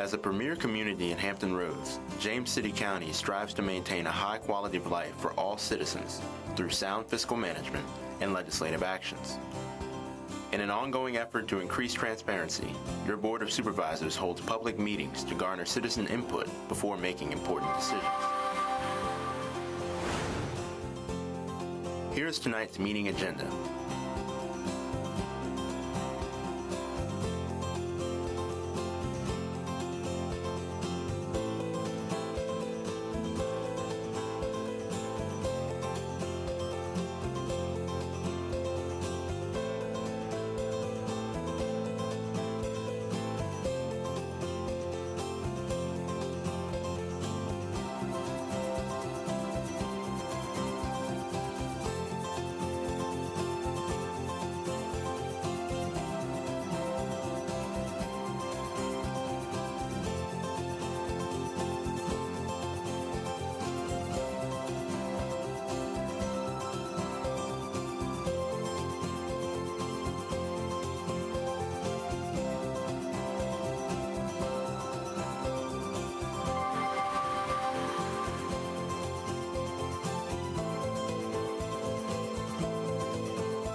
As a premier community in Hampton Roads, James City County strives to maintain a high quality of life for all citizens through sound fiscal management and legislative actions. In an ongoing effort to increase transparency, your Board of Supervisors holds public meetings to garner citizen input before making important decisions. Here is tonight's meeting agenda.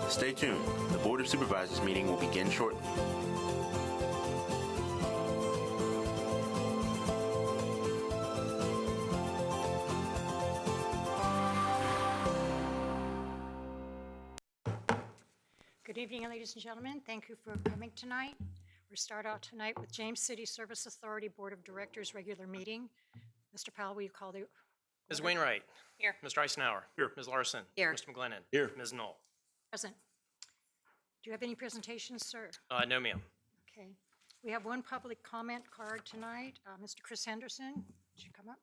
Stay tuned. The Board of Supervisors meeting will begin shortly. Good evening, ladies and gentlemen. Thank you for coming tonight. We start out tonight with James City Service Authority Board of Directors regular meeting. Mr. Powell, will you call the Ms. Wainwright. Here. Mr. Eisenhower. Here. Ms. Larson. Here. Mr. McGlennon. Here. Ms. Knoll. present? Do you have any presentations, sir? No, ma'am. Okay. We have one public comment card tonight. Mr. Chris Henderson, would you come up?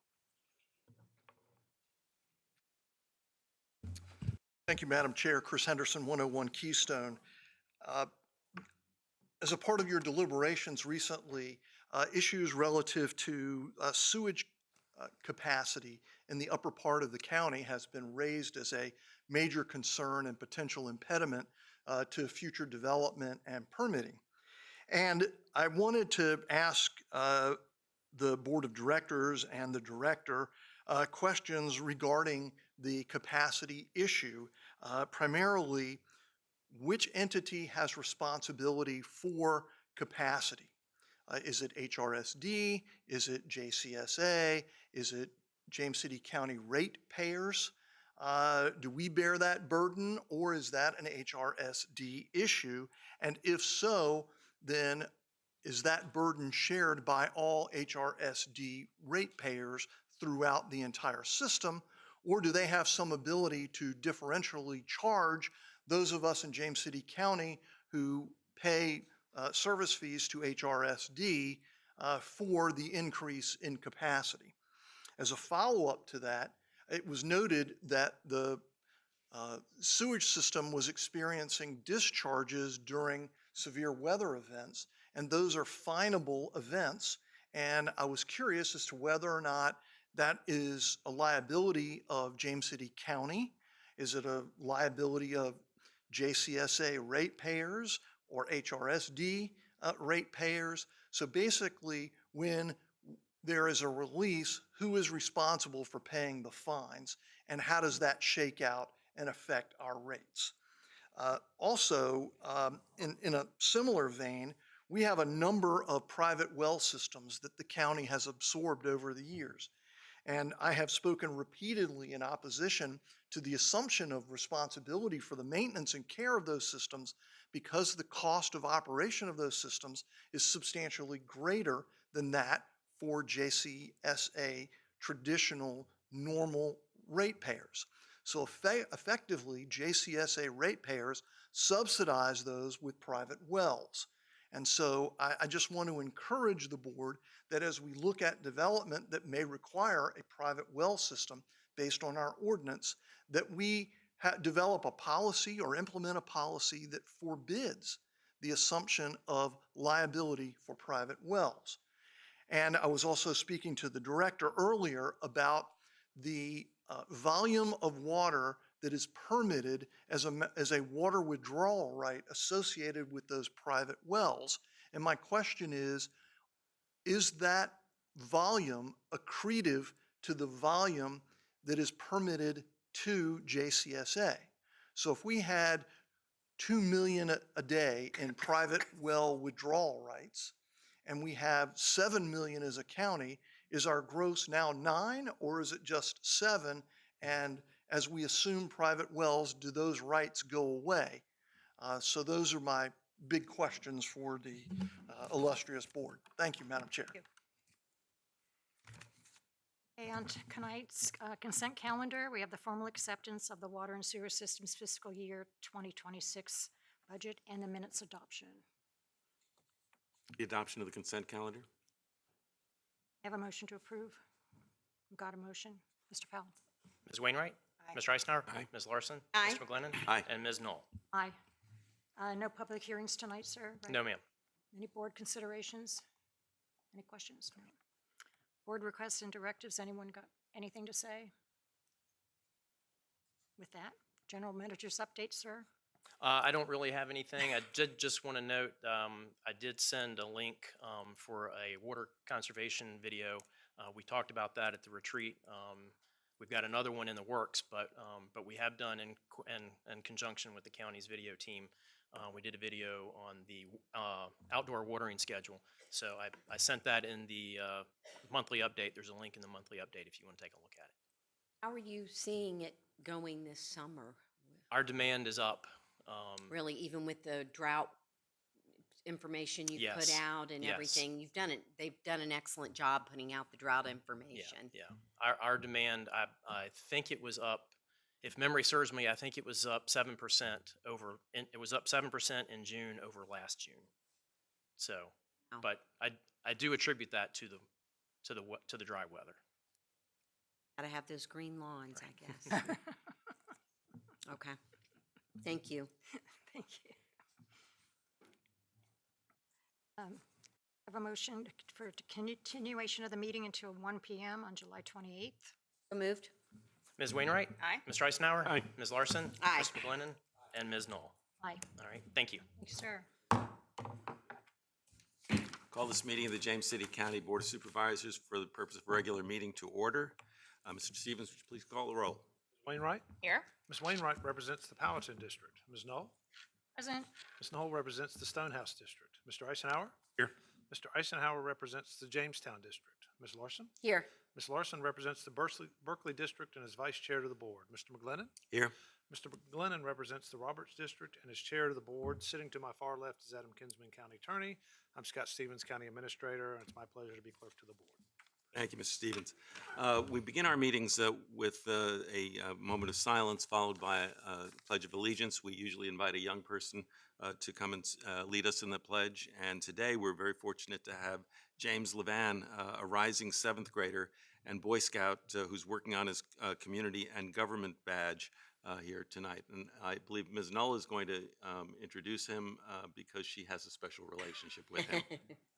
Thank you, Madam Chair. Chris Henderson, 101 Keystone. As a part of your deliberations recently, issues relative to sewage capacity in the upper part of the county has been raised as a major concern and potential impediment to future development and permitting. And I wanted to ask the Board of Directors and the Director questions regarding the capacity issue, primarily which entity has responsibility for capacity? Is it HRSD? Is it JCSA? Is it James City County ratepayers? Do we bear that burden, or is that an HRSD issue? And if so, then is that burden shared by all HRSD ratepayers throughout the entire system, or do they have some ability to differentially charge those of us in James City County who pay service fees to HRSD for the increase in capacity? As a follow-up to that, it was noted that the sewage system was experiencing discharges during severe weather events, and those are finable events. And I was curious as to whether or not that is a liability of James City County. Is it a liability of JCSA ratepayers or HRSD ratepayers? So basically, when there is a release, who is responsible for paying the fines, and how does that shake out and affect our rates? Also, in a similar vein, we have a number of private well systems that the county has absorbed over the years. And I have spoken repeatedly in opposition to the assumption of responsibility for the maintenance and care of those systems, because the cost of operation of those systems is substantially greater than that for JCSA traditional normal ratepayers. So effectively, JCSA ratepayers subsidize those with private wells. And so I just want to encourage the board that as we look at development that may require a private well system based on our ordinance, that we develop a policy or implement a policy that forbids the assumption of liability for private wells. And I was also speaking to the director earlier about the volume of water that is permitted as a water withdrawal right associated with those private wells. And my question is is that volume accretive to the volume that is permitted to JCSA? So if we had 2 million a day in private well withdrawal rights, and we have 7 million as a county, is our gross now 9 or is it just 7? And as we assume private wells, do those rights go away? So those are my big questions for the illustrious board. Thank you, Madam Chair. Okay, on to tonight's consent calendar, we have the formal acceptance of the Water and Sewer Systems Fiscal Year 2026 budget and the minutes adoption. The adoption of the consent calendar? Have a motion to approve? We've got a motion. Mr. Powell? Ms. Wainwright? Aye. Mr. Eisenhower? Aye. Ms. Larson? Aye. Mr. McGlinnan? Aye. And Ms. Knoll? Aye. No public hearings tonight, sir? right? No, ma'am. Any board considerations? Any questions? No. Board requests and directives, anyone got anything to say? With that, general manager's update, sir? I don't really have anything. I did just want to note, I did send a link for a water conservation video. We talked about that at the retreat. We've got another one in the works, but we have done in conjunction with the county's video team. We did a video on the outdoor watering schedule. So I sent that in the monthly update. There's a link in the monthly update if you want to take a look at it. How are you seeing it going this summer? Our demand is up. Really, even with the drought information you put Yes, out and yes. everything, you've done it. They've done an excellent job putting out the drought Yeah, information. yeah. Our demand, I think it was up, if memory serves me, I think it was up 7% over, it was up 7% in June over last June. So, Wow. but I do attribute that to the dry weather. Gotta have those green lawns, I guess. Okay. Thank you. Thank you. Have a motion for continuation of the meeting until 1 p.m. on July 28th. So moved. Ms. Wainwright? Aye. Mr. Eisenhower? Aye. Ms. Larson? Aye. Mr. McGlinnan? And Ms. Knoll? Aye. All right, thank you. Thank you, sir. Call this meeting of the James City County Board of Supervisors for the purpose of regular meeting to order. Mr. Stevens, would you please call the roll? Wainwright? Here. Ms. Wainwright represents the Powhatan District. Ms. Knoll? Present. Ms. Knoll represents the Stonehouse District. Mr. Eisenhower? Here. Mr. Eisenhower represents the Jamestown District. Ms. Larson? Here. Ms. Larson represents the Berkeley District and is Vice Chair to the Board. Mr. McGlinnan? Here. Mr. McGlinnan represents the Roberts District and is Chair to the Board. Sitting to my far left is Adam Kinsman, County Attorney. I'm Scott Stevens, County Administrator, and it's my pleasure to be Clerk to the Board. Thank you, Mr. Stevens. We begin our meetings with a moment of silence followed by a Pledge of Allegiance. We usually invite a young person to come and lead us in the pledge. And today we're very fortunate to have James Levan, a rising 7th grader and Boy Scout who's working on his community and government badge here tonight. And I believe Ms. Knoll is going to introduce him because she has a special relationship with him.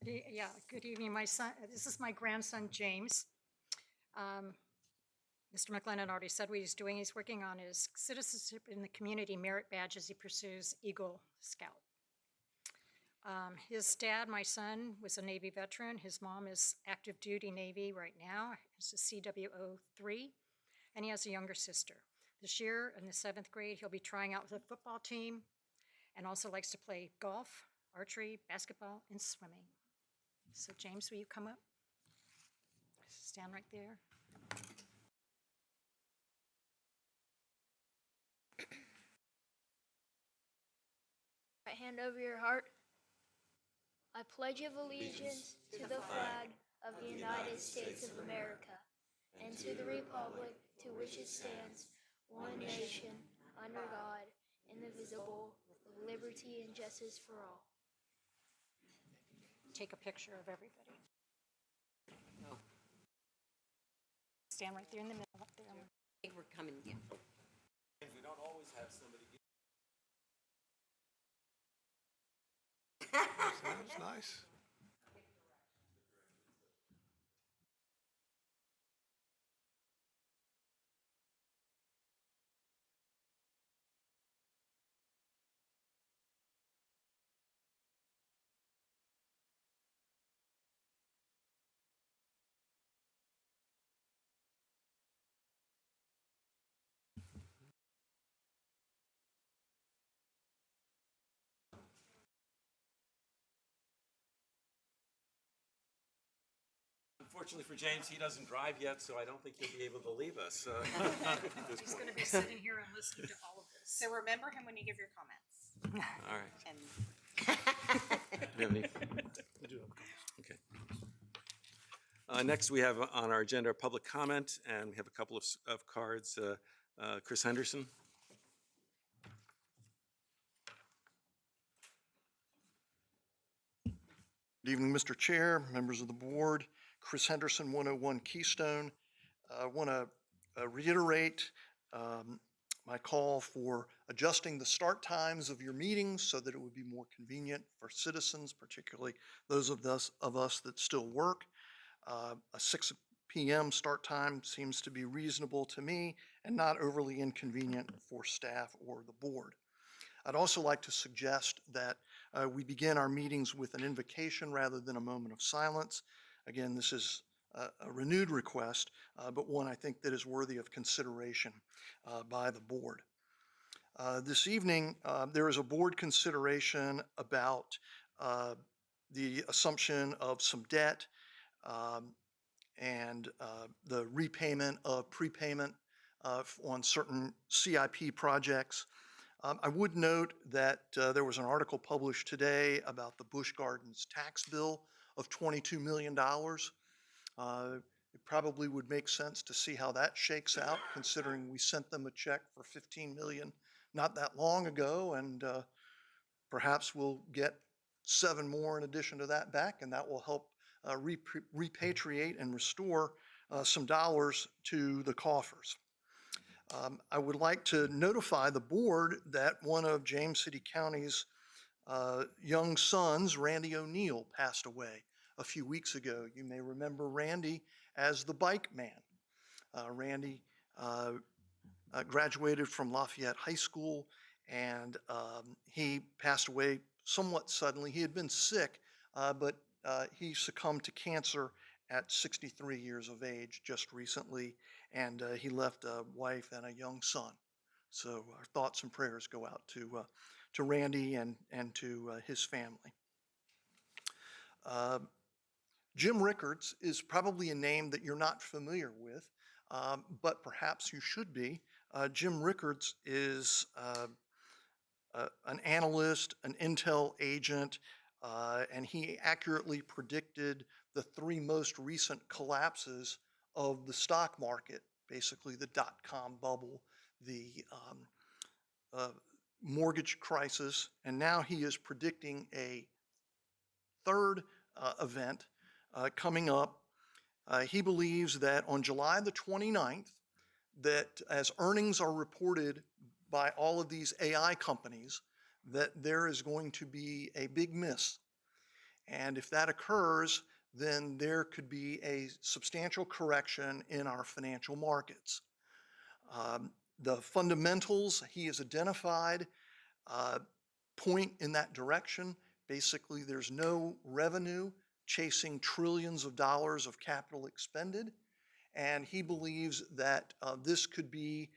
Yeah, good evening, my son. This is my grandson, James. Mr. McGlinnan already said what he's doing. He's working on his citizenship in the community merit badge as he pursues Eagle Scout. His dad, my son, was a Navy veteran. His mom is active duty Navy right now. It's a CWO3, and he has a younger sister. This year in the 7th grade, he'll be trying out with a football team and also likes to play golf, archery, basketball, and swimming. So James, will you come up? Stand right there. Right hand over your heart. I pledge of allegiance to the flag of the United States of America and to the republic to which it stands, one nation, under God, indivisible, with liberty and justice for all. Take a picture of everybody. Stand right there in the middle up there. I think we're coming, yeah. We don't always have somebody. Sounds nice. Unfortunately for James, he doesn't drive yet, so I don't think he'll be able to leave us. At this He's point. gonna be sitting here and listening to all of this. So remember him when you give your comments. All right. And Do you have any? Okay. Next, we have on our agenda a public comment, and we have a couple of cards. Chris Henderson. Good evening, Mr. Chair, members of the board. Chris Henderson, 101 Keystone. I want to reiterate my call for adjusting the start times of your meetings so that it would be more convenient for citizens, particularly those of us that still work. A 6 p.m. start time seems to be reasonable to me and not overly inconvenient for staff or the board. I'd also like to suggest that we begin our meetings with an invocation rather than a moment of silence. Again, this is a renewed request, but one I think that is worthy of consideration by the board. This evening, there is a board consideration about the assumption of some debt and the repayment of prepayment on certain CIP projects. I would note that there was an article published today about the Busch Gardens tax bill of $22 million. It probably would make sense to see how that shakes out, considering we sent them a check for $15 million not that long ago, and perhaps we'll get 7 more in addition to that back, and that will help repatriate and restore some dollars to the coffers. I would like to notify the board that one of James City County's young sons, Randy O'Neill, passed away a few weeks ago. You may remember Randy as the bike man. Randy graduated from Lafayette High School, and he passed away somewhat suddenly. He had been sick, but he succumbed to cancer at 63 years of age just recently, and he left a wife and a young son. So our thoughts and prayers go out to Randy and to his family. Jim Rickards is probably a name that you're not familiar with, but perhaps you should be. Jim Rickards is an analyst, an intel agent, and he accurately predicted the 3 most recent collapses of the stock market, basically the dot-com bubble, the mortgage crisis, and now he is predicting a third event coming up. He believes that on July the 29th, that as earnings are reported by all of these AI companies, that there is going to be a big miss. And if that occurs, then there could be a substantial correction in our financial markets. The fundamentals he has identified point in that direction. Basically, there's no revenue chasing trillions of dollars of capital expended, and he believes that this could be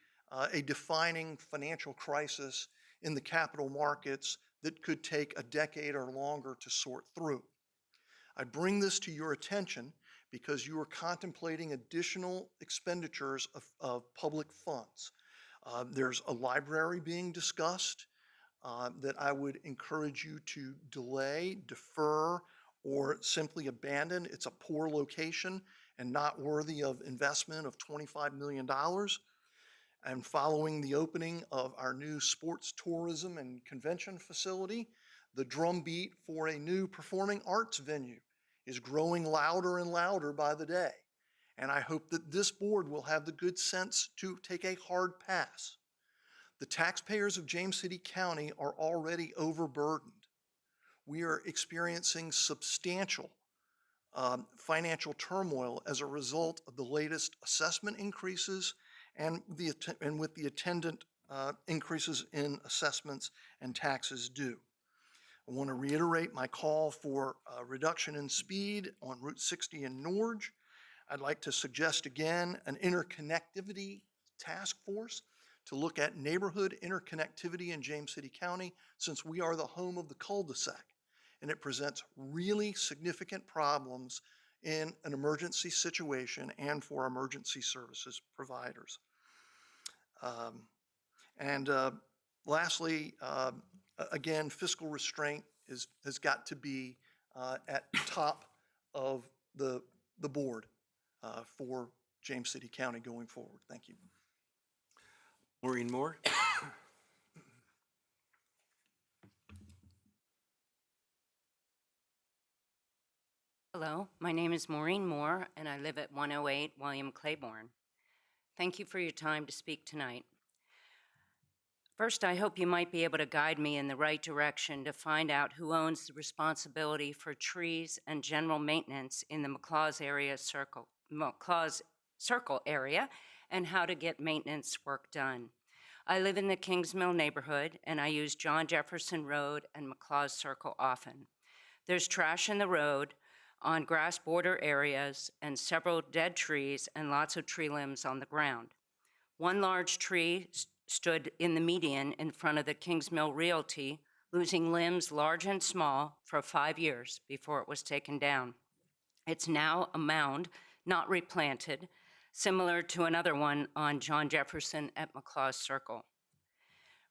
a defining financial crisis in the capital markets that could take a decade or longer to sort through. I bring this to your attention because you are contemplating additional expenditures of public funds. There's a library being discussed that I would encourage you to delay, defer, or simply abandon. It's a poor location and not worthy of investment of $25 million. And following the opening of our new sports tourism and convention facility, the drumbeat for a new performing arts venue is growing louder and louder by the day. And I hope that this board will have the good sense to take a hard pass. The taxpayers of James City County are already overburdened. We are experiencing substantial financial turmoil as a result of the latest assessment increases and with the attendant increases in assessments and taxes due. I want to reiterate my call for a reduction in speed on Route 60 in Norge. I'd like to suggest again an interconnectivity task force to look at neighborhood interconnectivity in James City County, since we are the home of the cul-de-sac, and it presents really significant problems in an emergency situation and for emergency services providers. And lastly, again, fiscal restraint has got to be at top of the board for James City County going forward. Thank you. Maureen Moore? Hello, my name is Maureen Moore, and I live at 108 William Claiborne. Thank you for your time to speak tonight. First, I hope you might be able to guide me in the right direction to find out who owns the responsibility for trees and general maintenance in the McClaws Circle area, and how to get maintenance work done. I live in the Kings Mill neighborhood, and I use John Jefferson Road and McClaws Circle often. There's trash in the road, on grass border areas, and several dead trees and lots of tree limbs on the ground. One large tree stood in the median in front of the Kings Mill Realty, losing limbs large and small for 5 years before it was taken down. It's now a mound, not replanted, similar to another one on John Jefferson at McClaws Circle.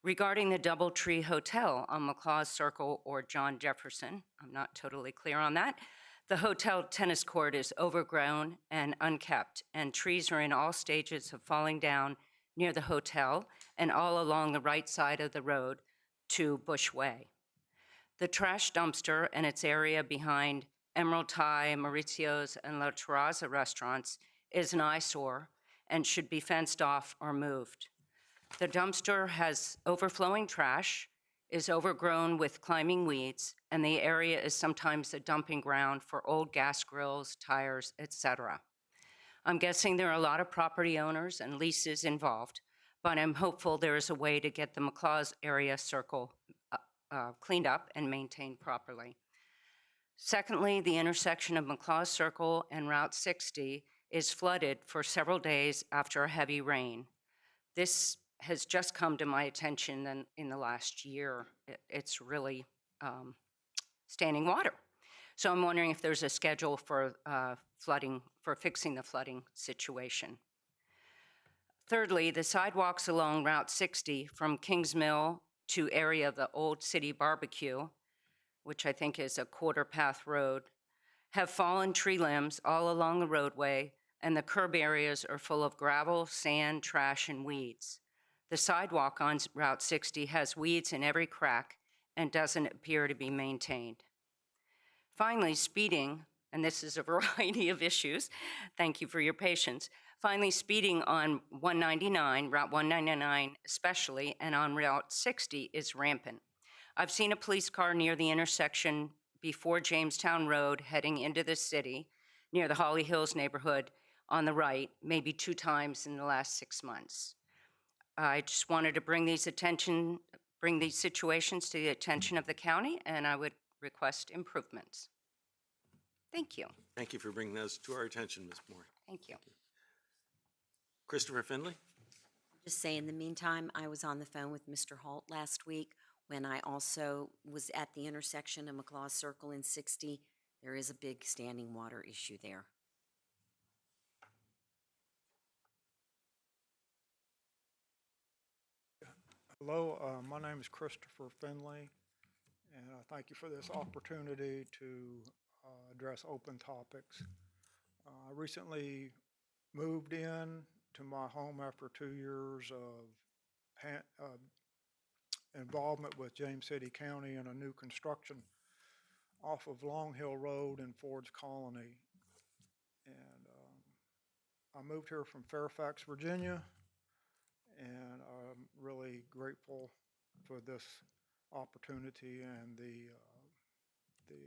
Regarding the DoubleTree Hotel on McClaws Circle or John Jefferson, I'm not totally clear on that. The hotel tennis court is overgrown and unkept, and trees are in all stages of falling down near the hotel and all along the right side of the road to Bush Way. The trash dumpster and its area behind Emerald Thai, Maurizio's, and La Terrazza restaurants is an eyesore and should be fenced off or moved. The dumpster has overflowing trash, is overgrown with climbing weeds, and the area is sometimes a dumping ground for old gas grills, tires, etc. I'm guessing there are a lot of property owners and leases involved, but I'm hopeful there is a way to get the McClaws area circle cleaned up and maintained properly. Secondly, the intersection of McClaws Circle and Route 60 is flooded for several days after a heavy rain. This has just come to my attention in the last year. It's really standing water. So I'm wondering if there's a schedule for fixing the flooding situation. Thirdly, the sidewalks along Route 60 from Kings Mill to area of the Old City Barbecue, which I think is a quarter path road, have fallen tree limbs all along the roadway, and the curb areas are full of gravel, sand, trash, and weeds. The sidewalk on Route 60 has weeds in every crack and doesn't appear to be maintained. Finally, speeding, and this is a variety of issues, thank you for your patience. Finally, speeding on 199, Route 199 especially, and on Route 60 is rampant. I've seen a police car near the intersection before Jamestown Road heading into the city, near the Holly Hills neighborhood on the right, maybe 2 times in the last 6 months. I just wanted to bring these situations to the attention of the county, and I would request improvements. Thank you. Thank you for bringing those to our attention, Ms. Moore. Thank you. Christopher Finley? Just say, in the meantime, I was on the phone with Mr. Holt last week when I also was at the intersection of McClaws Circle and 60. There is a big standing water issue there. Hello, my name is Christopher Finley, and I thank you for this opportunity to address open topics. I recently moved in to my home after 2 years of involvement with James City County in a new construction off of Long Hill Road in Ford's Colonnade. And I moved here from Fairfax, Virginia, and I'm really grateful for this opportunity and the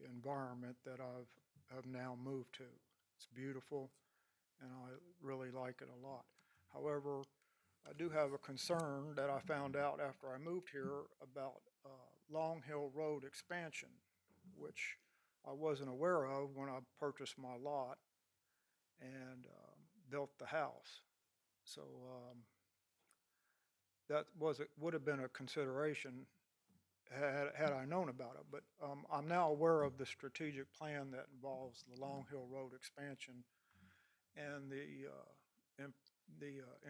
environment that I've now moved to. It's beautiful, and I really like it a lot. However, I do have a concern that I found out after I moved here about Long Hill Road expansion, which I wasn't aware of when I purchased my lot and built the house. So that would have been a consideration had I known about it. But I'm now aware of the strategic plan that involves the Long Hill Road expansion and the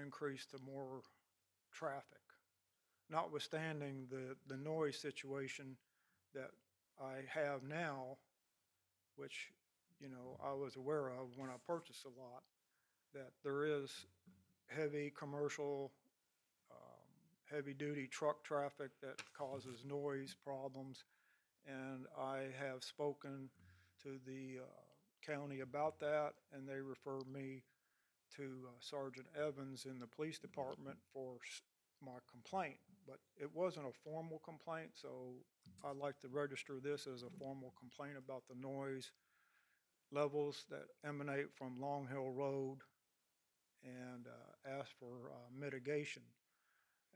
increase to more traffic. Notwithstanding the noise situation that I have now, which, you know, I was aware of when I purchased the lot, that there is heavy commercial, heavy-duty truck traffic that causes noise problems. And I have spoken to the county about that, and they refer me to Sergeant Evans in the police department for my complaint. But it wasn't a formal complaint, so I'd like to register this as a formal complaint about the noise levels that emanate from Long Hill Road, and ask for mitigation.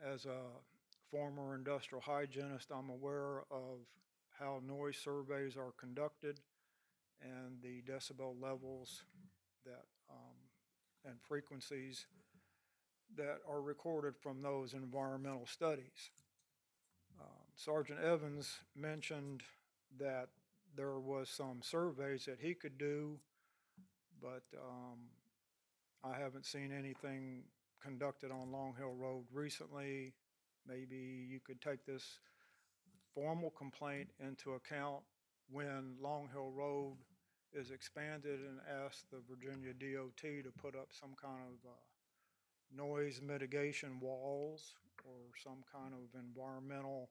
As a former industrial hygienist, I'm aware of how noise surveys are conducted and the decibel levels that and frequencies that are recorded from those environmental studies. Sergeant Evans mentioned that there was some surveys that he could do, but I haven't seen anything conducted on Long Hill Road recently. Maybe you could take this formal complaint into account when Long Hill Road is expanded, and ask the Virginia DOT to put up some kind of noise mitigation walls or some kind of environmental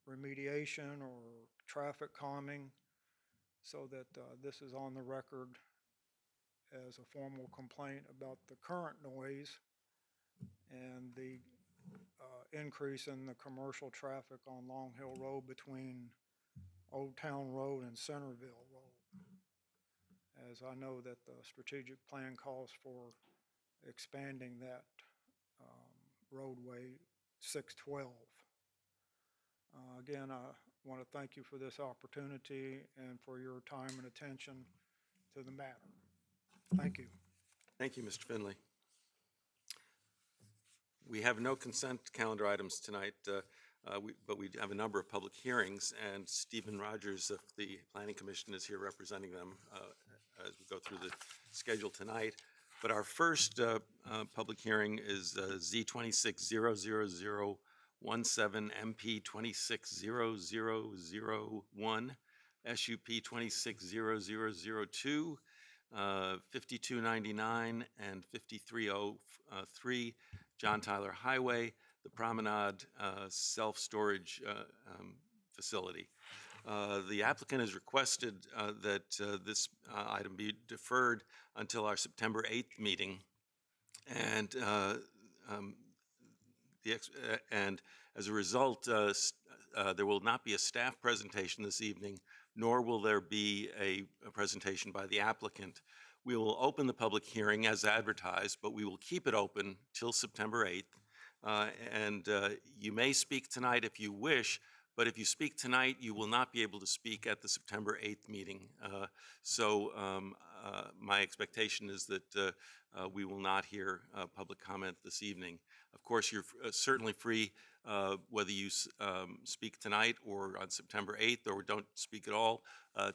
remediation or traffic calming, so that this is on the record as a formal complaint about the current noise and the increase in the commercial traffic on Long Hill Road between Old Town Road and Centerville Road. As I know that the strategic plan calls for expanding that roadway 612. Again, I want to thank you for this opportunity and for your time and attention to the matter. Thank you. Thank you, Mr. Finley. We have no consent calendar items tonight, but we have a number of public hearings, and Stephen Rogers of the Planning Commission is here representing them as we go through the schedule tonight. But our first public hearing is Z26-00017, MP 26-00001, SUP 26-0002, 5299 and 5303 John Tyler Highway, the Promenade self-storage facility. The applicant has requested that this item be deferred until our September 8th meeting, and as a result, there will not be a staff presentation this evening, nor will there be a presentation by the applicant. We will open the public hearing as advertised, but we will keep it open till September 8th. And you may speak tonight if you wish, but if you speak tonight, you will not be able to speak at the September 8th meeting. So my expectation is that we will not hear public comment this evening. Of course, you're certainly free, whether you speak tonight or on September 8th or don't speak at all,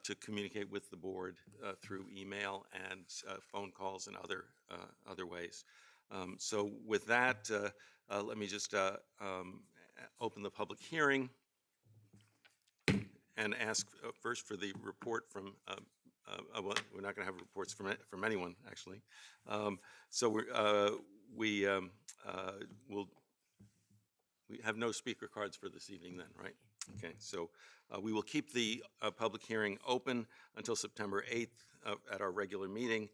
to communicate with the board through email and phone calls and other ways. So with that, let me just open the public hearing and ask first for the report from, well, we're not going to have reports from anyone, actually. So we have no speaker cards for this evening then, right? Okay, so we will keep the public hearing open until September 8th at our regular meeting.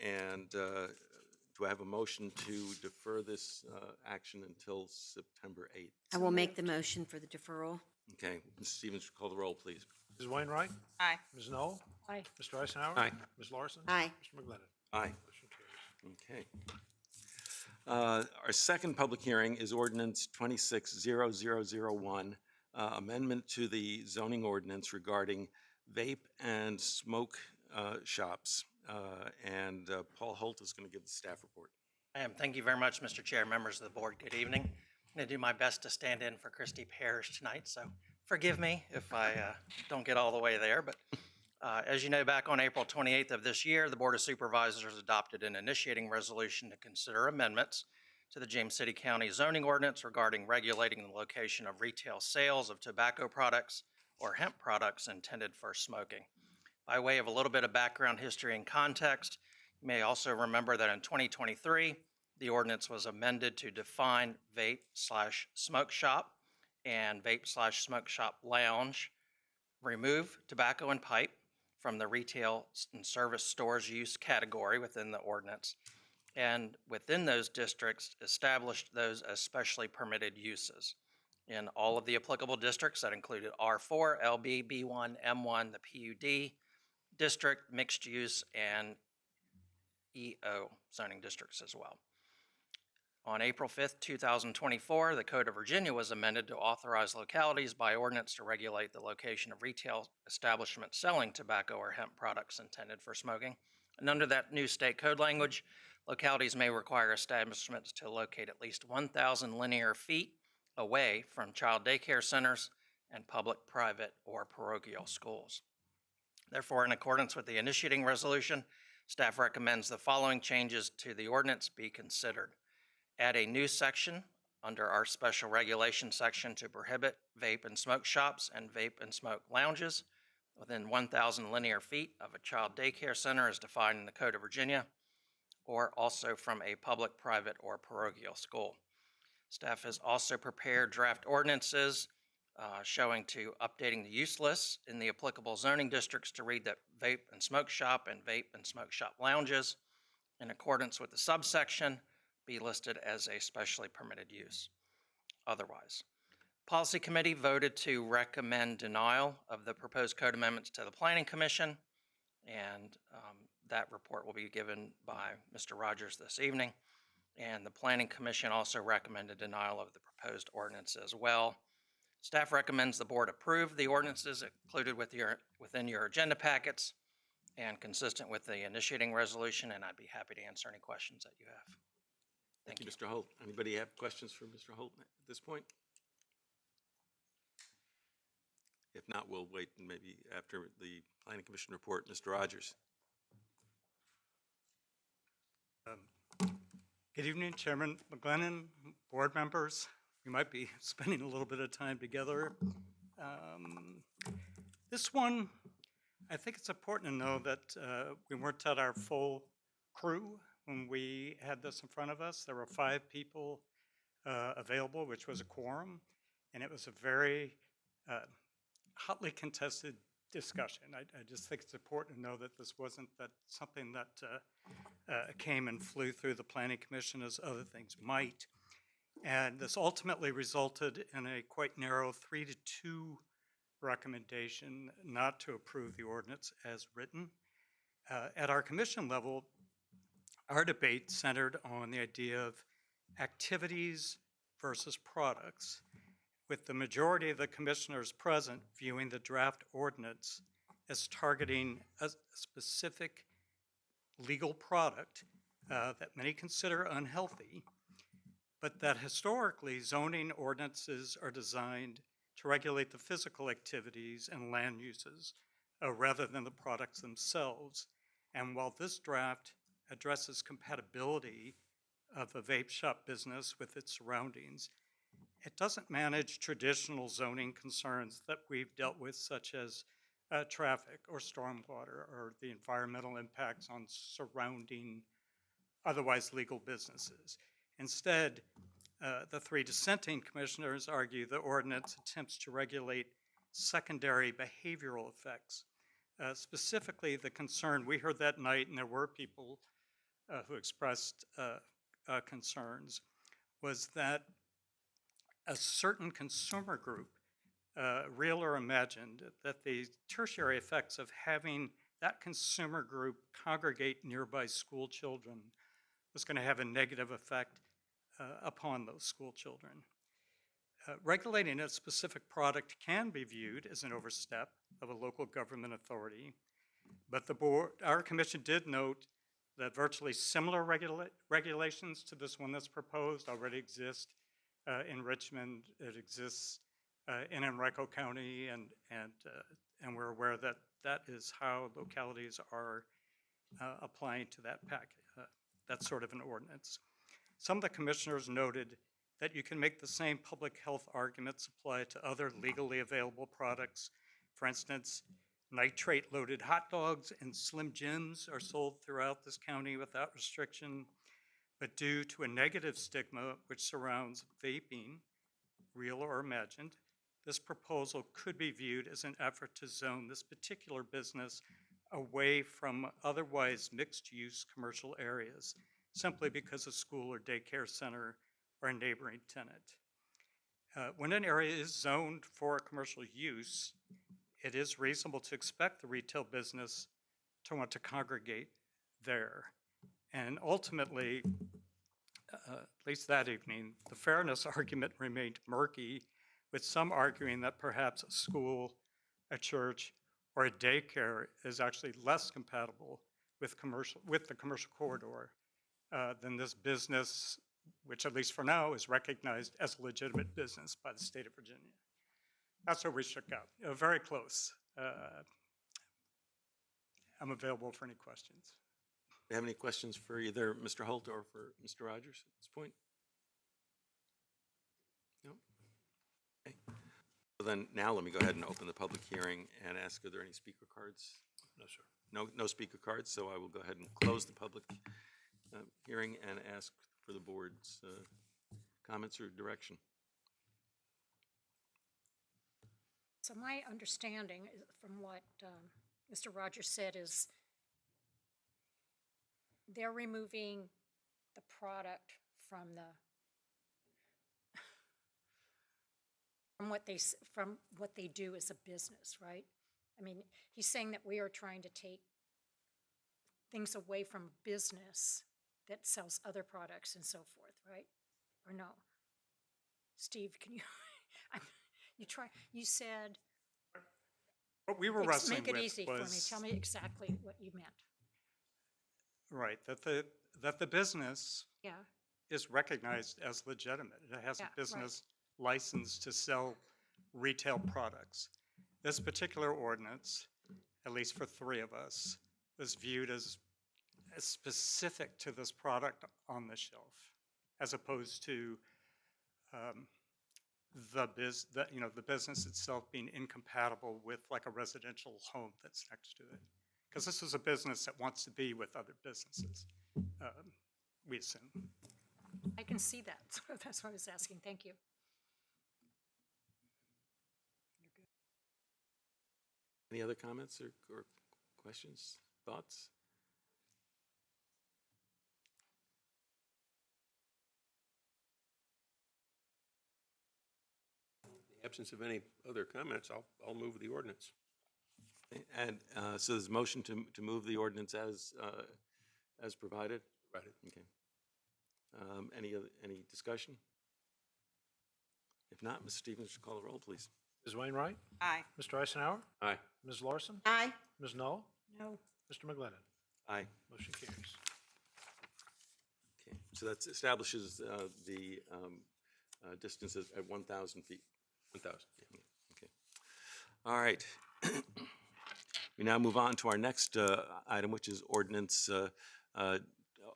And do I have a motion to defer this action until September 8th? I will make the motion for the deferral. Okay, Ms. Stevens, call the roll, please. Ms. Wainwright? Aye. Ms. Knoll? Aye. Mr. Eisenhower? Aye. Ms. Larson? Aye. Mr. McGlinnan? Aye. Motion carries. Okay. Our second public hearing is Ordinance 26-0001, amendment to the zoning ordinance regarding vape and smoke shops. And Paul Holt is going to give the staff report. Thank you very much, Mr. Chair, members of the board. Good evening. going to do my best to stand in for Christy Parrish tonight, so forgive me if I don't get all the way there. But as you know, back on April 28th of this year, the Board of Supervisors adopted an initiating resolution to consider amendments to the James City County zoning ordinance regarding regulating the location of retail sales of tobacco products or hemp products intended for smoking. By way of a little bit of background history and context, you may also remember that in 2023, the ordinance was amended to define vape/smoke shop and vape/smoke shop lounge, remove tobacco and pipe from the retail and service stores use category within the ordinance, and within those districts established those as specially permitted uses. In all of the applicable districts, that included R4, LB, B1, M1, the PUD district, mixed use, and EO zoning districts as well. On April 5th, 2024, the Code of Virginia was amended to authorize localities by ordinance to regulate the location of retail establishments selling tobacco or hemp products intended for smoking. And under that new state code language, localities may require establishments to locate at least 1,000 linear feet away from child daycare centers and public, private, or parochial schools. Therefore, in accordance with the initiating resolution, staff recommends the following changes to the ordinance be considered. Add a new section under our special regulation section to prohibit vape and smoke shops and vape and smoke lounges within 1,000 linear feet of a child daycare center as defined in the Code of Virginia, or also from a public, private, or parochial school. Staff has also prepared draft ordinances showing to updating the use lists in the applicable zoning districts to read that vape and smoke shop and vape and smoke shop lounges, in accordance with the subsection, be listed as a specially permitted use. Otherwise, Policy Committee voted to recommend denial of the proposed code amendments to the Planning Commission, and that report will be given by Mr. Rogers this evening. And the Planning Commission also recommended denial of the proposed ordinance as well. Staff recommends the board approve the ordinances included within your agenda packets and consistent with the initiating resolution, and I'd be happy to answer any questions that you have. Thank you, Mr. Holt. Anybody have questions for Mr. Holt at this point? If not, we'll wait and maybe after the Planning Commission report, Mr. Rogers. Good evening, Chairman McGlennon, board members. We might be spending a little bit of time together. This one, I think it's important to know that we weren't at our full crew when we had this in front of us. There were 5 people available, which was a quorum, and it was a very hotly contested discussion. I just think it's important to know that this wasn't something that came and flew through the Planning Commission as other things might. And this ultimately resulted in a quite narrow 3-2 recommendation not to approve the ordinance as written. At our commission level, our debate centered on the idea of activities versus products, with the majority of the commissioners present viewing the draft ordinance as targeting a specific legal product that many consider unhealthy, but that historically zoning ordinances are designed to regulate the physical activities and land uses rather than the products themselves. And while this draft addresses compatibility of a vape shop business with its surroundings, it doesn't manage traditional zoning concerns that we've dealt with, such as traffic or stormwater or the environmental impacts on surrounding otherwise legal businesses. Instead, the 3 dissenting commissioners argue the ordinance attempts to regulate secondary behavioral effects. Specifically, the concern we heard that night, and there were people who expressed concerns, was that a certain consumer group, real or imagined, that the tertiary effects of having that consumer group congregate nearby school children was going to have a negative effect upon those school children. Regulating a specific product can be viewed as an overstep of a local government authority, but our commission did note that virtually similar regulations to this one that's proposed already exist in Richmond. It exists in Henrico County, and we're aware that that is how localities are applying to that sort of an ordinance. Some of the commissioners noted that you can make the same public health arguments apply to other legally available products. For instance, nitrate-loaded hot dogs and Slim Jims are sold throughout this county without restriction, but due to a negative stigma which surrounds vaping, real or imagined, this proposal could be viewed as an effort to zone this particular business away from otherwise mixed-use commercial areas, simply because a school or daycare center or a neighboring tenant. When an area is zoned for commercial use, it is reasonable to expect the retail business to want to congregate there. And ultimately, at least that evening, the fairness argument remained murky, with some arguing that perhaps a school, a church, or a daycare is actually less compatible with the commercial corridor than this business, which at least for now is recognized as a legitimate business by the state of Virginia. That's where we shook out. Very close. I'm available for any questions. Do you have any questions for either Mr. Holt or for Mr. Rogers at this point? No? Okay. So then now let me go ahead and open the public hearing and ask, are there any speaker cards? No, sir. No speaker cards, so I will go ahead and close the public hearing and ask for the board's comments or direction. So my understanding from what Mr. Rogers said is they're removing the product from what they do as a business, right? I mean, he's saying that we are trying to take things away from business that sells other products and so forth, right? Or no? Steve, can you, you said. What we were wrestling with Make it easy for me. was, Tell me exactly what you meant. right, that the business Yeah, is recognized as legitimate. It has Yeah, a business license to sell retail products. This particular ordinance, at least for three of us, was viewed as specific to this product on the shelf, as opposed to the business itself being incompatible with like a residential home that's next to it. Because this is a business that wants to be with other businesses, we assume. I can see that. So that's what I was asking. Thank you. Any other comments or questions, thoughts? In the absence of any other comments, I'll move the ordinance. And so there's a motion to move the ordinance as provided? Provided. Okay. Any discussion? If not, Ms. Stevens, call the roll, please. Ms. Wainwright? Aye. Mr. Eisenhower? Aye. Ms. Larson? Aye. Ms. Knoll? No. Mr. McGlinnan? Aye. Motion carries. Okay. So that establishes the distance at 1,000 feet. 1,000. Yeah. Okay. All right. We now move on to our next item, which is ordinance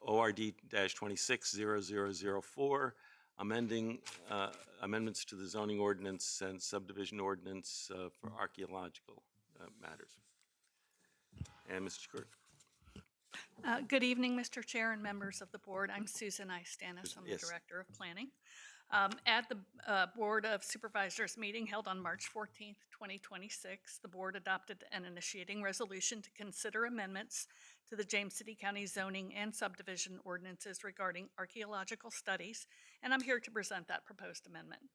ORD-260004, amending amendments to the zoning ordinance and subdivision ordinance for archaeological matters. And Mr. Court. Good evening, Mr. Chair and members of the board. I'm Susan Istanis. I'm the Yes. Director of Planning. At the Board of Supervisors meeting held on March 14th, 2026, the board adopted an initiating resolution to consider amendments to the James City County zoning and subdivision ordinances regarding archaeological studies, and I'm here to present that proposed amendment.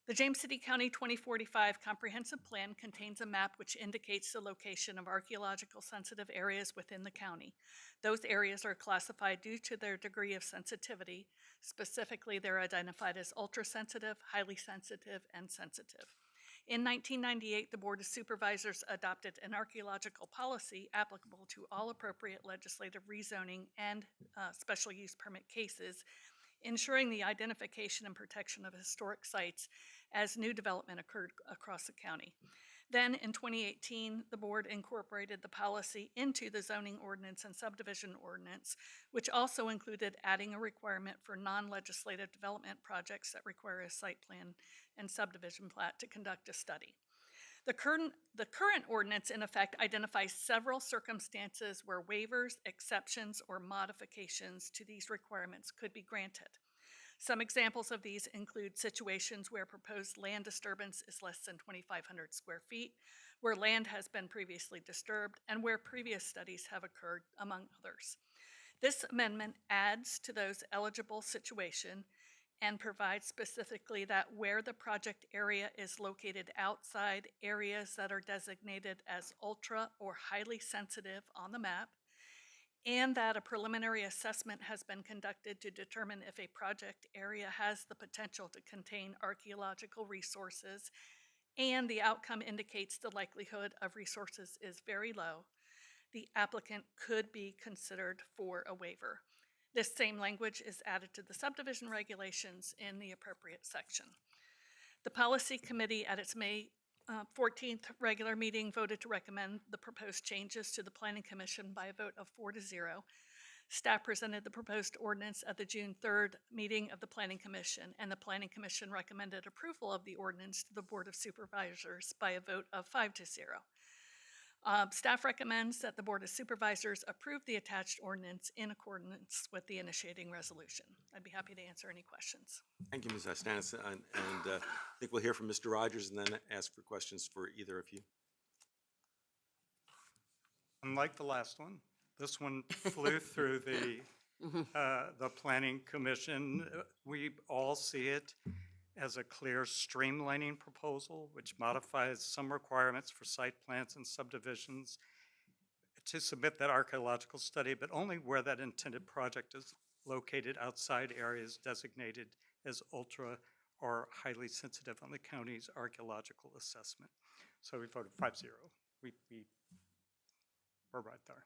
The James City County 2045 Comprehensive Plan contains a map which indicates the location of archaeological sensitive areas within the county. Those areas are classified due to their degree of sensitivity. Specifically, they're identified as ultra-sensitive, highly sensitive, and sensitive. In 1998, the Board of Supervisors adopted an archaeological policy applicable to all appropriate legislative rezoning and special use permit cases ensuring the identification and protection of historic sites as new development occurred across the county. Then in 2018, the board incorporated the policy into the zoning ordinance and subdivision ordinance, which also included adding a requirement for non-legislative development projects that require a site plan and subdivision plat to conduct a study. The current ordinance, in effect, identifies several circumstances where waivers, exceptions, or modifications to these requirements could be granted. Some examples of these include situations where proposed land disturbance is less than 2,500 square feet, where land has been previously disturbed, and where previous studies have occurred, among others. This amendment adds to those eligible situations and provides specifically that where the project area is located outside areas that are designated as ultra or highly sensitive on the map, and that a preliminary assessment has been conducted to determine if a project area has the potential to contain archaeological resources, and the outcome indicates the likelihood of resources is very low, the applicant could be considered for a waiver. This same language is added to the subdivision regulations in the appropriate section. The policy committee at its May 14th regular meeting voted to recommend the proposed changes to the Planning Commission by a vote of 4-0. Staff presented the proposed ordinance at the June 3rd meeting of the Planning Commission, and the Planning Commission recommended approval of the ordinance to the Board of Supervisors by a vote of 5-0. Staff recommends that the Board of Supervisors approve the attached ordinance in accordance with the initiating resolution. I'd be happy to answer any questions. Thank you, Ms. Istanis. And I think we'll hear from Mr. Rogers and then ask for questions for either of you. Unlike the last one, this one flew through the Planning Commission. We all see it as a clear streamlining proposal, which modifies some requirements for site plans and subdivisions to submit that archaeological study, but only where that intended project is located outside areas designated as ultra or highly sensitive on the county's archaeological assessment. So we voted 5-0. We're right there.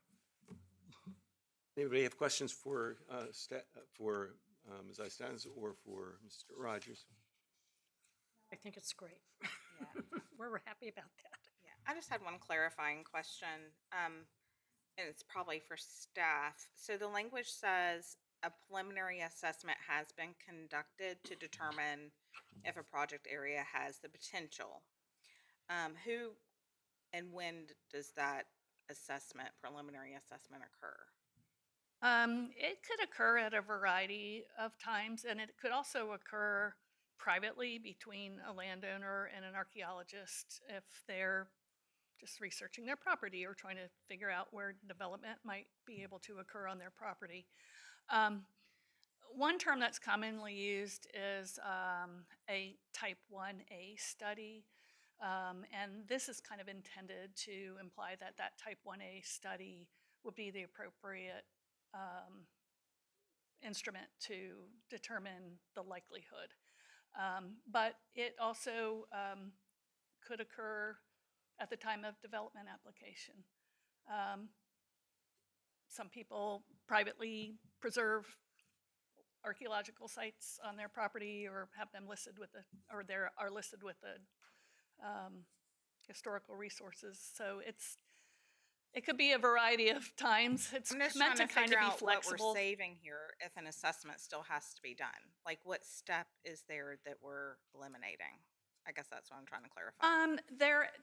Anybody have questions for Ms. Istanis or for Mr. Rogers? I think it's great. Yeah. We're happy about that. Yeah, I just had one clarifying question, and it's probably for staff. So the language says a preliminary assessment has been conducted to determine if a project area has the potential. Who and when does that preliminary assessment occur? It could occur at a variety of times, and it could also occur privately between a landowner and an archaeologist if they're just researching their property or trying to figure out where development might be able to occur on their property. One term that's commonly used is a type 1A study, and this is kind of intended to imply that that type 1A study would be the appropriate instrument to determine the likelihood. But it also could occur at the time of development application. Some people privately preserve archaeological sites on their property or have them listed with they are listed with the historical resources. So it could be a variety of times. It's I'm just meant trying to to kind figure of be out what flexible. we're saving here if an assessment still has to be done. Like, what step is there that we're eliminating? I guess that's what I'm trying to clarify.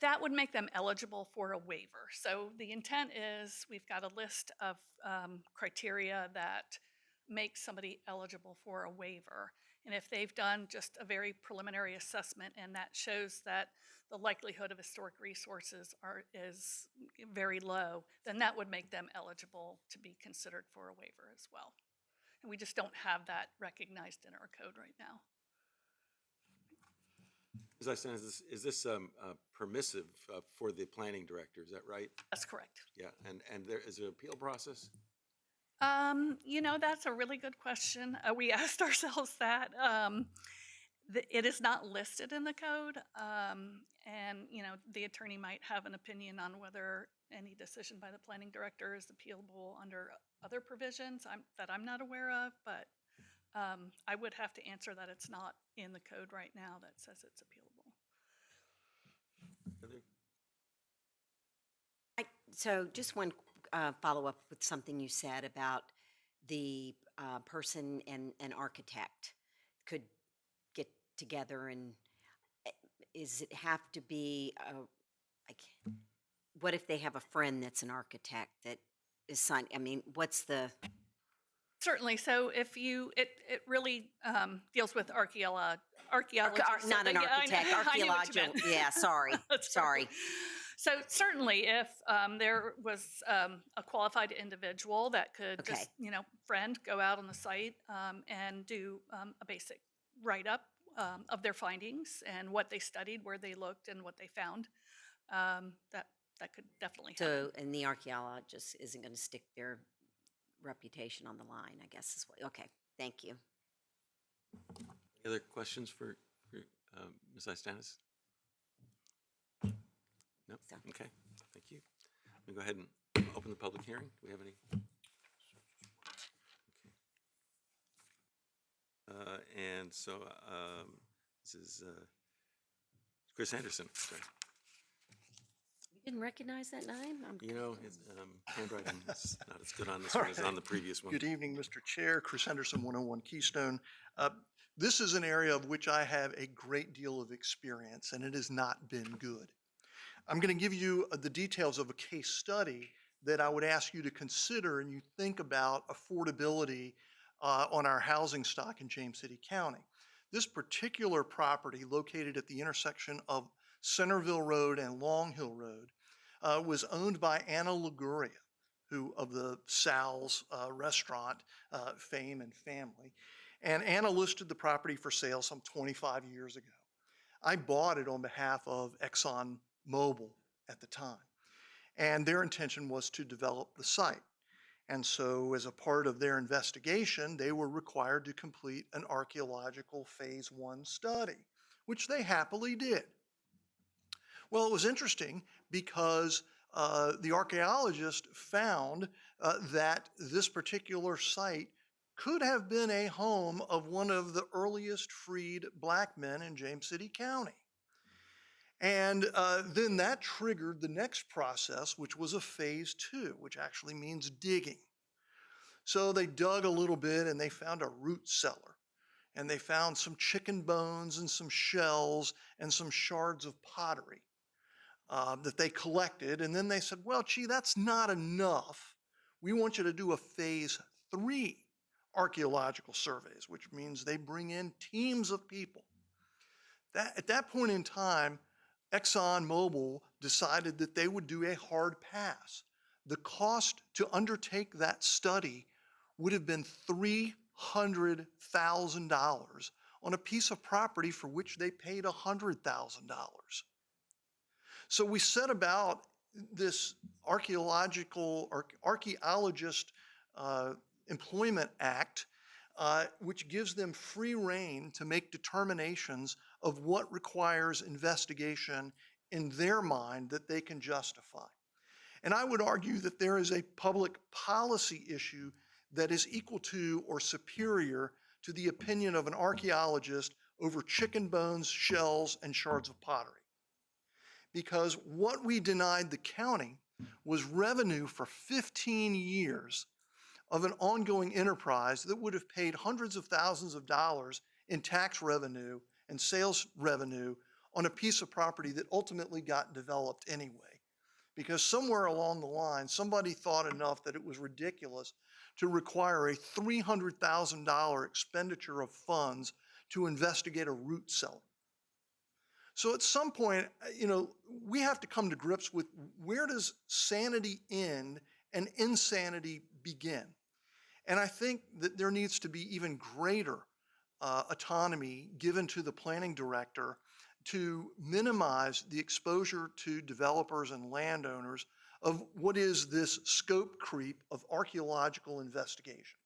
That would make them eligible for a waiver. So the intent is we've got a list of criteria that make somebody eligible for a waiver. And if they've done just a very preliminary assessment and that shows that the likelihood of historic resources is very low, then that would make them eligible to be considered for a waiver as well. And we just don't have that recognized in our code right now. As I said, is this permissive for the planning director? Is that right? That's correct. Yeah, and there is an appeal process? That's a really good question. We asked ourselves that. It is not listed in the code, and the attorney might have an opinion on whether any decision by the planning director is appealable under other provisions that I'm not aware of, but I would have to answer that it's not in the code right now that says it's appealable. So just one follow-up with something you said about the person and an architect could get together and is it have to be like, what if they have a friend that's an architect that is signed? I mean, what's the? Certainly. So if it really deals with archaeology. Not an architect, archaeological. Yeah, sorry, sorry. So certainly, if there was a qualified individual that could just, friend, go out on the site and do a basic write-up of their findings and what they studied, where they looked, and what they found, that could definitely happen. So, and the archaeologist isn't going to stick their reputation on the line, I guess is what, okay, thank you. Any other questions for Ms. Istanis? No? So. Okay, thank you. We'll go ahead and open the public hearing. Do we have any? Okay. And so this is Chris Anderson. Sorry. You didn't recognize that name? You know, his handwriting is not as good on this one as on the previous one. Good evening, Mr. Chair. Chris Henderson, 101 Keystone. This is an area of which I have a great deal of experience, and it has not been good. I'm going to give you the details of a case study that I would ask you to consider and you think about affordability on our housing stock in James City County. This particular property located at the intersection of Centerville Road and Long Hill Road was owned by Anna Liguria, who of the Sal's restaurant fame and family. And Anna listed the property for sale some 25 years ago. I bought it on behalf of ExxonMobil at the time. And their intention was to develop the site. And so as a part of their investigation, they were required to complete an archaeological phase 1 study, which they happily did. Well, it was interesting because the archaeologist found that this particular site could have been a home of one of the earliest freed black men in James City County. And then that triggered the next process, which was a phase 2, which actually means digging. So they dug a little bit and they found a root cellar. And they found some chicken bones and some shells and some shards of pottery that they collected. And then they said, well, gee, that's not enough. We want you to do a phase 3 archaeological surveys, which means they bring in teams of people. At that point in time, ExxonMobil decided that they would do a hard pass. The cost to undertake that study would have been $300,000 on a piece of property for which they paid $100,000. So we set about this archaeologist Employment Act, which gives them free rein to make determinations of what requires investigation in their mind that they can justify. And I would argue that there is a public policy issue that is equal to or superior to the opinion of an archaeologist over chicken bones, shells, and shards of pottery. Because what we denied the county was revenue for 15 years of an ongoing enterprise that would have paid hundreds of thousands of dollars in tax revenue and sales revenue on a piece of property that ultimately got developed anyway. Because somewhere along the line, somebody thought enough that it was ridiculous to require a $300,000 expenditure of funds to investigate a root cellar. So at some point, we have to come to grips with where does sanity end and insanity begin? And I think that there needs to be even greater autonomy given to the planning director to minimize the exposure to developers and landowners of what is this scope creep of archaeological investigation.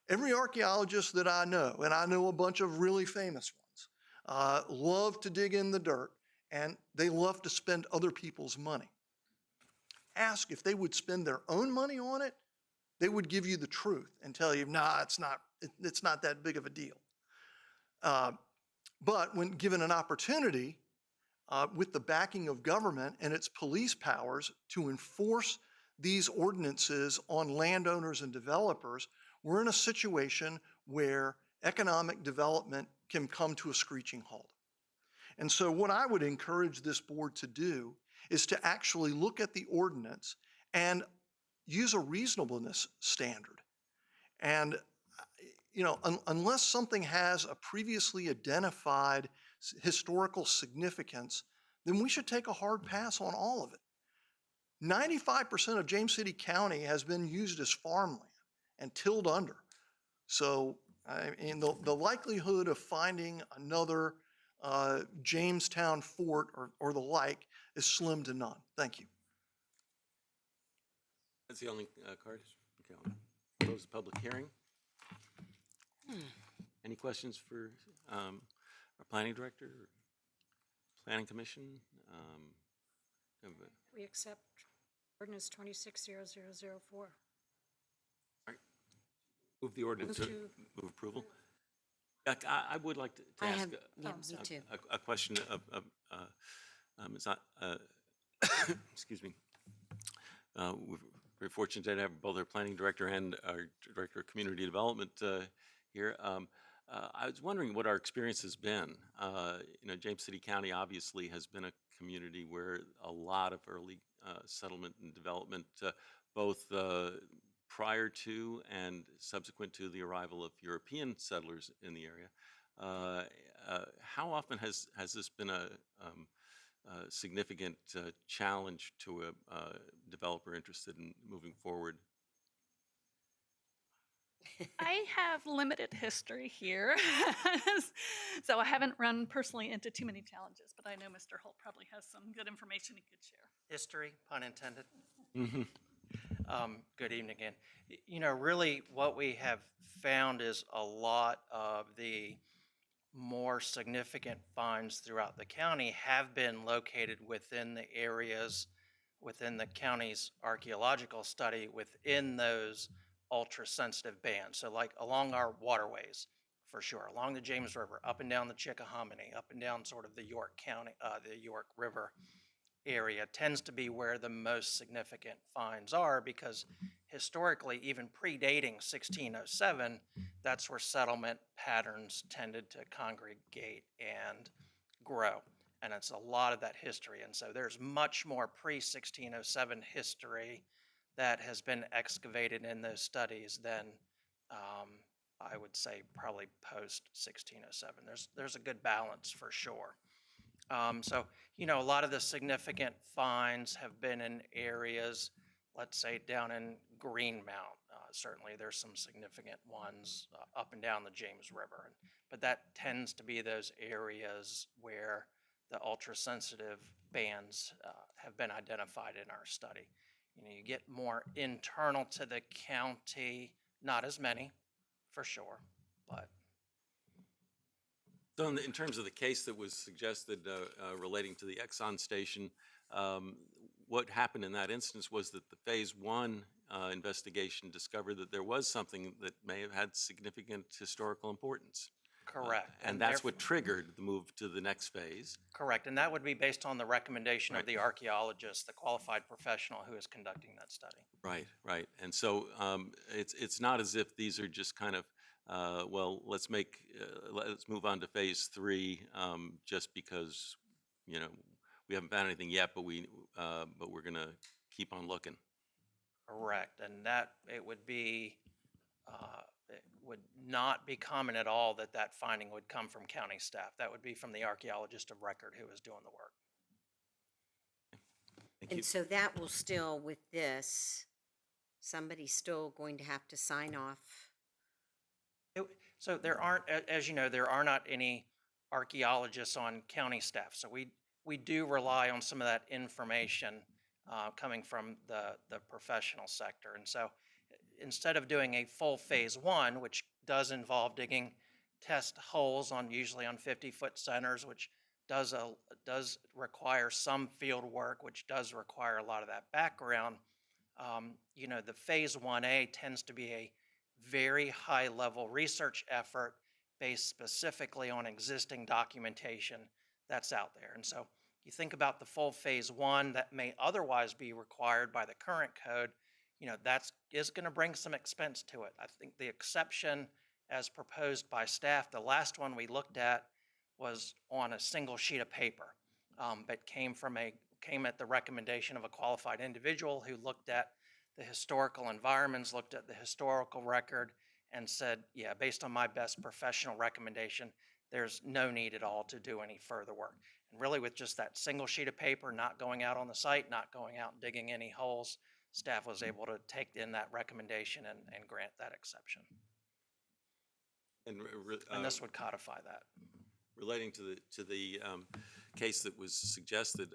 Every archaeologist that I know, and I know a bunch of really famous ones, love to dig in the dirt and they love to spend other people's money. Ask if they would spend their own money on it they would give you the truth and tell you, nah, it's not that big of a deal. But when given an opportunity, with the backing of government and its police powers to enforce these ordinances on landowners and developers, we're in a situation where economic development can come to a screeching halt. And so what I would encourage this board to do is to actually look at the ordinance and use a reasonableness standard. And, unless something has a previously identified historical significance, then we should take a hard pass on all of it. 95% of James City County has been used as farmland and tilled under. So, the likelihood of finding another Jamestown fort or the like is slim to none. Thank you. That's the only card. Okay, I'll close the public hearing. Any questions for our planning director, or planning commission? We accept ordinance 260004. Move the ordinance, Move to- move approval. I would like to I ask have, yeah, me too. a question of, it's not, excuse me. We're very fortunate to have both our planning director and our director of community development here. I was wondering what our experience has been. James City County obviously has been a community where a lot of early settlement and development, both prior to and subsequent to the arrival of European settlers in the area. How often has this been a significant challenge to a developer interested in moving forward? I have limited history here, so I haven't run personally into too many challenges, but I know Mr. Holt probably has some good information he could share. History, pun intended. Good evening again. Really what we have found is a lot of the more significant finds throughout the county have been located within the areas, within the county's archaeological study, within those ultra-sensitive bands. So like along our waterways, for sure, along the James River, up and down the Chickahominy, up and down sort of the York County, the York River area tends to be where the most significant finds are, because historically, even predating 1607, that's where settlement patterns tended to congregate and grow. And it's a lot of that history. And so there's much more pre-1607 history that has been excavated in those studies than I would say probably post-1607. There's a good balance for sure. So, a lot of the significant finds have been in areas, let's say down in Greenmount. Certainly there's some significant ones up and down the James River. But that tends to be those areas where the ultra-sensitive bands have been identified in our study. You get more internal to the county, not as many, for sure, but. So in terms of the case that was suggested relating to the Exxon station, what happened in that instance was that the Phase 1 investigation discovered that there was something that may have had significant historical importance. Correct. And that's what triggered the move to the next phase. Correct, and that would be based on the recommendation of the archaeologist, the qualified professional who is conducting that study. Right, right. And so it's not as if these are just kind of, well, let's move on to Phase 3 just because, we haven't found anything yet, but we're going to keep on looking. Correct, and that it would not be common at all that finding would come from county staff. That would be from the archaeologist of record who is doing the work. Thank you. And so that will still, with this, somebody's still going to have to sign off. So there aren't, as you know, there are not any archaeologists on county staff. So we do rely on some of that information coming from the professional sector. And so instead of doing a full Phase 1, which does involve digging test holes usually on 50-foot centers, which does require some field work, which does require a lot of that background, You know, the Phase 1A tends to be a very high-level research effort based specifically on existing documentation that's out there. And so you think about the full Phase 1 that may otherwise be required by the current code, you know, is going to bring some expense to it. I think the exception as proposed by staff, the last one we looked at was on a single sheet of paper, but came at the recommendation of a qualified individual who looked at the historical environments, looked at the historical record, and said, yeah, based on my best professional recommendation, there's no need at all to do any further work. And really with just that single sheet of paper, not going out on the site, not going out and digging any holes, staff was able to take in that recommendation and grant that exception. And this would codify that. Relating to the case that was suggested,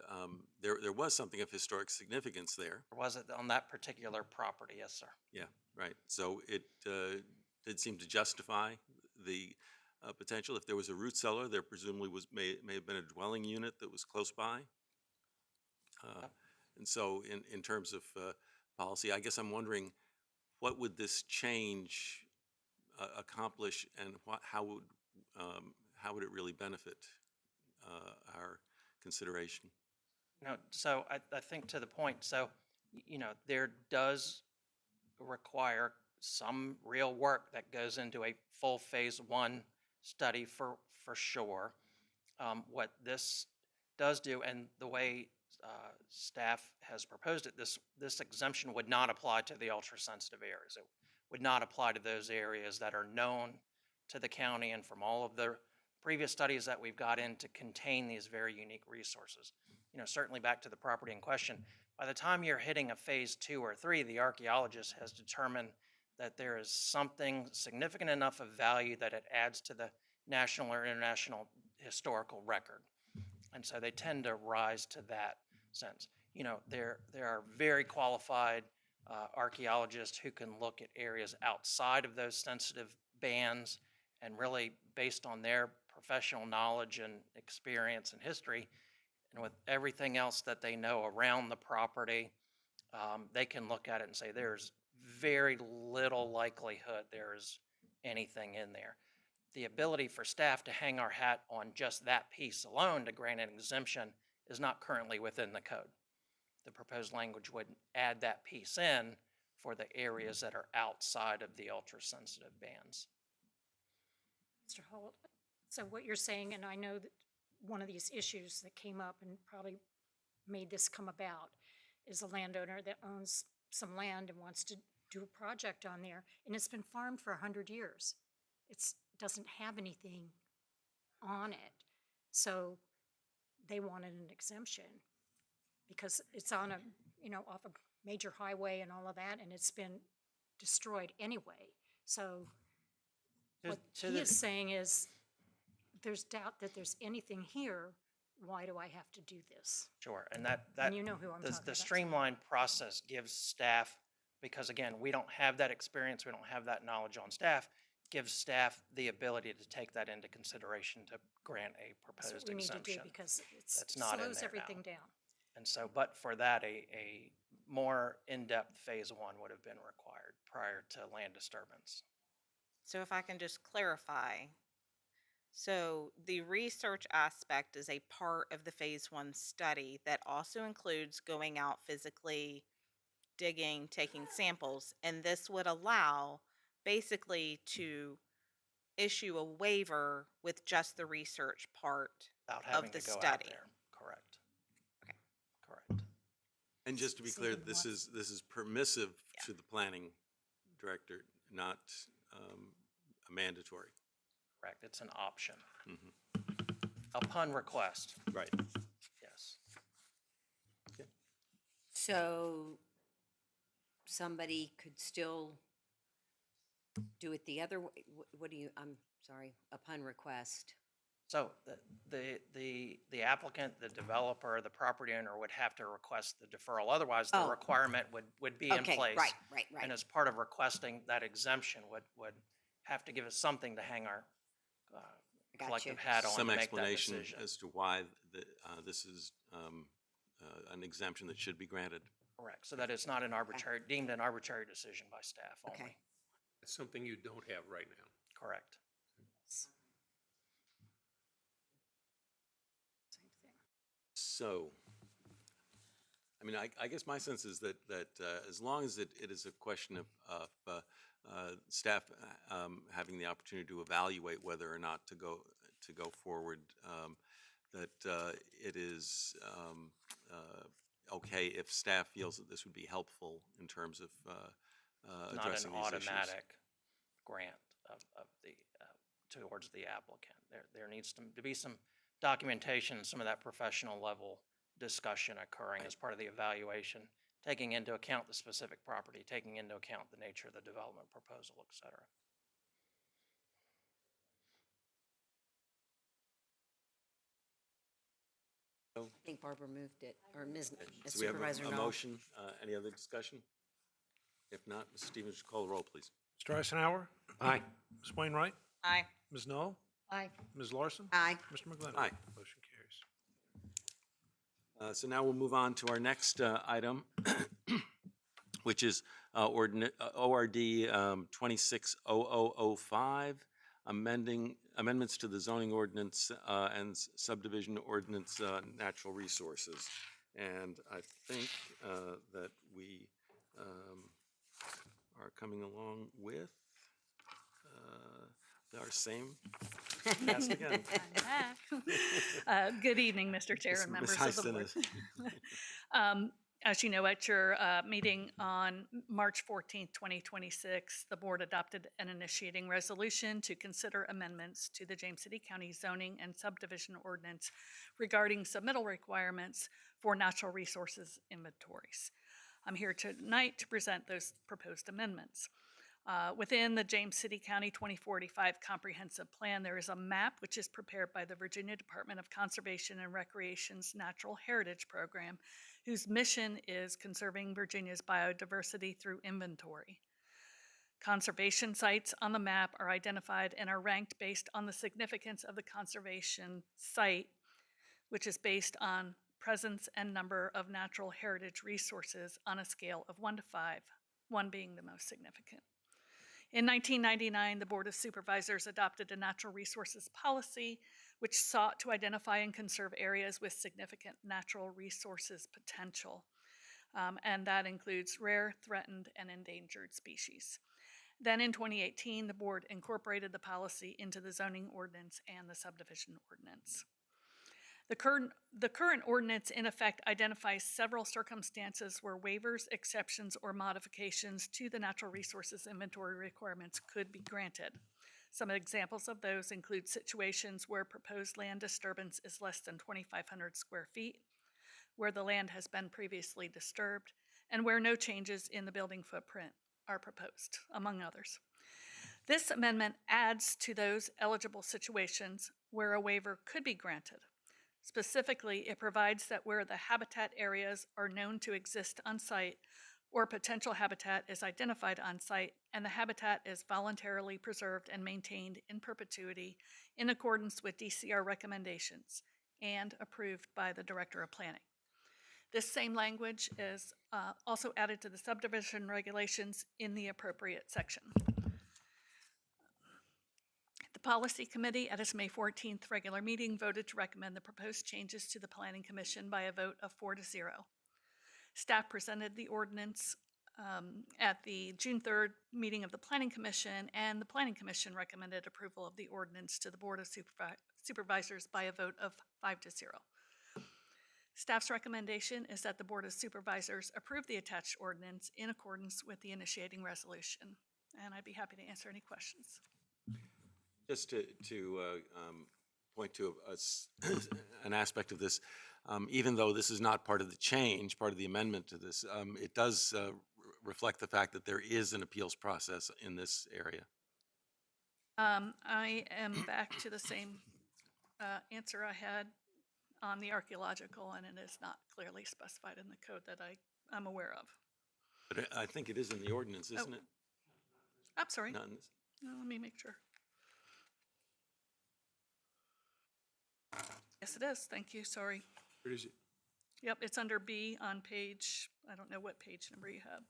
there was something of historic significance there. Was it on that particular property? Yes, sir. Yeah, right. So it did seem to justify the potential. If there was a root cellar, there presumably may have been a dwelling unit that was close by. And so in terms of policy, I guess I'm wondering, what would this change accomplish, and how would it really benefit our consideration? No, so I think to the point, so, you know, there does require some real work that goes into a full Phase 1 study for sure. What this does do, and the way staff has proposed it, this exemption would not apply to the ultra-sensitive areas. It would not apply to those areas that are known to the county and from all of the previous studies that we've got in to contain these very unique resources. You know, certainly back to the property in question, by the time you're hitting a Phase 2 or 3, the archaeologist has determined that there is something significant enough of value that it adds to the national or international historical record. And so they tend to rise to that sense. You know, there are very qualified archaeologists who can look at areas outside of those sensitive bands and really, based on their professional knowledge and experience and history, and with everything else that they know around the property, they can look at it and say there's very little likelihood there's anything in there. The ability for staff to hang our hat on just that piece alone to grant an exemption is not currently within the code. The proposed language would add that piece in for the areas that are outside of the ultra-sensitive bands. Mr. Holt, so what you're saying, and I know that one of these issues that came up and probably made this come about, is a landowner that owns some land and wants to do a project on there, and it's been farmed for 100 years. It doesn't have anything on it, so they wanted an exemption because it's on a, you know, off a major highway and all of that, and it's been destroyed anyway. So what he is saying is, there's doubt that there's anything here. Why do I have to do this? Sure, and And you know who I'm talking the about. streamlined process gives staff, because again, we don't have that experience, we don't have that knowledge on staff, gives staff the ability to take that into consideration to grant a That's proposed what we need exemption. to do because That's it not in slows there everything now. down. And so, but for that, a more in-depth Phase 1 would have been required prior to land disturbance. So if I can just clarify, so the research aspect is a part of the Phase 1 study that also includes going out physically, digging, taking samples, and this would allow basically to issue a waiver with just the research part Without having of the to go out study. there. Correct. Okay. Correct. And just to be clear, this is permissive to the planning director, not mandatory. Correct. It's an option. Upon request. Right. Yes. So somebody could still do it the other way? What do you, I'm sorry, upon request? So the applicant, the developer, the property owner would have to request the deferral. Otherwise, the Oh. requirement would be in Okay, place. right. And as part of requesting that exemption, would have to give us something to hang our collective hat on to Some make that explanation decision. as to why this is an exemption that should be granted. Correct, so that it's not an arbitrary, deemed an arbitrary decision by staff Okay. only. It's something you don't have right now. Correct. So, I mean, I guess my sense is that as long as it is a question of staff having the opportunity to evaluate whether or not to go forward, that it is okay if staff feels that this would be helpful in terms of Not addressing an these issues. automatic grant of the, towards the applicant. There needs to be some documentation, some of that professional level discussion occurring as part of the evaluation, taking into account the specific property, taking into account the nature of the development proposal, et cetera. I think Barbara moved it, or Ms. So we have Supervisor a Knoll. motion. Any other discussion? If not, Mr. Stevens, call the roll, please. Mr. Eisenhower? Aye. Ms. Wainwright? Aye. Ms. Knoll? Aye. Ms. Larson? Aye. Mr. McGlinnan? Aye. Motion carries. So now we'll move on to our next item, which is ORD 260005, amendments to the zoning ordinance and subdivision ordinance, natural resources. And I think that we are coming along with our same guest again. I'm back. Good evening, Mr. Chair and members of the board. As you know, at your meeting on March 14th, 2026, the board adopted an initiating resolution to consider amendments to the James City County zoning and subdivision ordinance regarding submittal requirements for natural resources inventories. I'm here tonight to present those proposed amendments. Within the James City County 2045 Comprehensive Plan, there is a map which is prepared by the Virginia Department of Conservation and Recreation's Natural Heritage Program, whose mission is conserving Virginia's biodiversity through inventory. Conservation sites on the map are identified and are ranked based on the significance of the conservation site, which is based on presence and number of natural heritage resources on a scale of 1 to 5, 1 being the most significant. In 1999, the Board of Supervisors adopted a natural resources policy which sought to identify and conserve areas with significant natural resources potential, and that includes rare, threatened, and endangered species. Then in 2018, the board incorporated the policy into the zoning ordinance and the subdivision ordinance. The current ordinance in effect identifies several circumstances where waivers, exceptions, or modifications to the natural resources inventory requirements could be granted. Some examples of those include situations where proposed land disturbance is less than 2,500 square feet, where the land has been previously disturbed, and where no changes in the building footprint are proposed, among others. This amendment adds to those eligible situations where a waiver could be granted. Specifically, it provides that where the habitat areas are known to exist on site or potential habitat is identified on site and the habitat is voluntarily preserved and maintained in perpetuity in accordance with DCR recommendations and approved by the Director of Planning. This same language is also added to the subdivision regulations in the appropriate section. The Policy Committee at its May 14th regular meeting voted to recommend the proposed changes to the Planning Commission by a vote of 4-0. Staff presented the ordinance at the June 3rd meeting of the Planning Commission, and the Planning Commission recommended approval of the ordinance to the Board of Supervisors by a vote of 5-0. Staff's recommendation is that the Board of Supervisors approve the attached ordinance in accordance with the initiating resolution, and I'd be happy to answer any questions. Just to point to an aspect of this, even though this is not part of the change, part of the amendment to this, it does reflect the fact that there is an appeals process in this area. I am back to the same answer I had on the archaeological, and it is not clearly specified in the code that I'm aware of. But I think it is in the ordinance, isn't it? I'm sorry. Not in this. No, let me make sure. Yes, it is. Thank you. Sorry. Where is it? Yep, it's under B on page, I don't know what page number you have.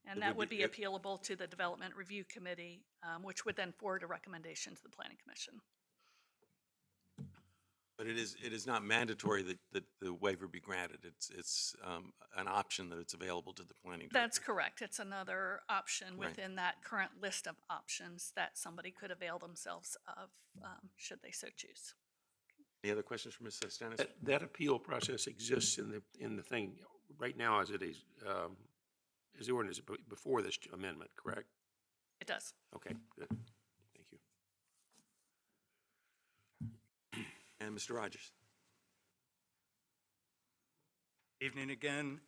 And It that would would be be- appealable to the Development Review Committee, which would then forward a recommendation to the Planning Commission. But it is not mandatory that the waiver be granted. It's an option that it's available to the planning director. That's correct. It's another option Right. within that current list of options that somebody could avail themselves of, should they so choose. Any other questions for Ms. Stennis? That appeal process exists in the thing right now as it is, as the ordinance before this amendment, correct? It does. Okay, good. Thank you. And Mr. Rogers? Evening again.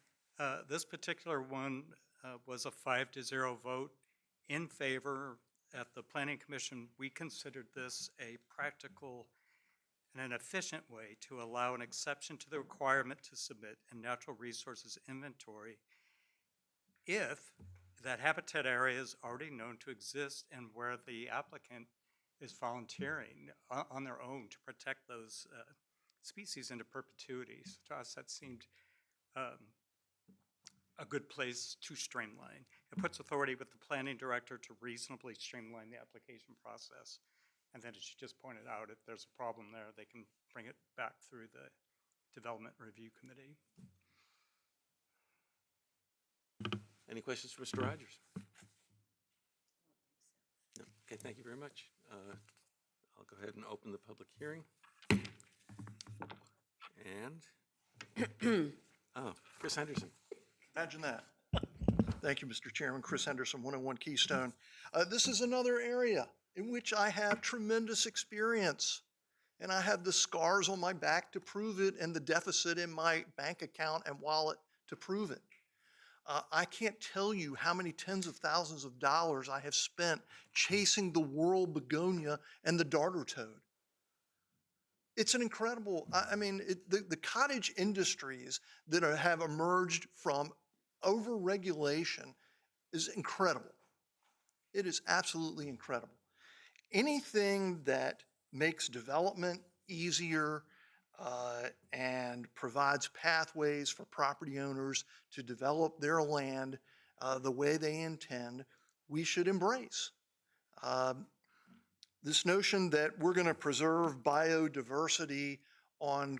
This particular one was a 5-0 vote in favor. At the Planning Commission, we considered this a practical and an efficient way to allow an exception to the requirement to submit a natural resources inventory if that habitat area is already known to exist and where the applicant is volunteering on their own to protect those species into perpetuity. So to us, that seemed a good place to streamline. It puts authority with the planning director to reasonably streamline the application process. And then, as you just pointed out, if there's a problem there, they can bring it back through the Development Review Committee. Any questions for Mr. Rogers? No? Okay, thank you very much. I'll go ahead and open the public hearing. And, oh, Chris Henderson. Imagine that. Thank you, Mr. Chairman. Chris Henderson, 101 Keystone. This is another area in which I have tremendous experience, and I have the scars on my back to prove it and the deficit in my bank account and wallet to prove it. I can't tell you how many tens of thousands of dollars I have spent chasing the world begonia and the darter toad. It's an incredible, the cottage industries that have emerged from overregulation is incredible. It is absolutely incredible. Anything that makes development easier and provides pathways for property owners to develop their land the way they intend, we should embrace. This notion that we're going to preserve biodiversity on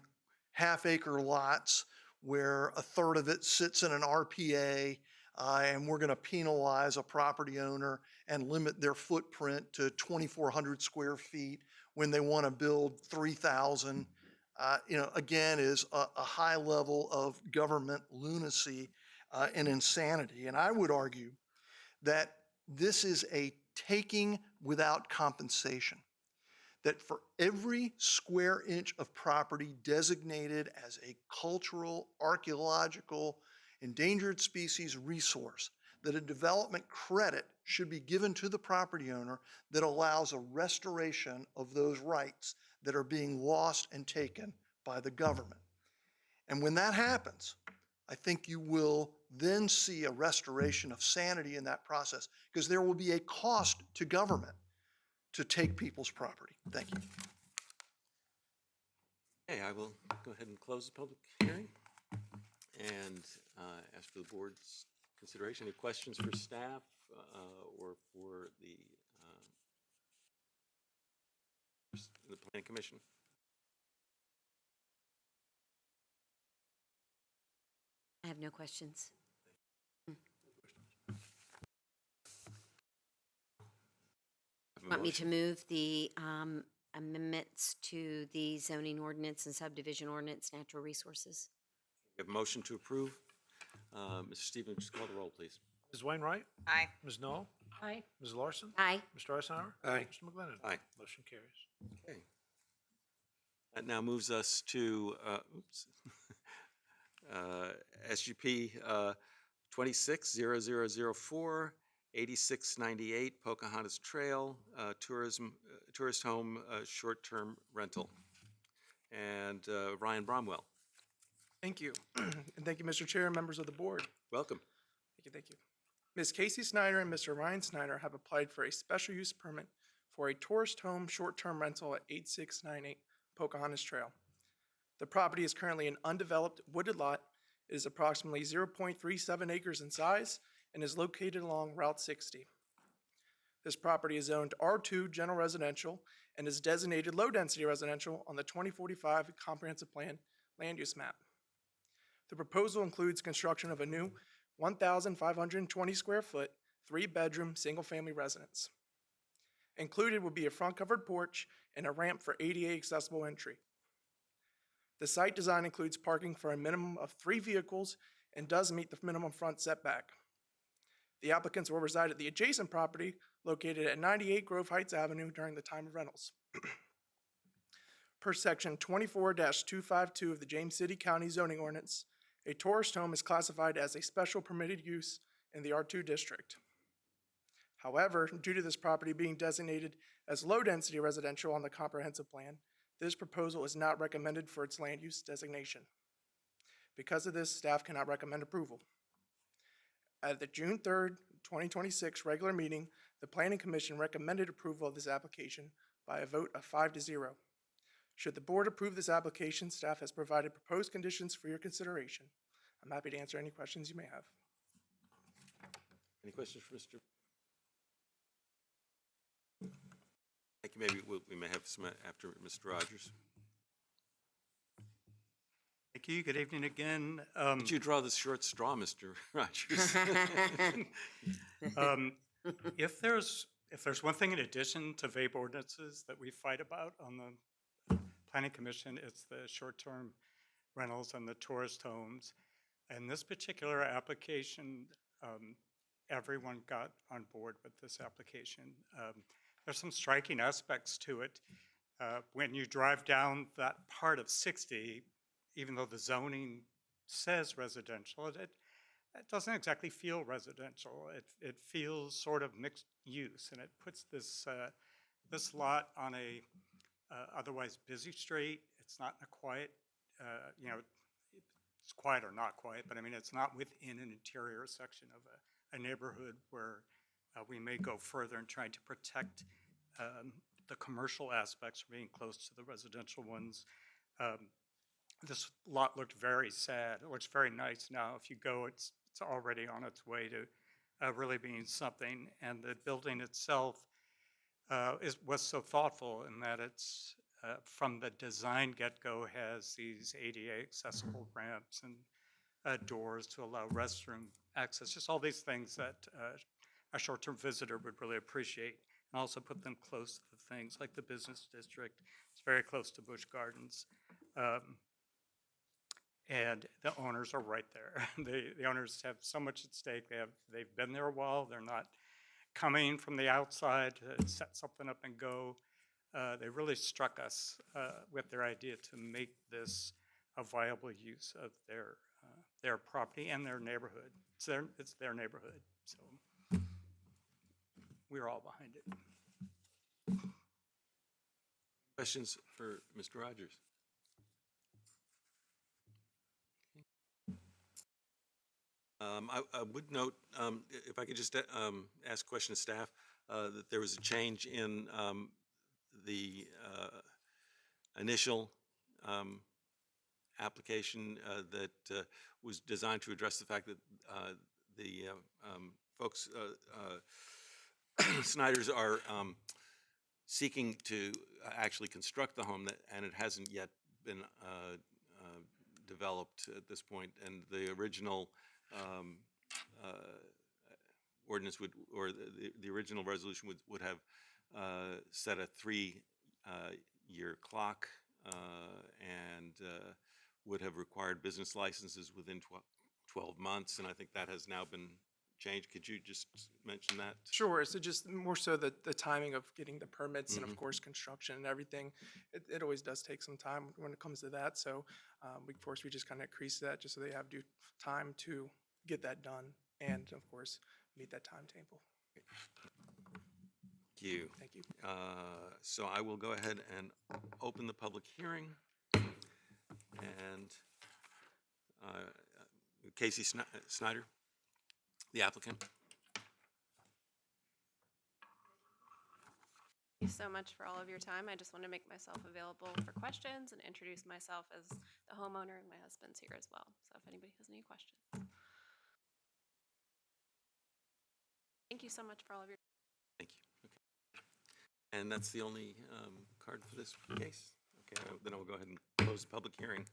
half-acre lots where a third of it sits in an RPA, and we're going to penalize a property owner and limit their footprint to 2,400 square feet when they want to build 3,000, again, is a high level of government lunacy and insanity. And I would argue that this is a taking without compensation, that for every square inch of property designated as a cultural, archaeological, endangered species resource, that a development credit should be given to the property owner that allows a restoration of those rights that are being lost and taken by the government. And when that happens, I think you will then see a restoration of sanity in that process, because there will be a cost to government to take people's property. Thank you. Okay, I will go ahead and close the public hearing and ask for the board's consideration. Any questions for staff or for the Planning Commission? I have no questions. Want me to move the amendments to the zoning ordinance and subdivision ordinance, natural resources? We have a motion to approve. Mr. Stevens, just call the roll, please. Ms. Wainwright? Aye. Ms. Knoll? Aye. Ms. Larson? Aye. Mr. Eisenhower? Aye. Mr. McGlinnan? Aye. Motion carries. Okay. That now moves us to SGP 260004, 8698 Pocahontas Trail, tourist home short-term rental. And Ryan Bromwell, Thank you. And thank you, Mr. Chair and members of the board. welcome. Thank you, thank you. Ms. Casey Snyder and Mr. Ryan Snyder have applied for a special use permit for a tourist home short-term rental at 8698 Pocahontas Trail. The property is currently an undeveloped wooded lot. It is approximately 0.37 acres in size and is located along Route 60. This property is zoned R2 General Residential and is designated Low-Density Residential on the 2045 Comprehensive Plan Land Use Map. The proposal includes construction of a new 1,520 square foot, 3-bedroom, single-family residence. Included will be a front covered porch and a ramp for ADA accessible entry. The site design includes parking for a minimum of 3 vehicles and does meet the minimum front setback. The applicants will reside at the adjacent property located at 98 Grove Heights Avenue during the time of rentals. Per section 24-252 of the James City County zoning ordinance, a tourist home is classified as a special permitted use in the R2 district. However, due to this property being designated as low-density residential on the comprehensive plan, this proposal is not recommended for its land use designation. Because of this, staff cannot recommend approval. At the June 3rd, 2026 regular meeting, the Planning Commission recommended approval of this application by a vote of 5-0. Should the board approve this application, staff has provided proposed conditions for your consideration. I'm happy to answer any questions you may have. Any questions for Mr.? Thank you. Maybe we may have some after Mr. Rogers. Thank you. Good evening again. Did you draw this short straw, Mr. Rogers? If there's one thing in addition to vape ordinances that we fight about on the Planning Commission, it's the short-term rentals and the tourist homes. And this particular application, everyone got on board with this application. There's some striking aspects to it. When you drive down that part of 60, even though the zoning says residential, it doesn't exactly feel residential. It feels sort of mixed use, and it puts this lot on a otherwise busy street. It's not in a quiet, it's quiet or not quiet, but I mean, it's not within an interior section of a neighborhood where we may go further in trying to protect the commercial aspects from being close to the residential ones. This lot looked very sad. It looks very nice now. If you go, it's already on its way to really being something. And the building itself was so thoughtful in that it's from the design get-go has these ADA accessible ramps and doors to allow restroom access. Just all these things that a short-term visitor would really appreciate, and also put them close to the things like the business district. It's very close to Busch Gardens. And the owners are right there. The owners have so much at stake. They've been there a while. They're not coming from the outside to set something up and go. They really struck us with their idea to make this a viable use of their property and their neighborhood. It's their neighborhood, so we're all behind it. Questions for Mr. Rogers? I would note, if I could just ask a question of staff, that there was a change in the initial application that was designed to address the fact that the folks, Snyder's, are seeking to actually construct the home, and it hasn't yet been developed at this point. And the original ordinance would, or the original resolution would have set a 3-year clock and would have required business licenses within 12 months, and I think that has now been changed. Could you just mention that? Sure. So just more so the timing of getting the permits and of course construction and everything. It always does take some time when it comes to that. So of course we just kind of increase that just so they have due time to get that done and of course meet that timetable. Thank you. Thank you. So I will go ahead and open the public hearing. And Casey Snyder, the applicant. so much for all of your time. I just want to make myself available for questions and introduce myself as the homeowner, and my husband's here as well. So if anybody has any questions. Thank you so much for all of your Thank you. Okay. And that's the only card for this case? Okay, then I'll go ahead and close the public hearing.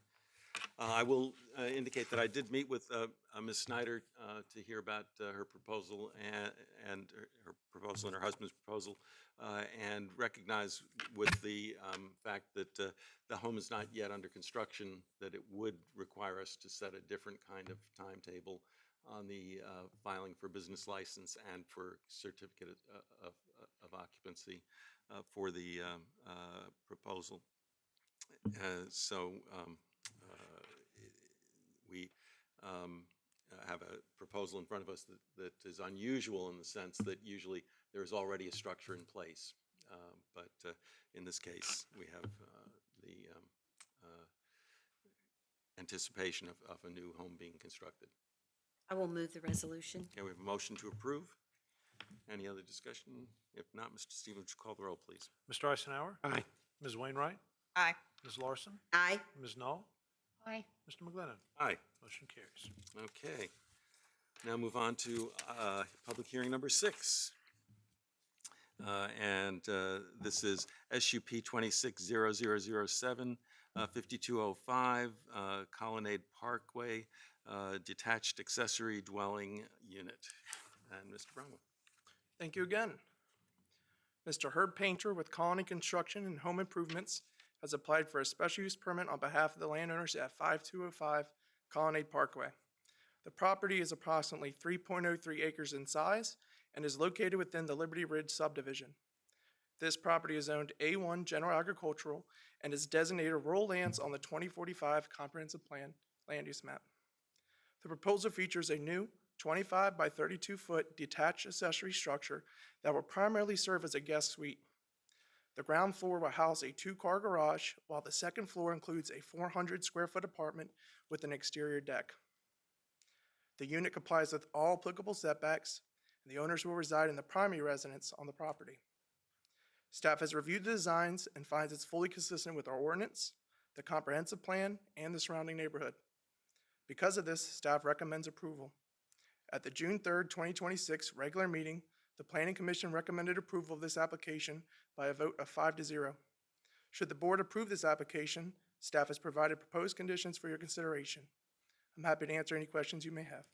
I will indicate that I did meet with Ms. Snyder to hear about her proposal and her proposal and her husband's proposal, and recognize with the fact that the home is not yet under construction, that it would require us to set a different kind of timetable on the filing for business license and for certificate of occupancy for the proposal. We have a proposal in front of us that is unusual in the sense that usually there is already a structure in place. But in this case, we have the anticipation of a new home being constructed. I will move the resolution. Okay, we have a motion to approve. Any other discussion? If not, Mr. Stevens, would you call the roll, please? Mr. Eisenhower? Aye. Ms. Wainwright? Aye. Ms. Larson? Aye. Ms. Knoll? Aye. Mr. McGlinnan? Aye. Motion carries. Okay. Now move on to public hearing number 6. This is SUP 260007, 5205 Colonnade Parkway, Detached Accessory Dwelling Unit. And Mr. Bromwell. Thank you again. Mr. Herb Painter with Colony Construction and Home Improvements has applied for a special use permit on behalf of the landowners at 5205 Colonnade Parkway. The property is approximately 3.03 acres in size and is located within the Liberty Ridge Subdivision. This property is zoned A1 General Agricultural and is designated rural lands on the 2045 Comprehensive Plan land use map. The proposal features a new 25 by 32 foot detached accessory structure that will primarily serve as a guest suite. The ground floor will house a 2-car garage, while the second floor includes a 400 square foot apartment with an exterior deck. The unit complies with all applicable setbacks, and the owners will reside in the primary residence on the property. Staff has reviewed the designs and finds it's fully consistent with our ordinance, the comprehensive plan, and the surrounding neighborhood. Because of this, staff recommends approval. At the June 3rd, 2026 regular meeting, the Planning Commission recommended approval of this application by a vote of 5-0. Should the board approve this application, staff has provided proposed conditions for your consideration. I'm happy to answer any questions you may have.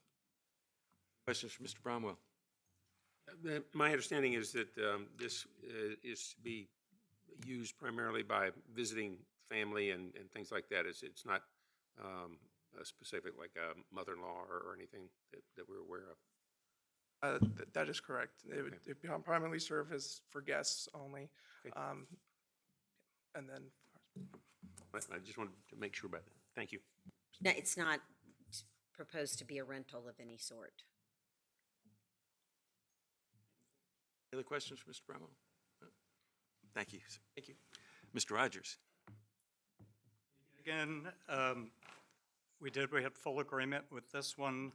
Questions for Mr. Bromwell? My understanding is that this is to be used primarily by visiting family and things like that. It's not specific like a mother-in-law or anything that we're aware of. That is correct. It would primarily serve as for guests only. Okay. And then. I just wanted to make sure about that. Thank you. No, it's not proposed to be a rental of any sort. Any other questions for Mr. Bromwell? Thank you. Thank you. Mr. Rogers. Again, we had full agreement with this one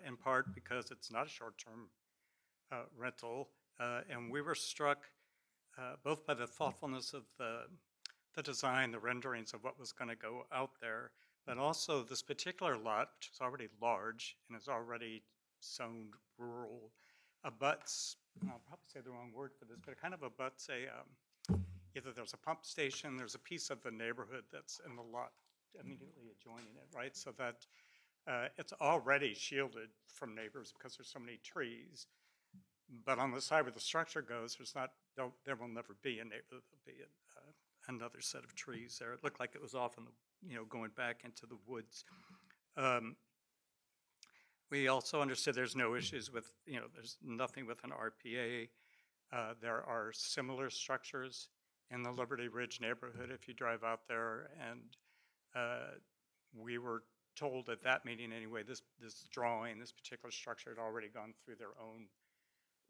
in part because it's not a short-term rental. And we were struck both by the thoughtfulness of the design, the renderings of what was going to go out there, but also this particular lot, which is already large and is already zoned rural, abuts, and I'll probably say the wrong word for this, but it kind of abuts either there's a pump station, there's a piece of the neighborhood that's in the lot immediately adjoining it, right? So that it's already shielded from neighbors because there's so many trees. But on the side where the structure goes, there will never be a neighbor. There'll be another set of trees there. It looked like it was off in the, going back into the woods. We also understood there's no issues with, there's nothing with an RPA. There are similar structures in the Liberty Ridge neighborhood if you drive out there. And we were told at that meeting anyway, this drawing, this particular structure had already gone through their own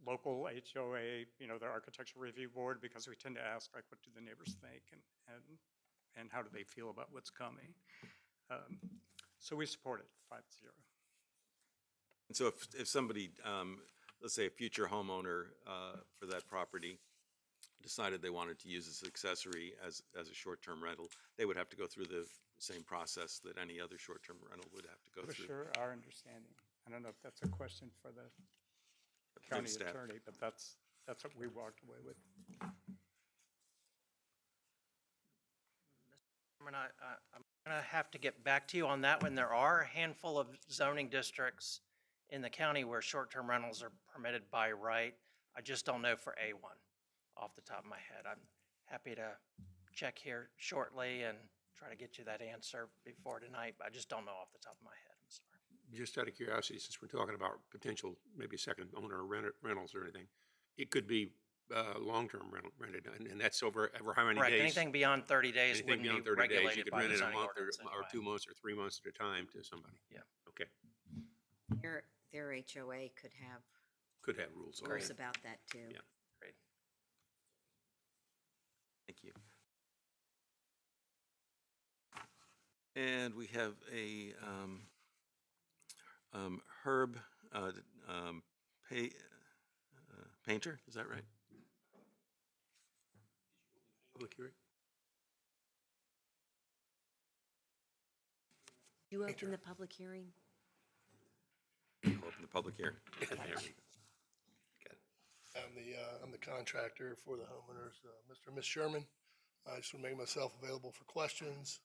local HOA, their architectural review board, because we tend to ask, like, what do the neighbors think and how do they feel about what's coming? So we support it, 5-0. And so if somebody, let's say a future homeowner for that property, decided they wanted to use this accessory as a short-term rental, they would have to go through the same process that any other short-term rental would have to go For through. sure, our understanding. I don't know if that's a question for the For the county staff. attorney, but that's what we walked away with. I'm going to have to get back to you on that one. There are a handful of zoning districts in the county where short-term rentals are permitted by right. I just don't know for A1 off the top of my head. I'm happy to check here shortly and try to get you that answer before tonight, but I just don't know off the top of my head. I'm sorry. Just out of curiosity, since we're talking about potential, maybe second owner rentals or anything, it could be long-term rented, and that's over how many Right, days? anything beyond 30 days Anything wouldn't be beyond 30 days, you regulated could by rent the it a zoning month ordinance or anyway. 2 months or 3 months at a time to somebody. Yeah. Okay, Their HOA could have could have rules. on rules it. about that too. Yeah. Great. Thank you. And we have a Herb Painter, is that right? Public hearing? You open the public hearing? I'll open the public hearing. There we go. I'm the contractor for the homeowners, Mr. and Ms. Sherman. I just want to make myself available for questions.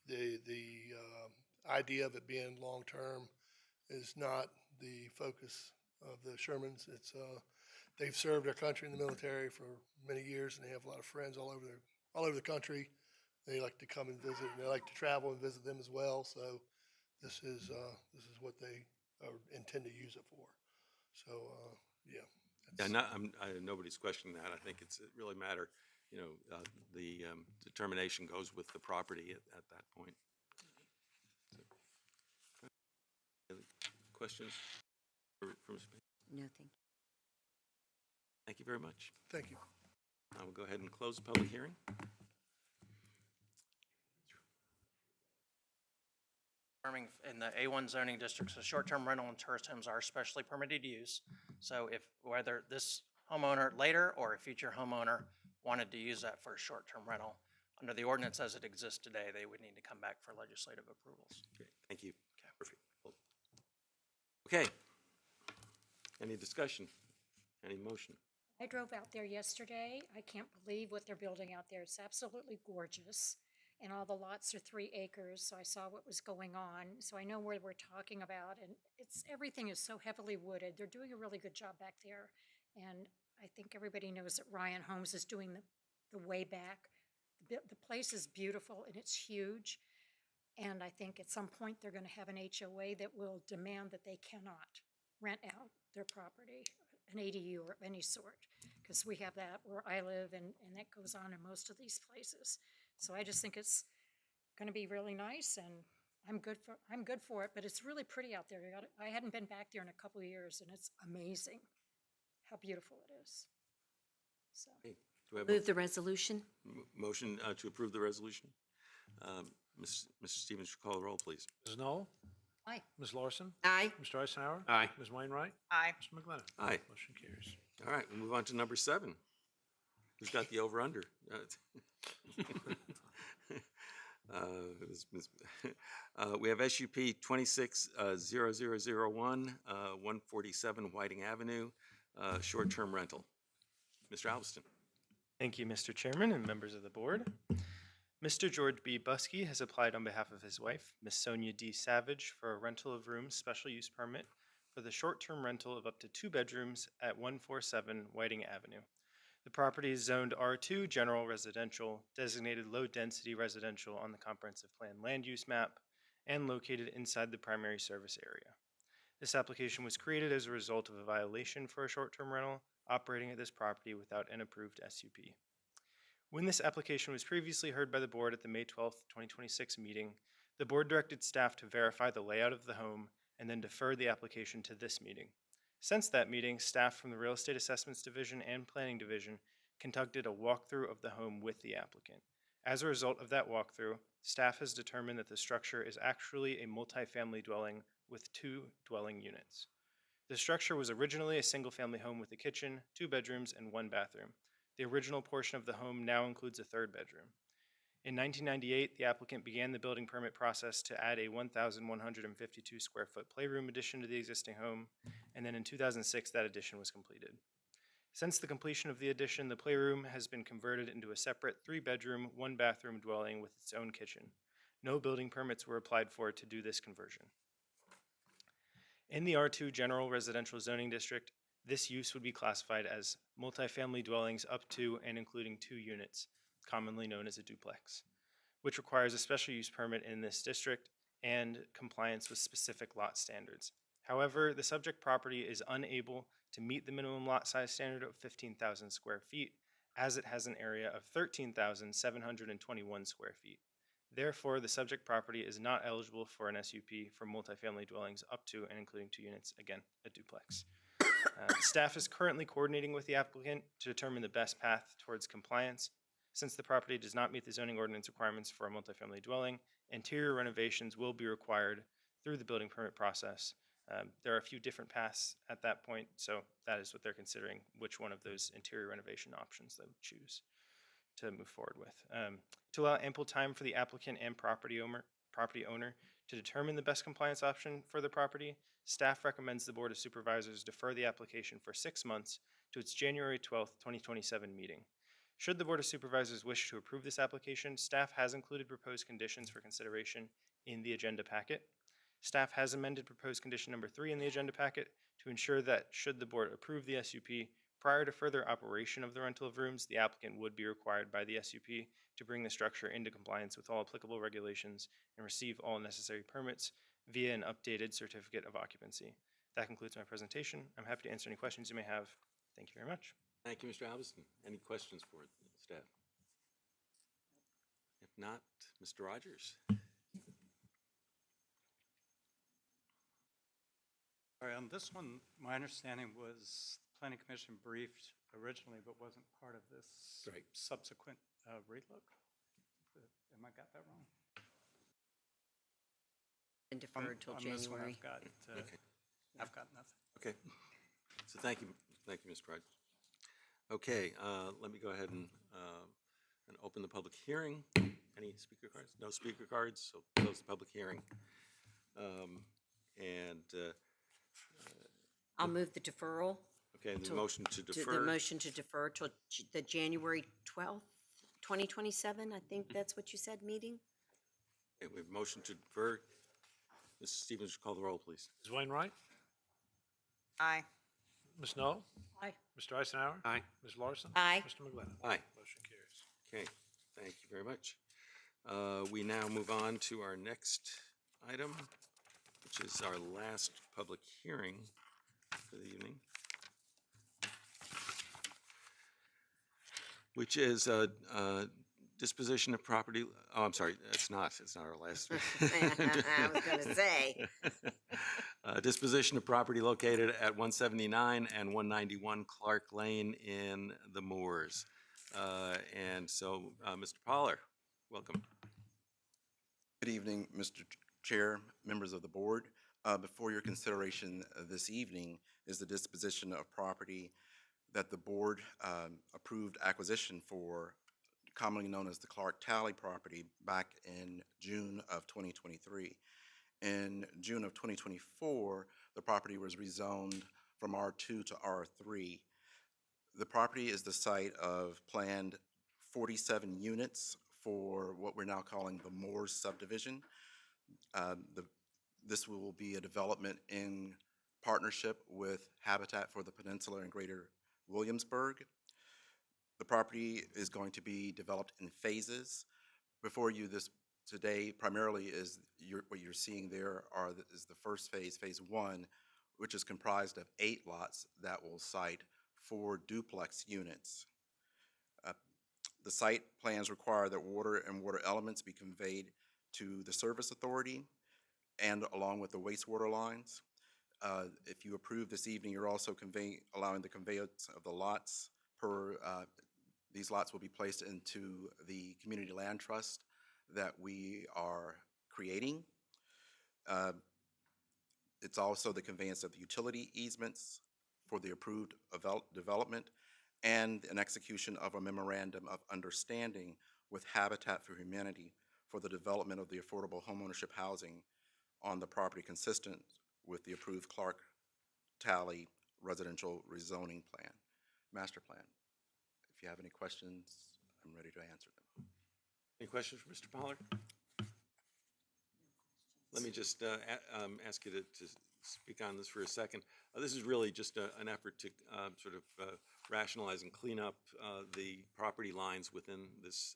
The idea of it being long-term is not the focus of the Shermans. It's, they've served their country in the military for many years, and they have a lot of friends all over the country. They like to come and visit, and they like to travel and visit them as well. So this is what they intend to use it for. So, yeah. Yeah, nobody's questioning that. I think it's really matter, the determination goes with the property at that point. So, questions from No, thank you. Thank you very much. Thank you. I will go ahead and close the public hearing. In the A1 zoning districts, the short-term rental and tourist homes are specially permitted use. So if whether this homeowner later or a future homeowner wanted to use that for a short-term rental, under the ordinance as it exists today, they would need to come back for legislative approvals. Okay, thank you. Okay, perfect. Okay. Any discussion? Any motion? I drove out there yesterday. I can't believe what they're building out there. It's absolutely gorgeous. And all the lots are 3 acres, so I saw what was going on. So I know where we're talking about, and everything is so heavily wooded. They're doing a really good job back there. And I think everybody knows that Ryan Homes is doing the way back. The place is beautiful and it's huge. And I think at some point they're going to have an HOA that will demand that they cannot rent out their property, an ADU or any sort, because we have that where I live, and that goes on in most of these places. So I just think it's going to be really nice, and I'm good for it. But it's really pretty out there. I hadn't been back there in a couple of years, and it's amazing how beautiful it is. So Hey, do I have Move the resolution? motion to approve the resolution? Mr. Stevens, call the roll, please. Ms. Knoll? Aye. Ms. Larson? Aye. Mr. Eisenhower? Aye. Ms. Wainwright? Aye. Mr. McGlinnan? Aye. Motion carries. All right, we'll move on to number 7. Who's got the over-under? We have SUP 26-0001, 147 Whiting Avenue, short-term rental. Mr. Alveston. Thank you, Mr. Chairman and members of the board. Mr. George B. Buskey has applied on behalf of his wife, Ms. Sonia D. Savage, for a rental of rooms special use permit for the short-term rental of up to 2 bedrooms at 147 Whiting Avenue. The property is zoned R2 General Residential, designated low-density residential on the Comprehensive Plan Land Use Map, and located inside the primary service area. This application was created as a result of a violation for a short-term rental operating at this property without an approved SUP. When this application was previously heard by the board at the May 12, 2026 meeting, the board directed staff to verify the layout of the home and then defer the application to this meeting. Since that meeting, staff from the Real Estate Assessments Division and Planning Division conducted a walkthrough of the home with the applicant. As a result of that walkthrough, staff has determined that the structure is actually a multifamily dwelling with 2 dwelling units. The structure was originally a single-family home with a kitchen, 2 bedrooms, and 1 bathroom. The original portion of the home now includes a 3rd bedroom. In 1998, the applicant began the building permit process to add a 1,152 square foot playroom addition to the existing home, and then in 2006, that addition was completed. Since the completion of the addition, the playroom has been converted into a separate 3-bedroom, 1-bathroom dwelling with its own kitchen. No building permits were applied for to do this conversion. In the R2 General Residential Zoning District, this use would be classified as multifamily dwellings up to and including 2 units, commonly known as a duplex, which requires a special use permit in this district and compliance with specific lot standards. However, the subject property is unable to meet the minimum lot size standard of 15,000 square feet, as it has an area of 13,721 square feet. Therefore, the subject property is not eligible for an SUP for multifamily dwellings up to and including 2 units, again, a duplex. Staff is currently coordinating with the applicant to determine the best path towards compliance. Since the property does not meet the zoning ordinance requirements for a multifamily dwelling, interior renovations will be required through the building permit process. There are a few different paths at that point, so that is what they're considering, which one of those interior renovation options they would choose to move forward with. To allow ample time for the applicant and property owner to determine the best compliance option for the property, staff recommends the Board of Supervisors defer the application for 6 months to its January 12th, 2027 meeting. Should the Board of Supervisors wish to approve this application, staff has included proposed conditions for consideration in the agenda packet. Staff has amended proposed condition number 3 in the agenda packet to ensure that should the board approve the SUP, prior to further operation of the rental of rooms, the applicant would be required by the SUP to bring the structure into compliance with all applicable regulations and receive all necessary permits via an updated certificate of occupancy. That concludes my presentation. I'm happy to answer any questions you may have. Thank you very much. Thank you, Mr. Halverson. Any questions for staff? If not, Mr. Rogers. All right, on this one, my understanding was Planning Commission briefed originally, but wasn't part of this subsequent relook. Am I got that wrong? And deferred till On this one, January. I've got nothing. Okay. So thank you, Mr. Rogers. Okay, let me go ahead and open the public hearing. Any speaker cards? No speaker cards, so close the public hearing. I'll move the deferral. Okay, the motion to The defer. motion to defer till the January 12th, 2027, I think that's what you said, meeting? Okay, we have a motion to defer. Mrs. Stevens, call the roll, please. Ms. Wainwright? Aye. Ms. Knoll? Aye. Mr. Eisenhower? Aye. Ms. Larson? Aye. Mr. McGlinnan? Aye. Motion carries. Okay, thank you very much. We now move on to our next item, which is our last public hearing for the evening, which is disposition of property. Oh, I'm sorry, it's not our last. I was gonna say. Disposition of property located at 179 and 191 Clark Lane in the Moors. And so, Mr. Poller, welcome. Good evening, Mr. Chair, members of the board. Before your consideration this evening is the disposition of property that the board approved acquisition for, commonly known as the Clark Talley property, back in June of 2023. In June of 2024, the property was rezoned from R2 to R3. The property is the site of planned 47 units for what we're now calling the Moores Subdivision. This will be a development in partnership with Habitat for the Peninsula and Greater Williamsburg. The property is going to be developed in phases. Before you today primarily is what you're seeing there is the first phase, phase 1, which is comprised of 8 lots that will site 4 duplex units. The site plans require that water and water elements be conveyed to the service authority and along with the wastewater lines. If you approve this evening, you're also allowing the conveyance of the lots these lots will be placed into the community land trust that we are creating. It's also the conveyance of the utility easements for the approved development and an execution of a memorandum of understanding with Habitat for Humanity for the development of the affordable homeownership housing on the property consistent with the approved Clark Talley residential rezoning plan, master plan. If you have any questions, I'm ready to answer them. Any questions for Mr. Pollard? Let me just ask you to speak on this for a second. This is really just an effort to sort of rationalize and clean up the property lines within this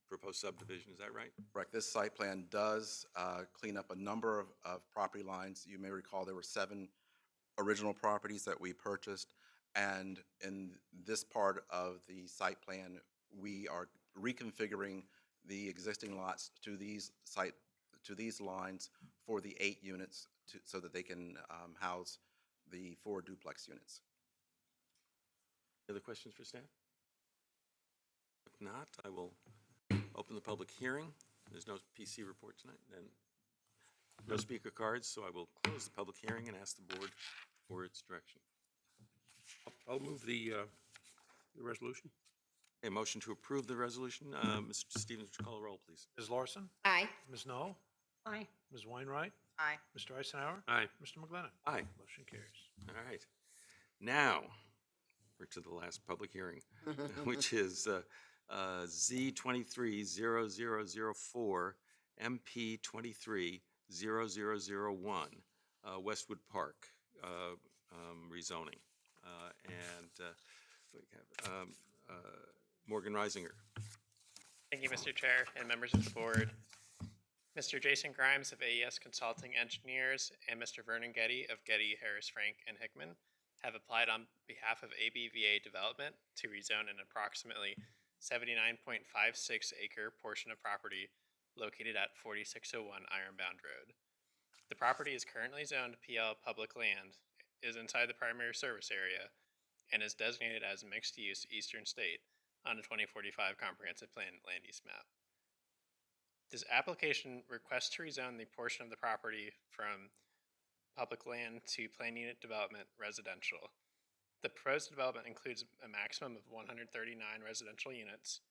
proposed subdivision. Is that right? Correct. This site plan does clean up a number of property lines. You may recall there were 7 original properties that we purchased, and in this part of the site plan, we are reconfiguring the existing lots to these lines for the 8 units so that they can house the 4 duplex units. Any other questions for staff? If not, I will open the public hearing. There's no PC report tonight, and no speaker cards, so I will close the public hearing and ask the board for its direction. I'll move the resolution. A motion to approve the resolution. Mr. Stevens, would you call the roll, please? Ms. Larson? Aye. Ms. Knoll? Aye. Ms. Wainwright? Aye. Mr. Eisenhower? Aye. Mr. McGlinnan? Aye. Motion carries. All right. Now, we're to the last public hearing, which is Z230004, MP 230001, Westwood Park rezoning. We have Morgan Reisinger. Thank you, Mr. Chair and members of the board. Mr. Jason Grimes of AES Consulting Engineers and Mr. Vernon Getty of Getty, Harris, Frank, and Hickman have applied on behalf of ABVA Development to rezone an approximately 79.56 acre portion of property located at 4601 Ironbound Road. The property is currently zoned PL Public Land, is inside the primary service area, and is designated as mixed-use Eastern State on the 2045 Comprehensive Plan land use map. This application requests to rezone the portion of the property from public land to plan unit development residential. The proposed development includes a maximum of 139 residential units,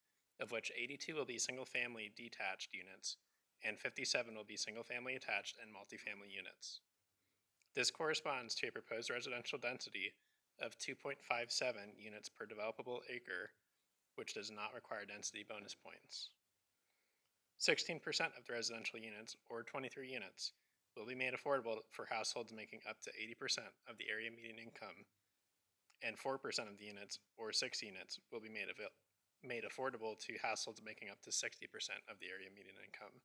of which 82 will be single-family detached units, and 57 will be single-family attached and multifamily units. This corresponds to a proposed residential density of 2.57 units per developable acre, which does not require density bonus points. 16% of the residential units, or 23 units, will be made affordable for households making up to 80% of the area median income, and 4% of the units, or 6 units, will be made affordable to households making up to 60% of the area median income.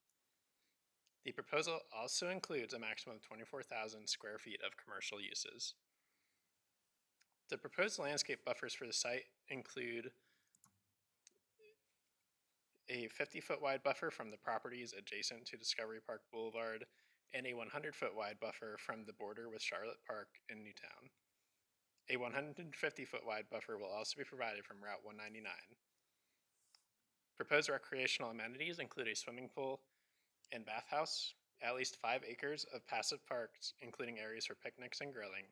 The proposal also includes a maximum of 24,000 square feet of commercial uses. The proposed landscape buffers for the site include a 50-foot wide buffer from the properties adjacent to Discovery Park Boulevard and a 100-foot wide buffer from the border with Charlotte Park in Newtown. A 150-foot wide buffer will also be provided from Route 199. Proposed recreational amenities include a swimming pool and bathhouse, at least 5 acres of passive parks, including areas for picnics and grilling,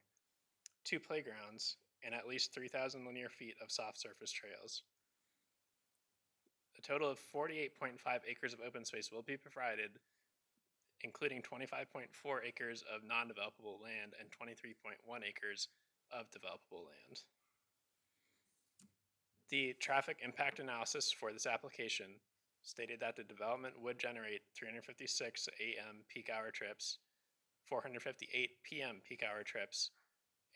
2 playgrounds, and at least 3,000 linear feet of soft surface trails. A total of 48.5 acres of open space will be provided, including 25.4 acres of non-developable land and 23.1 acres of developable land. The traffic impact analysis for this application stated that the development would generate 356 a.m. peak hour trips, 458 p.m. peak hour trips,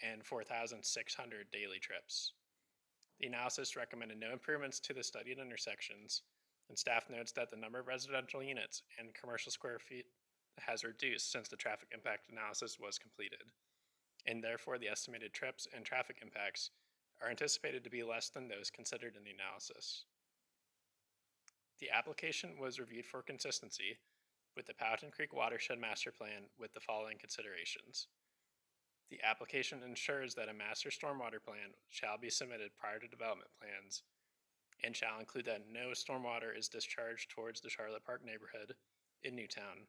and 4,600 daily trips. The analysis recommended no improvements to the studied intersections, and staff notes that the number of residential units and commercial square feet has reduced since the traffic impact analysis was completed, and therefore the estimated trips and traffic impacts are anticipated to be less than those considered in the analysis. The application was reviewed for consistency with the Powhatan Creek Watershed Master Plan with the following considerations. The application ensures that a master stormwater plan shall be submitted prior to development plans and shall include that no stormwater is discharged towards the Charlotte Park neighborhood in Newtown,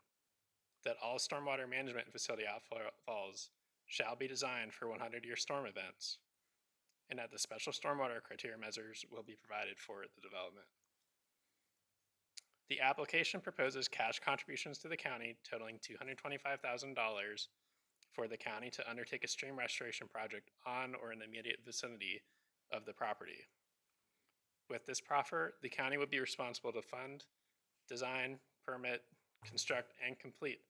that all stormwater management facility outfalls shall be designed for 100-year storm events, and that the special stormwater criteria measures will be provided for the development. The application proposes cash contributions to the county totaling $225,000 for the county to undertake a stream restoration project on or in the immediate vicinity of the property. With this proffer, the county would be responsible to fund, design, permit, construct, and complete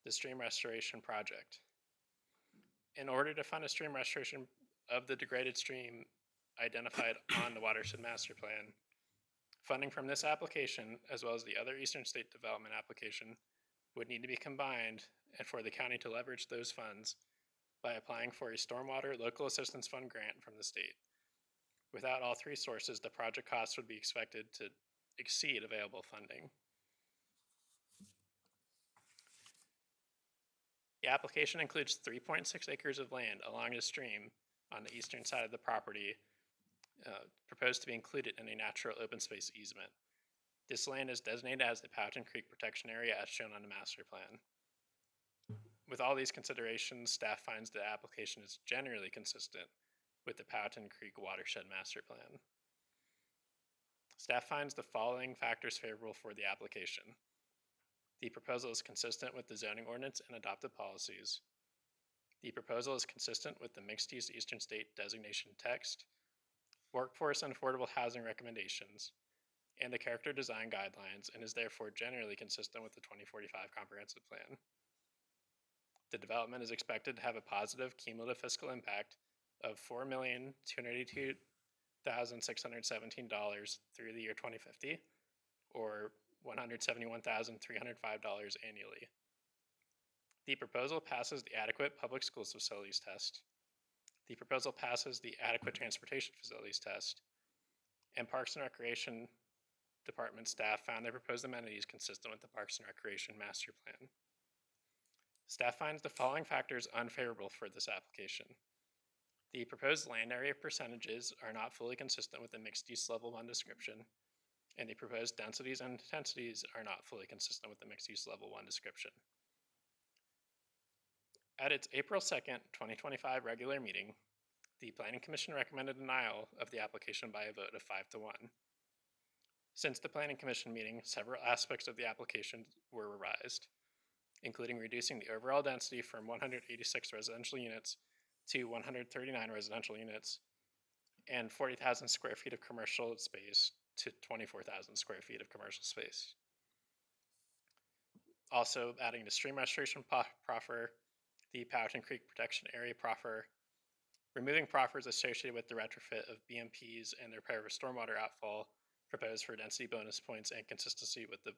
the stream restoration project. In order to fund a stream restoration of the degraded stream identified on the watershed master plan, funding from this application, as well as the other Eastern State Development application, would need to be combined and for the county to leverage those funds by applying for a Stormwater Local Assistance Fund grant from the state. Without all three sources, the project costs would be expected to exceed available funding. The application includes 3.6 acres of land along the stream on the eastern side of the property, proposed to be included in a natural open space easement. This land is designated as the Powhatan Creek Protection Area as shown on the master plan. With all these considerations, staff finds the application is generally consistent with the Powhatan Creek Watershed Master Plan. Staff finds the following factors favorable for the application. The proposal is consistent with the zoning ordinance and adopted policies. The proposal is consistent with the mixed-use Eastern State designation text, workforce and affordable housing recommendations, and the character design guidelines, and is therefore generally consistent with the 2045 comprehensive plan. The development is expected to have a positive cumulative fiscal impact of $4,282,617 through the year 2050, or $171,305 annually. The proposal passes the adequate public schools facilities test. The proposal passes the adequate transportation facilities test, and Parks and Recreation Department staff found their proposed amenities consistent with the Parks and Recreation Master Plan. Staff finds the following factors unfavorable for this application. The proposed land area percentages are not fully consistent with the mixed-use level 1 description, and the proposed densities and intensities are not fully consistent with the mixed-use level 1 description. At its April 2nd, 2025 regular meeting, the Planning Commission recommended denial of the application by a vote of 5-1. Since the Planning Commission meeting, several aspects of the application were revised, including reducing the overall density from 186 residential units to 139 residential units and 40,000 square feet of commercial space to 24,000 square feet of commercial space. Also adding the stream restoration proffer, the Powhatan Creek Protection Area proffer, removing proffers associated with the retrofit of BMPs and the repair of stormwater outfall proposed for density bonus points and consistency with the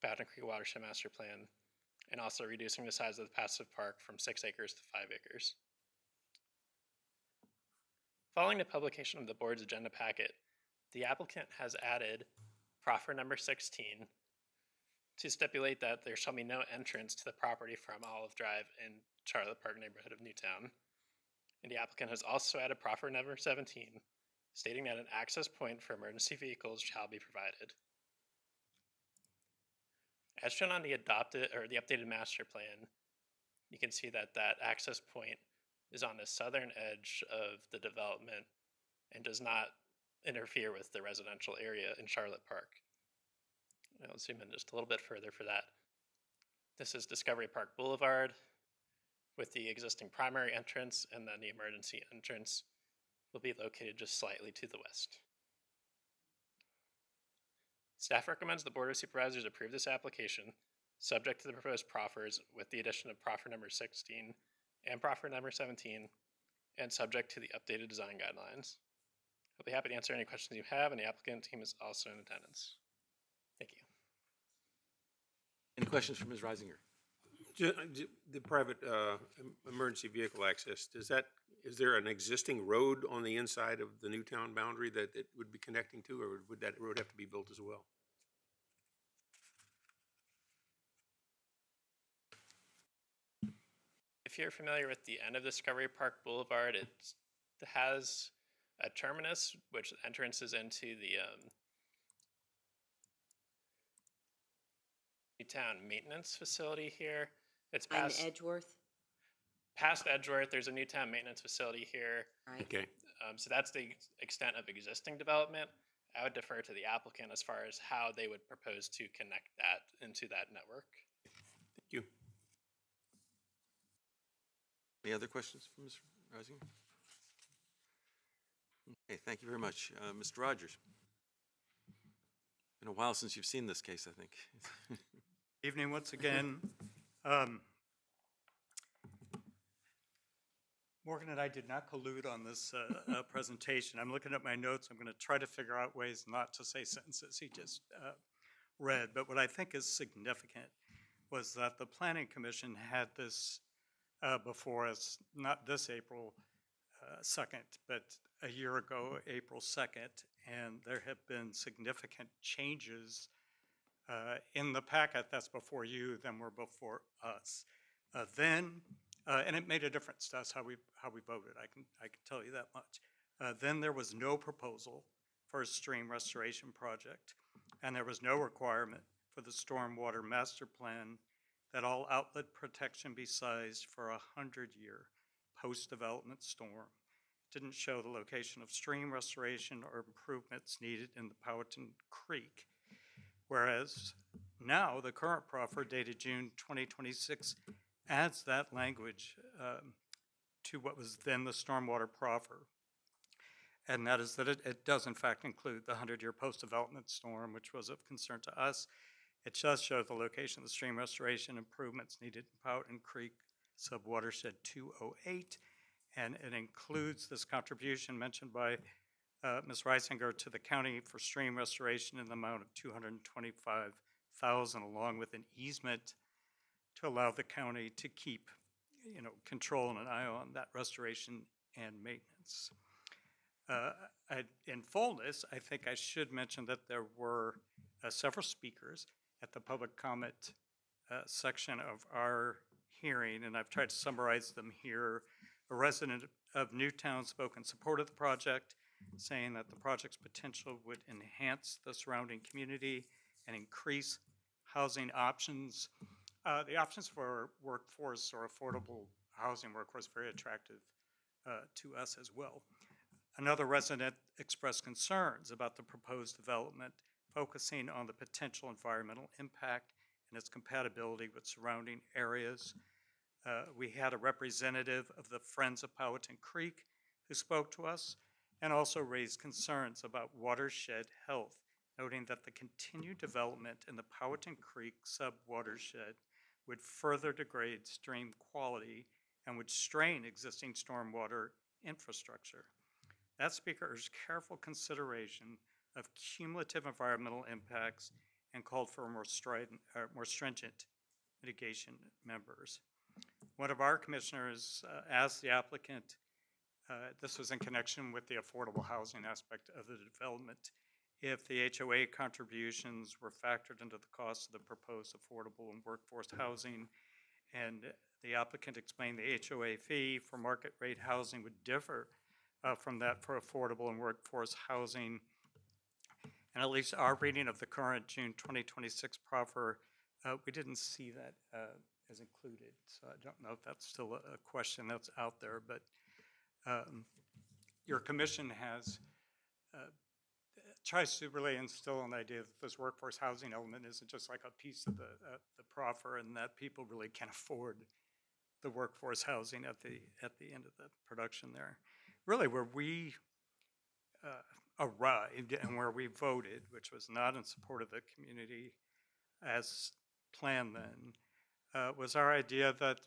Powhatan Creek Watershed Master Plan, and also reducing the size of the passive park from 6 acres to 5 acres. Following the publication of the board's agenda packet, the applicant has added proffer number 16 to stipulate that there shall be no entrance to the property from Olive Drive in Charlotte Park neighborhood of Newtown. And the applicant has also added proffer number 17, stating that an access point for emergency vehicles shall be provided. As shown on the updated master plan, you can see that that access point is on the southern edge of the development and does not interfere with the residential area in Charlotte Park. I'll zoom in just a little bit further for that. This is Discovery Park Boulevard with the existing primary entrance, and then the emergency entrance will be located just slightly to the west. Staff recommends the Board of Supervisors approve this application, subject to the proposed proffers with the addition of proffer number 16 and proffer number 17, and subject to the updated design guidelines. I'll be happy to answer any questions you have, and the applicant team is also in attendance. Thank you. Any questions from Ms. Reisinger? The private emergency vehicle access, is there an existing road on the inside of the Newtown boundary that it would be connecting to, or would that road have to be built as well? If you're familiar with the end of Discovery Park Boulevard, it has a terminus, which Newtown maintenance facility here. It's On past Edgeworth, past Edgeworth. There's a Newtown maintenance facility here. right? Okay. So that's the extent of existing development. I would defer to the applicant as far as how they would propose to connect that into that network. Thank you. Any other questions for Ms. Rising? Okay, thank you very much. Mr. Rogers? Been a while since you've seen this case, I think. Evening once again. Morgan and I did not collude on this presentation. I'm looking at my notes. I'm going to try to figure out ways not to say sentences he just read. But what I think is significant was that the Planning Commission had this before us, not this April 2nd, but a year ago, April 2nd, and there have been significant changes in the packet that's before you than were before us. And it made a difference to us how we voted. I can tell you that much. Then there was no proposal for a stream restoration project, and there was no requirement for the stormwater master plan that all outlet protection be sized for a 100-year post-development storm. It didn't show the location of stream restoration or improvements needed in the Powhatan Creek. Whereas now the current proffer dated June 2026 adds that language to what was then the stormwater proffer. And that is that it does in fact include the 100-year post-development storm, which was of concern to us. It does show the location of the stream restoration improvements needed in Powhatan Creek subwatershed 208, and it includes this contribution mentioned by Ms. Reisinger to the county for stream restoration in the amount of $225,000, along with an easement to allow the county to keep, control and an eye on that restoration and maintenance. In fullness, I think I should mention that there were several speakers at the public comment section of our hearing, and I've tried to summarize them here. A resident of Newtown spoke in support of the project, saying that the project's potential would enhance the surrounding community and increase housing options. The options for workforce or affordable housing workforce very attractive to us as well. Another resident expressed concerns about the proposed development, focusing on the potential environmental impact and its compatibility with surrounding areas. We had a representative of the Friends of Powhatan Creek who spoke to us and also raised concerns about watershed health, noting that the continued development in the Powhatan Creek subwatershed would further degrade stream quality and would strain existing stormwater infrastructure. That speaker urged careful consideration of cumulative environmental impacts and called for more stringent mitigation measures. One of our commissioners asked the applicant, this was in connection with the affordable housing aspect of the development, if the HOA contributions were factored into the cost of the proposed affordable and workforce housing. And the applicant explained the HOA fee for market rate housing would differ from that for affordable and workforce housing. And at least our reading of the current June 2026 proffer, we didn't see that as included. So I don't know if that's still a question that's out there, but your commission has tries to really instill an idea that this workforce housing element isn't just like a piece of the proffer, and that people really can afford the workforce housing at the end of the production there. Really, where we arrived and where we voted, which was not in support of the community as planned then, was our idea that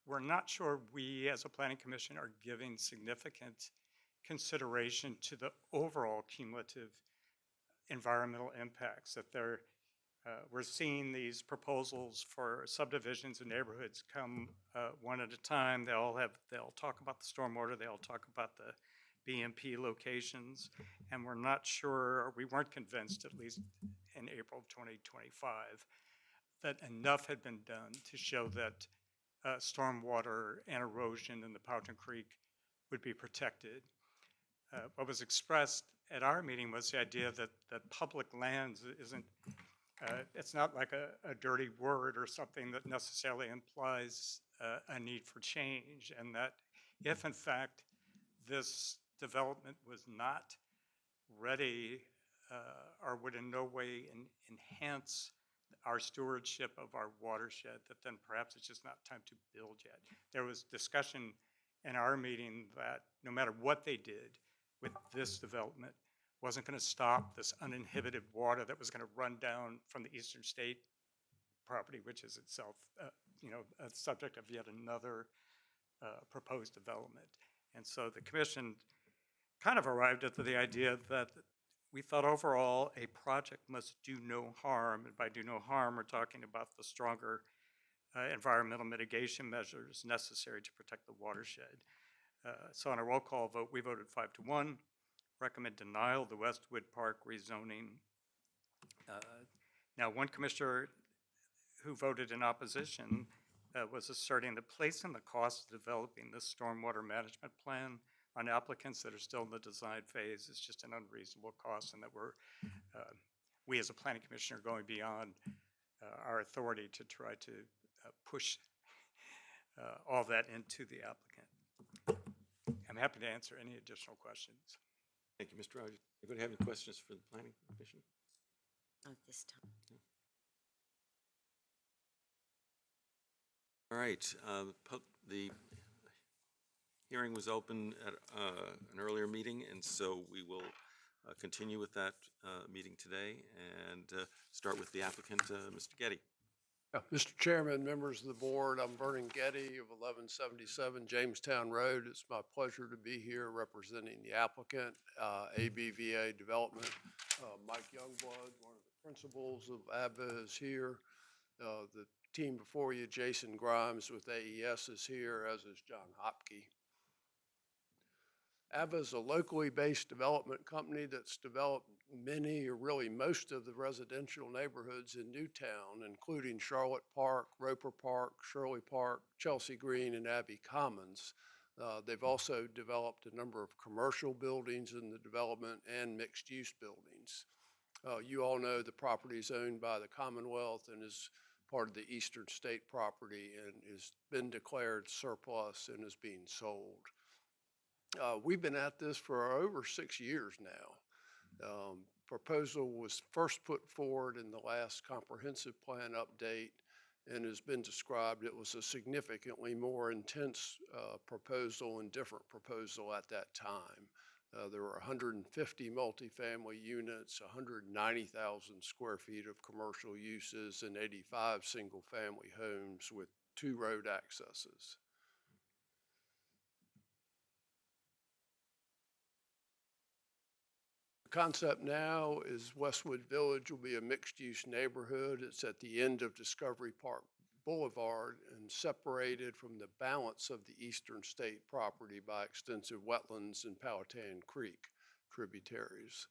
we're not sure we as a planning commission are giving significant consideration to the overall cumulative environmental impacts. That we're seeing these proposals for subdivisions and neighborhoods come one at a time. They all talk about the stormwater, they all talk about the BMP locations, and we're not sure, or we weren't convinced, at least in April of 2025, that enough had been done to show that stormwater and erosion in the Powhatan Creek would be protected. What was expressed at our meeting was the idea that public lands isn't it's not like a dirty word or something that necessarily implies a need for change, and that if in fact this development was not ready or would in no way enhance our stewardship of our watershed, that then perhaps it's just not time to build yet. There was discussion in our meeting that no matter what they did with this development, wasn't going to stop this uninhibited water that was going to run down from the Eastern State property, which is itself, a subject of yet another proposed development. And so the commission kind of arrived at the idea that we thought overall a project must do no harm. And by do no harm, we're talking about the stronger environmental mitigation measures necessary to protect the watershed. So on a roll call vote, we voted 5-1, recommend denial of the Westwood Park rezoning. Now, one commissioner who voted in opposition was asserting that placing the cost of developing this stormwater management plan on applicants that are still in the design phase is just an unreasonable cost, and that we as a planning commission are going beyond our authority to try to push all that into the applicant. I'm happy to answer any additional questions. Thank you, Mr. Rogers. Anybody have any questions for the Planning Commission? Not this time. All right, the hearing was open at an earlier meeting, and so we will continue with that meeting today and start with the applicant, Mr. Getty. Mr. Chairman, members of the board, I'm Vernon Getty of 1177 Jamestown Road. It's my pleasure to be here representing the applicant, ABVA Development. Mike Youngblood, one of the principals of ABBA, is here. The team before you, Jason Grimes with AES, is here, as is John Hopke. ABBA is a locally based development company that's developed many, or really most, of the residential neighborhoods in Newtown, including Charlotte Park, Roper Park, Shirley Park, Chelsea Green, and Abbey Commons. They've also developed a number of commercial buildings in the development and mixed-use buildings. You all know the property is owned by the Commonwealth and is part of the Eastern State property and has been declared surplus and is being sold. We've been at this for over 6 years now. Proposal was first put forward in the last comprehensive plan update and has been described. It was a significantly more intense proposal and different proposal at that time. There were 150 multifamily units, 190,000 square feet of commercial uses, and 85 single-family homes with 2 road accesses. The concept now is Westwood Village will be a mixed-use neighborhood. It's at the end of Discovery Park Boulevard and separated from the balance of the Eastern State property by extensive wetlands and Powhatan Creek tributaries.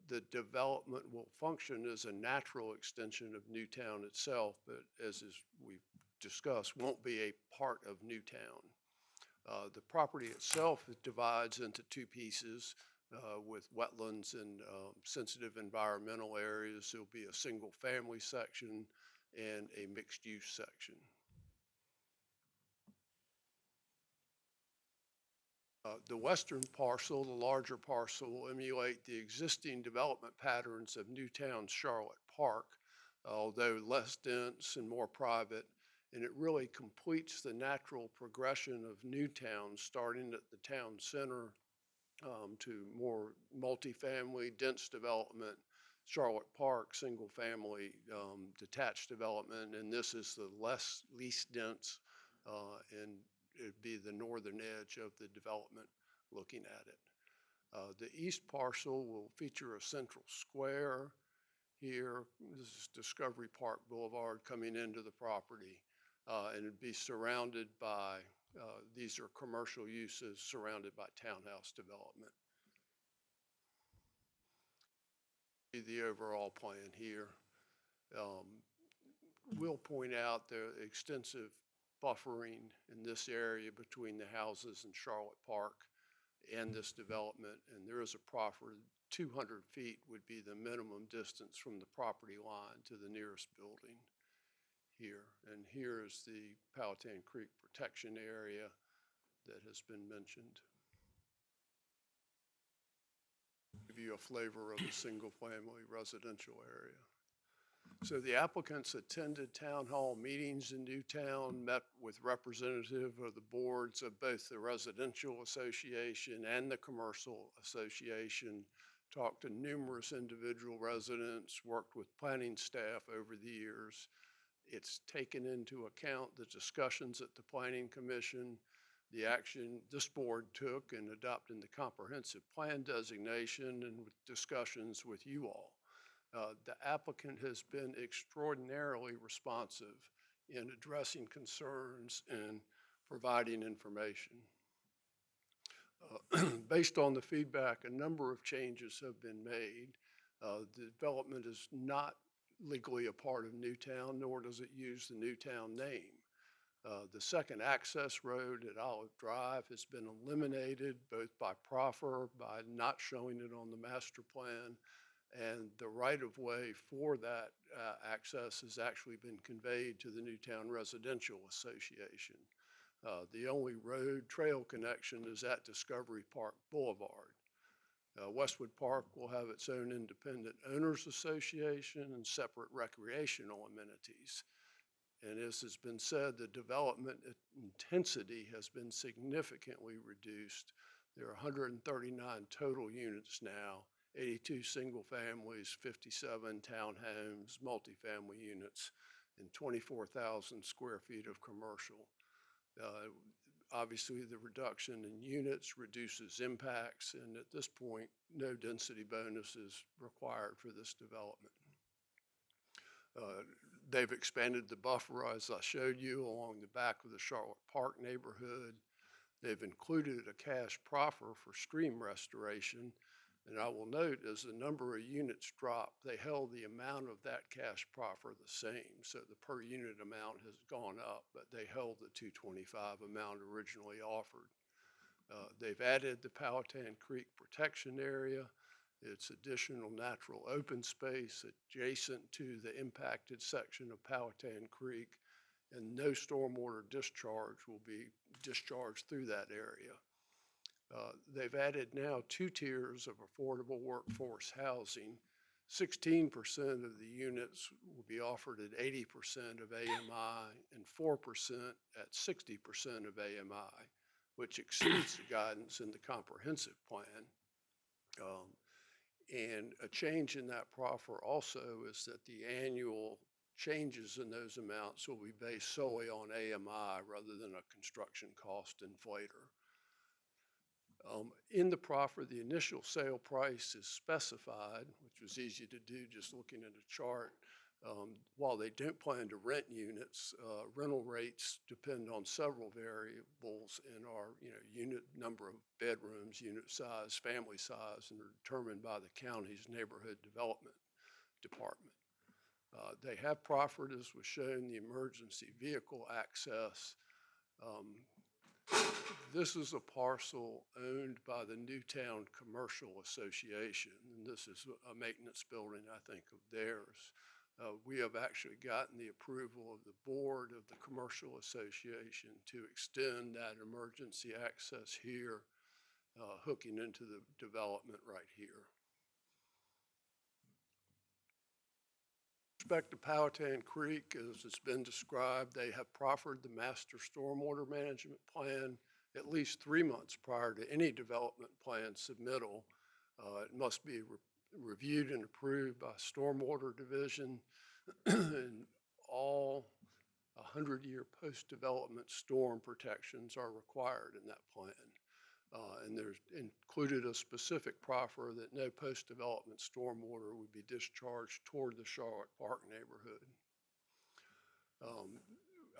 The development will function as a natural extension of Newtown itself, but as we've discussed, won't be a part of Newtown. The property itself divides into 2 pieces. With wetlands and sensitive environmental areas. There'll be a single family section and a mixed use section. The western parcel, the larger parcel, will emulate the existing development patterns of Newtown's Charlotte Park, although less dense and more private, and it really completes the natural progression of Newtown, starting at the town center to more multifamily, dense development, Charlotte Park, single family, detached development, and this is the least dense, and it'd be the northern edge of the development looking at it. The east parcel will feature a central square here. This is Discovery Park Boulevard coming into the property, and it'd be surrounded by these are commercial uses surrounded by townhouse development. The overall plan here. We'll point out the extensive buffering in this area between the houses in Charlotte Park and this development, and there is a proffered 200 feet would be the minimum distance from the property line to the nearest building here. And here is the Powhatan Creek protection area that has been mentioned. Give you a flavor of a single-family residential area. So the applicants attended town hall meetings in Newtown, met with representative of the boards of both the Residential Association and the Commercial Association, talked to numerous individual residents, worked with planning staff over the years. It's taken into account the discussions at the Planning Commission, the action this board took in adopting the comprehensive plan designation, and with discussions with you all. The applicant has been extraordinarily responsive in addressing concerns and providing information. Based on the feedback, a number of changes have been made. The development is not legally a part of Newtown, nor does it use the Newtown name. The second access road at Olive Drive has been eliminated both by proffer, by not showing it on the master plan, and the right-of-way for that access has actually been conveyed to the Newtown Residential Association. The only road trail connection is at Discovery Park Boulevard. Westwood Park will have its own independent owners association and separate recreational amenities. And as has been said, the development intensity has been significantly reduced. There are 139 total units now, 82 single families, 57 townhomes, multifamily units, and 24,000 square feet of commercial. Obviously, the reduction in units reduces impacts, and at this point, no density bonus is required for this development. They've expanded the buffer, as I showed you, along the back of the Charlotte Park neighborhood. They've included a cash proffer for stream restoration. And I will note, as the number of units dropped, they held the amount of that cash proffer the same. So the per unit amount has gone up, but they held the $225 amount originally offered. They've added the Powhatan Creek protection area. It's additional natural open space adjacent to the impacted section of Powhatan Creek, and no stormwater discharge will be discharged through that area. They've added now 2 tiers of affordable workforce housing. 16% of the units will be offered at 80% of AMI and 4% at 60% of AMI, which exceeds the guidance in the comprehensive plan. And a change in that proffer also is that the annual changes in those amounts will be based solely on AMI rather than a construction cost inflator. In the proffer, the initial sale price is specified, which was easy to do just looking at a chart. While they don't plan to rent units, rental rates depend on several variables and are, unit number of bedrooms, unit size, family size, and are determined by the county's neighborhood development department. They have proffered, as was shown, the emergency vehicle access. This is a parcel owned by the Newtown Commercial Association, and this is a maintenance building, I think, of theirs. We have actually gotten the approval of the board of the Commercial Association to extend that emergency access here, hooking into the development right here. With respect to Powhatan Creek, as it's been described, they have proffered the master stormwater management plan at least 3 months prior to any development plan submittal. It must be reviewed and approved by Stormwater Division, and all 100-year post-development storm protections are required in that plan. And there's included a specific proffer that no post-development stormwater would be discharged toward the Charlotte Park neighborhood.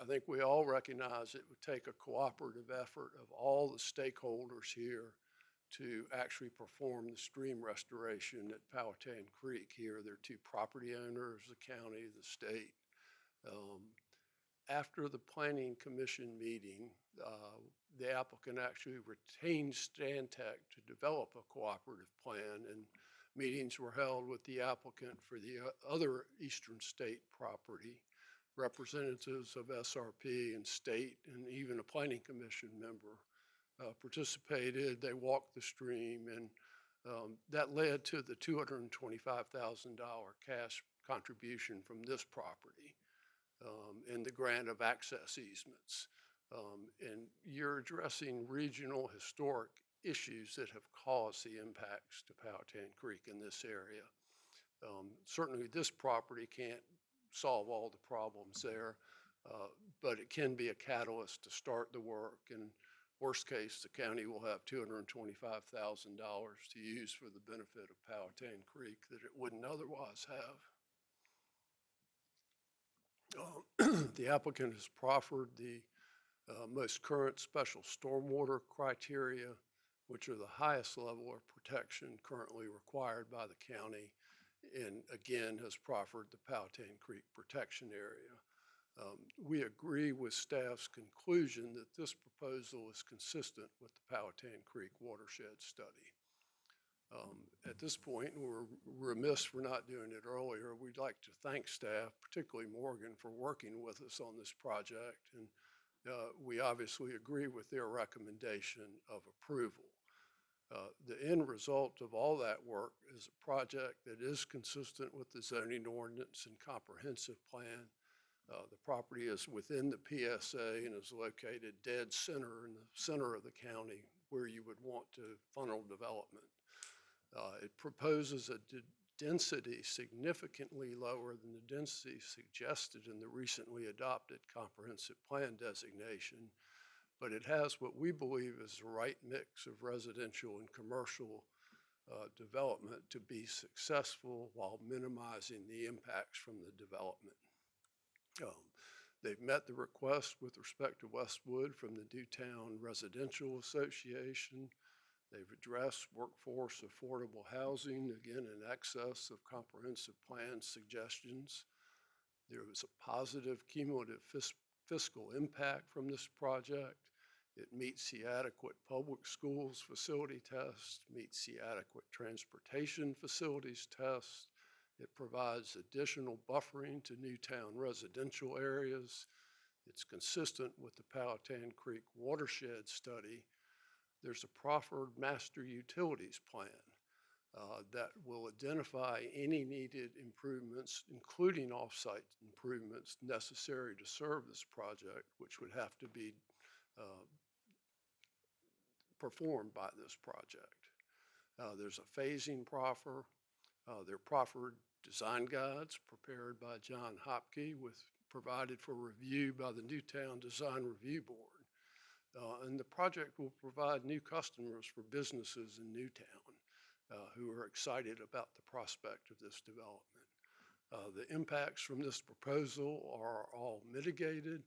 I think we all recognize it would take a cooperative effort of all the stakeholders here to actually perform the stream restoration at Powhatan Creek here. There are 2 property owners, the county, the state. After the Planning Commission meeting, the applicant actually retained Stantec to develop a cooperative plan, and Meetings were held with the applicant for the other Eastern State property, representatives of SRP and state, and even a planning commission member participated. They walked the stream, and that led to the $225,000 cash contribution from this property and the grant of access easements. And you're addressing regional historic issues that have caused the impacts to Powhatan Creek in this area. Certainly this property can't solve all the problems there, but it can be a catalyst to start the work. And worst case, the county will have $225,000 to use for the benefit of Powhatan Creek that it wouldn't otherwise have. The applicant has proffered the most current special stormwater criteria, which are the highest level of protection currently required by the county, and again has proffered the Powhatan Creek protection area. We agree with staff's conclusion that this proposal is consistent with the Powhatan Creek watershed study. At this point, we're remiss for not doing it earlier. We'd like to thank staff, particularly Morgan, for working with us on this project, and we obviously agree with their recommendation of approval. The end result of all that work is a project that is consistent with the zoning ordinance and comprehensive plan. The property is within the PSA and is located dead center in the center of the county where you would want to funnel development. It proposes a density significantly lower than the density suggested in the recently adopted comprehensive plan designation, but it has what we believe is the right mix of residential and commercial development to be successful while minimizing the impacts from the development. They've met the request with respect to Westwood from the Newtown Residential Association. They've addressed workforce affordable housing, again in excess of comprehensive plan suggestions. There was a positive cumulative fiscal impact from this project. It meets the adequate public schools facility test, meets the adequate transportation facilities test. It provides additional buffering to Newtown residential areas. It's consistent with the Powhatan Creek watershed study. There's a proffered master utilities plan that will identify any needed improvements, including off-site improvements necessary to serve this project, which would have to be performed by this project. There's a phasing proffer. They're proffered design guides prepared by John Hopke provided for review by the Newtown Design Review Board. And the project will provide new customers for businesses in Newtown who are excited about the prospect of this development. The impacts from this proposal are all mitigated.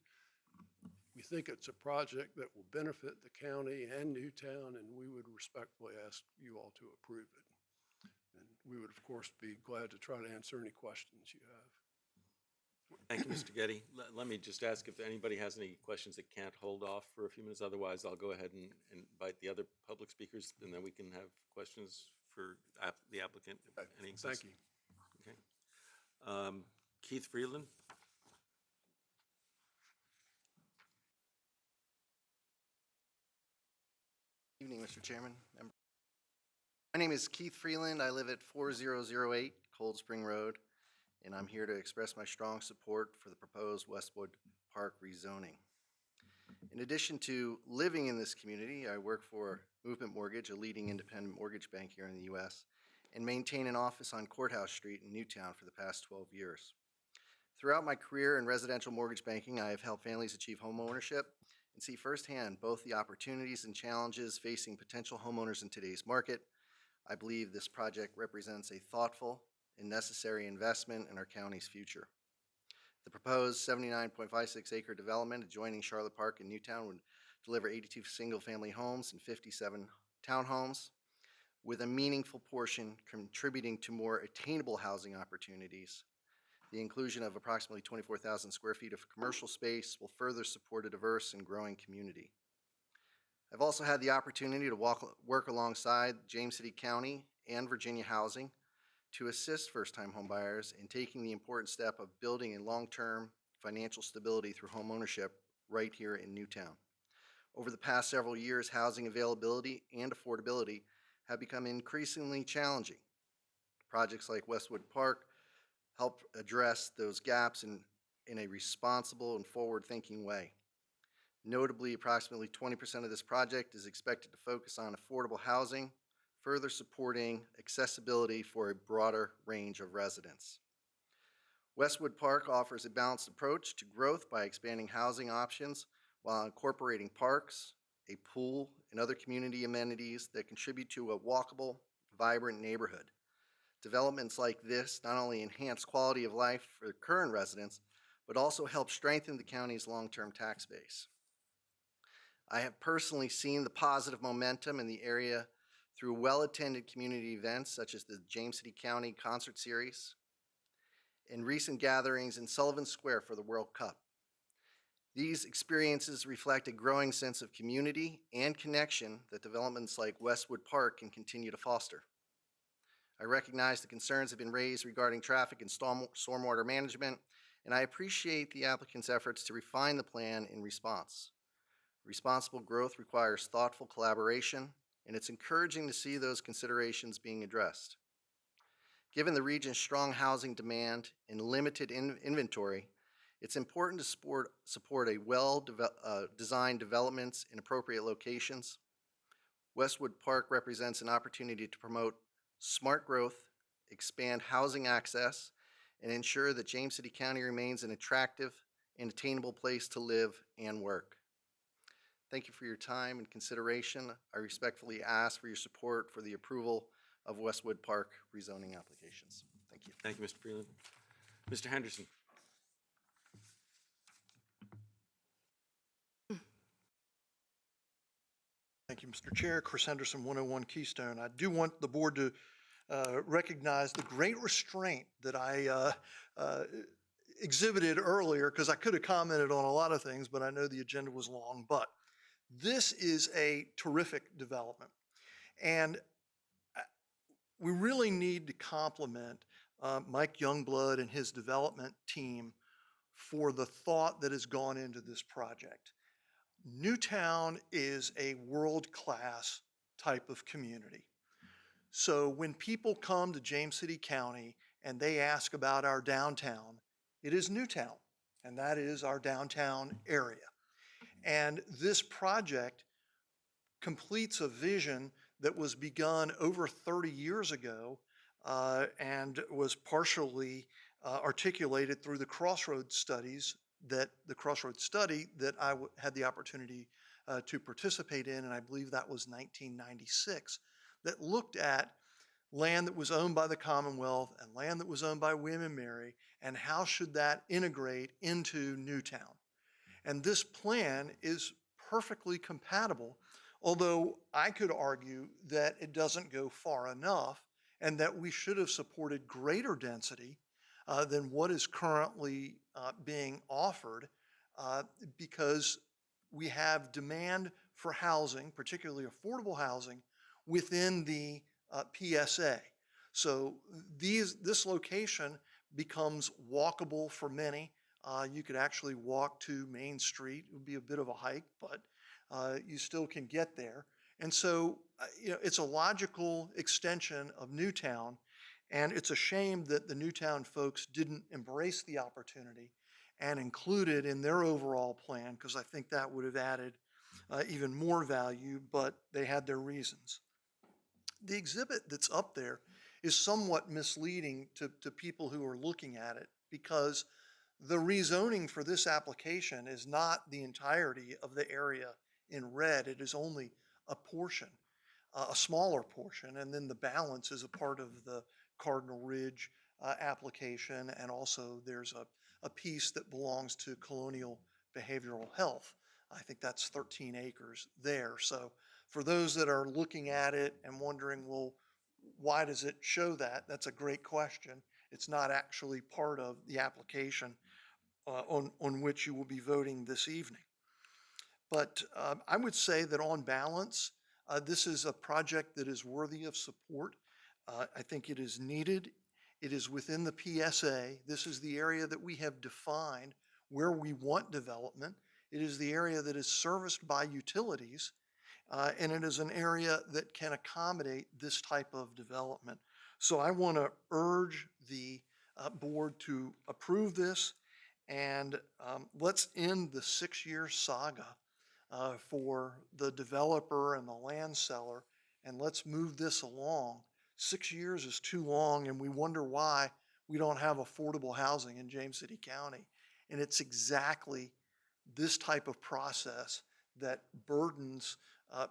We think it's a project that will benefit the county and Newtown, and we would respectfully ask you all to approve it. And we would, of course, be glad to try to answer any questions you have. Thank you, Mr. Getty. Let me just ask if anybody has any questions that can't hold off for a few minutes. Otherwise, I'll go ahead and invite the other public speakers, and then we can have questions for the applicant. Any Thank you. Okay. Keith Freeland. Evening, Mr. Chairman. My name is Keith Freeland. I live at 4008 Cold Spring Road, and I'm here to express my strong support for the proposed Westwood Park rezoning. In addition to living in this community, I work for Movement Mortgage, a leading independent mortgage bank here in the U.S., and maintain an office on Courthouse Street in Newtown for the past 12 years. Throughout my career in residential mortgage banking, I have helped families achieve home ownership and see firsthand both the opportunities and challenges facing potential homeowners in today's market. I believe this project represents a thoughtful and necessary investment in our county's future. The proposed 79.56 acre development adjoining Charlotte Park in Newtown would deliver 82 single-family homes and 57 townhomes, with a meaningful portion contributing to more attainable housing opportunities. The inclusion of approximately 24,000 square feet of commercial space will further support a diverse and growing community. I've also had the opportunity to work alongside James City County and Virginia Housing to assist first-time homebuyers in taking the important step of building a long-term financial stability through homeownership right here in Newtown. Over the past several years, housing availability and affordability have become increasingly challenging. Projects like Westwood Park help address those gaps in a responsible and forward-thinking way. Notably, approximately 20% of this project is expected to focus on affordable housing, further supporting accessibility for a broader range of residents. Westwood Park offers a balanced approach to growth by expanding housing options while incorporating parks, a pool, and other community amenities that contribute to a walkable, vibrant neighborhood. Developments like this not only enhance quality of life for current residents, but also help strengthen the county's long-term tax base. I have personally seen the positive momentum in the area through well-attended community events such as the James City County Concert Series and recent gatherings in Sullivan Square for the World Cup. These experiences reflect a growing sense of community and connection that developments like Westwood Park can continue to foster. I recognize the concerns have been raised regarding traffic and stormwater management, and I appreciate the applicant's efforts to refine the plan in response. Responsible growth requires thoughtful collaboration, and it's encouraging to see those considerations being addressed. Given the region's strong housing demand and limited inventory, it's important to support a well-designed developments in appropriate locations. Westwood Park represents an opportunity to promote smart growth, expand housing access, and ensure that James City County remains an attractive and attainable place to live and work. Thank you for your time and consideration. I respectfully ask for your support for the approval of Westwood Park rezoning applications. Thank you. Thank you, Mr. Freeland. Mr. Henderson. Thank you, Mr. Chair. Chris Henderson, 101 Keystone. I do want the board to recognize the great restraint that I exhibited earlier, because I could have commented on a lot of things, but I know the agenda was long. But this is a terrific development. And we really need to compliment Mike Youngblood and his development team for the thought that has gone into this project. Newtown is a world-class type of community. So when people come to James City County and they ask about our downtown, it is Newtown, and that is our downtown area. And this project completes a vision that was begun over 30 years ago and was partially articulated through the Crossroads studies the Crossroads study that I had the opportunity to participate in, and I believe that was 1996, that looked at land that was owned by the Commonwealth and land that was owned by William and Mary, and how should that integrate into Newtown. And this plan is perfectly compatible, although I could argue that it doesn't go far enough and that we should have supported greater density than what is currently being offered because we have demand for housing, particularly affordable housing, within the PSA. So this location becomes walkable for many. You could actually walk to Main Street. It would be a bit of a hike, but you still can get there. And so it's a logical extension of Newtown, and it's a shame that the Newtown folks didn't embrace the opportunity and include it in their overall plan, because I think that would have added even more value, but they had their reasons. The exhibit that's up there is somewhat misleading to people who are looking at it, because the rezoning for this application is not the entirety of the area in red. It is only a portion, a smaller portion, and then the balance is a part of the Cardinal Ridge application, and also there's a piece that belongs to Colonial Behavioral Health. I think that's 13 acres there. So for those that are looking at it and wondering, well, why does it show that? That's a great question. It's not actually part of the application on which you will be voting this evening. But I would say that on balance, this is a project that is worthy of support. I think it is needed. It is within the PSA. This is the area that we have defined where we want development. It is the area that is serviced by utilities, and it is an area that can accommodate this type of development. So I want to urge the board to approve this, and let's end the 6-year saga for the developer and the land seller, and let's move this along. 6 years is too long, and we wonder why we don't have affordable housing in James City County. And it's exactly this type of process that burdens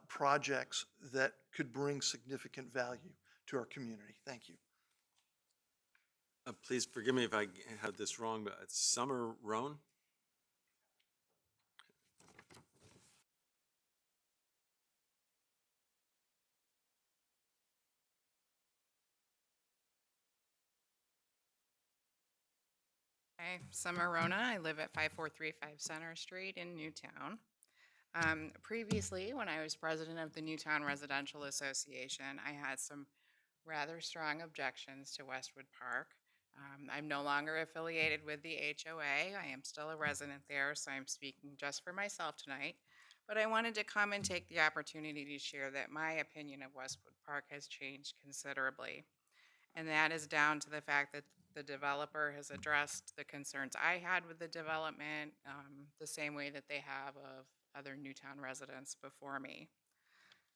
projects that could bring significant value to our community. Thank you. Please forgive me if I have this wrong, but it's Summer Roan? Hi, Summer Rona. I live at 5435 Center Street in Newtown. Previously, when I was president of the Newtown Residential Association, I had some rather strong objections to Westwood Park. I'm no longer affiliated with the HOA. I am still a resident there, so I'm speaking just for myself tonight. But I wanted to come and take the opportunity to share that my opinion of Westwood Park has changed considerably. And that is down to the fact that the developer has addressed the concerns I had with the development, the same way that they have of other Newtown residents before me.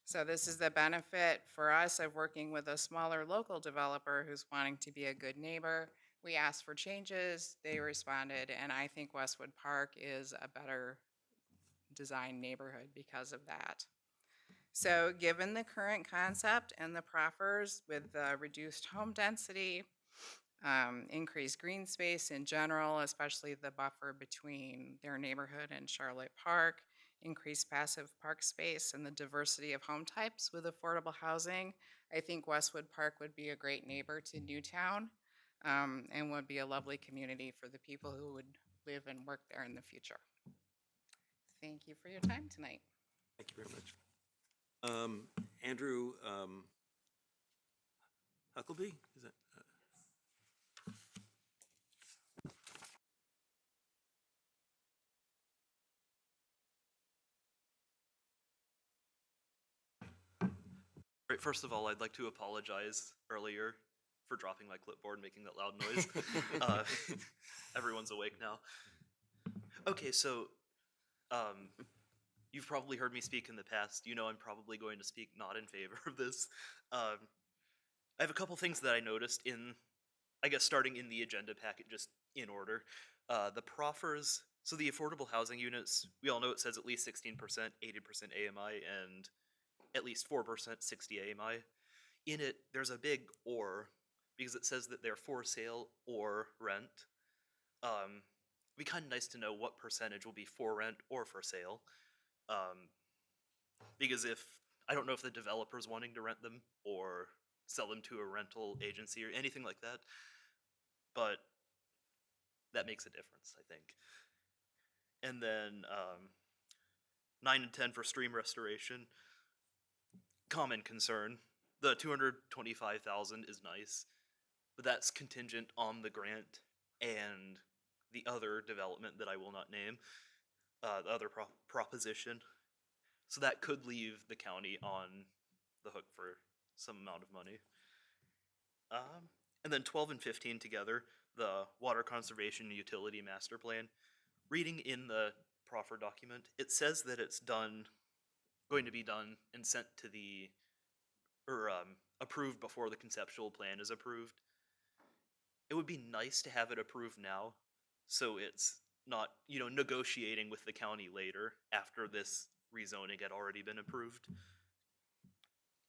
So this is the benefit for us of working with a smaller local developer who's wanting to be a good neighbor. We asked for changes, they responded, and I think Westwood Park is a better designed neighborhood because of that. So given the current concept and the proffers with the reduced home density, increased green space in general, especially the buffer between their neighborhood and Charlotte Park, increased passive park space, and the diversity of home types with affordable housing, I think Westwood Park would be a great neighbor to Newtown, and would be a lovely community for the people who would live and work there in the future. Thank you for your time tonight. Thank you very much. Andrew Huckleby, is that? Right, first of all, I'd like to apologize earlier for dropping my clipboard and making that loud noise. Everyone's awake now. Okay, so you've probably heard me speak in the past. You know I'm probably going to speak not in favor of this. I have a couple things that I noticed in, I guess starting in the agenda packet, just in order. The proffers, so the affordable housing units, we all know it says at least 16%, 80% AMI, and at least 4%, 60 AMI. In it, there's a big or, because it says that they're for sale or rent. It'd be kind of nice to know what percentage will be for rent or for sale. Because I don't know if the developer's wanting to rent them or sell them to a rental agency or anything like that, but that makes a difference, I think. And then 9 and 10 for stream restoration. Common concern. The $225,000 is nice, but that's contingent on the grant and the other development that I will not name, the other proposition. So that could leave the county on the hook for some amount of money. And then 12 and 15 together, the Water Conservation and Utility Master Plan. Reading in the proffer document, it says that it's going to be done and sent to the, or approved before the conceptual plan is approved. It would be nice to have it approved now, so it's not, negotiating with the county later after this rezoning had already been approved.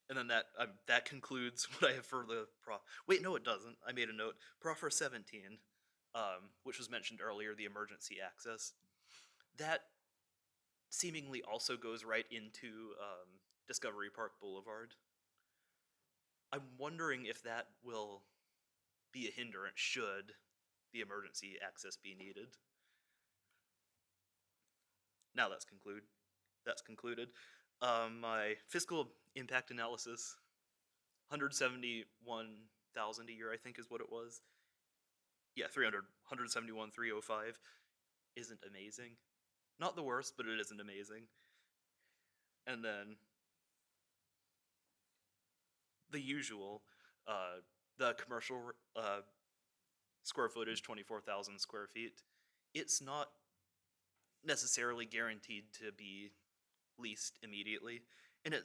And then that concludes what I have for the wait, no, it doesn't. I made a note. Proffer 17, which was mentioned earlier, the emergency access. That seemingly also goes right into Discovery Park Boulevard. I'm wondering if that will be a hindrance should the emergency access be needed. Now that's concluded. My fiscal impact analysis, 171,000 a year, I think is what it was. Yeah, 171,305 isn't amazing. Not the worst, but it isn't amazing. And then the usual, the commercial square footage, 24,000 square feet. It's not necessarily guaranteed to be leased immediately. And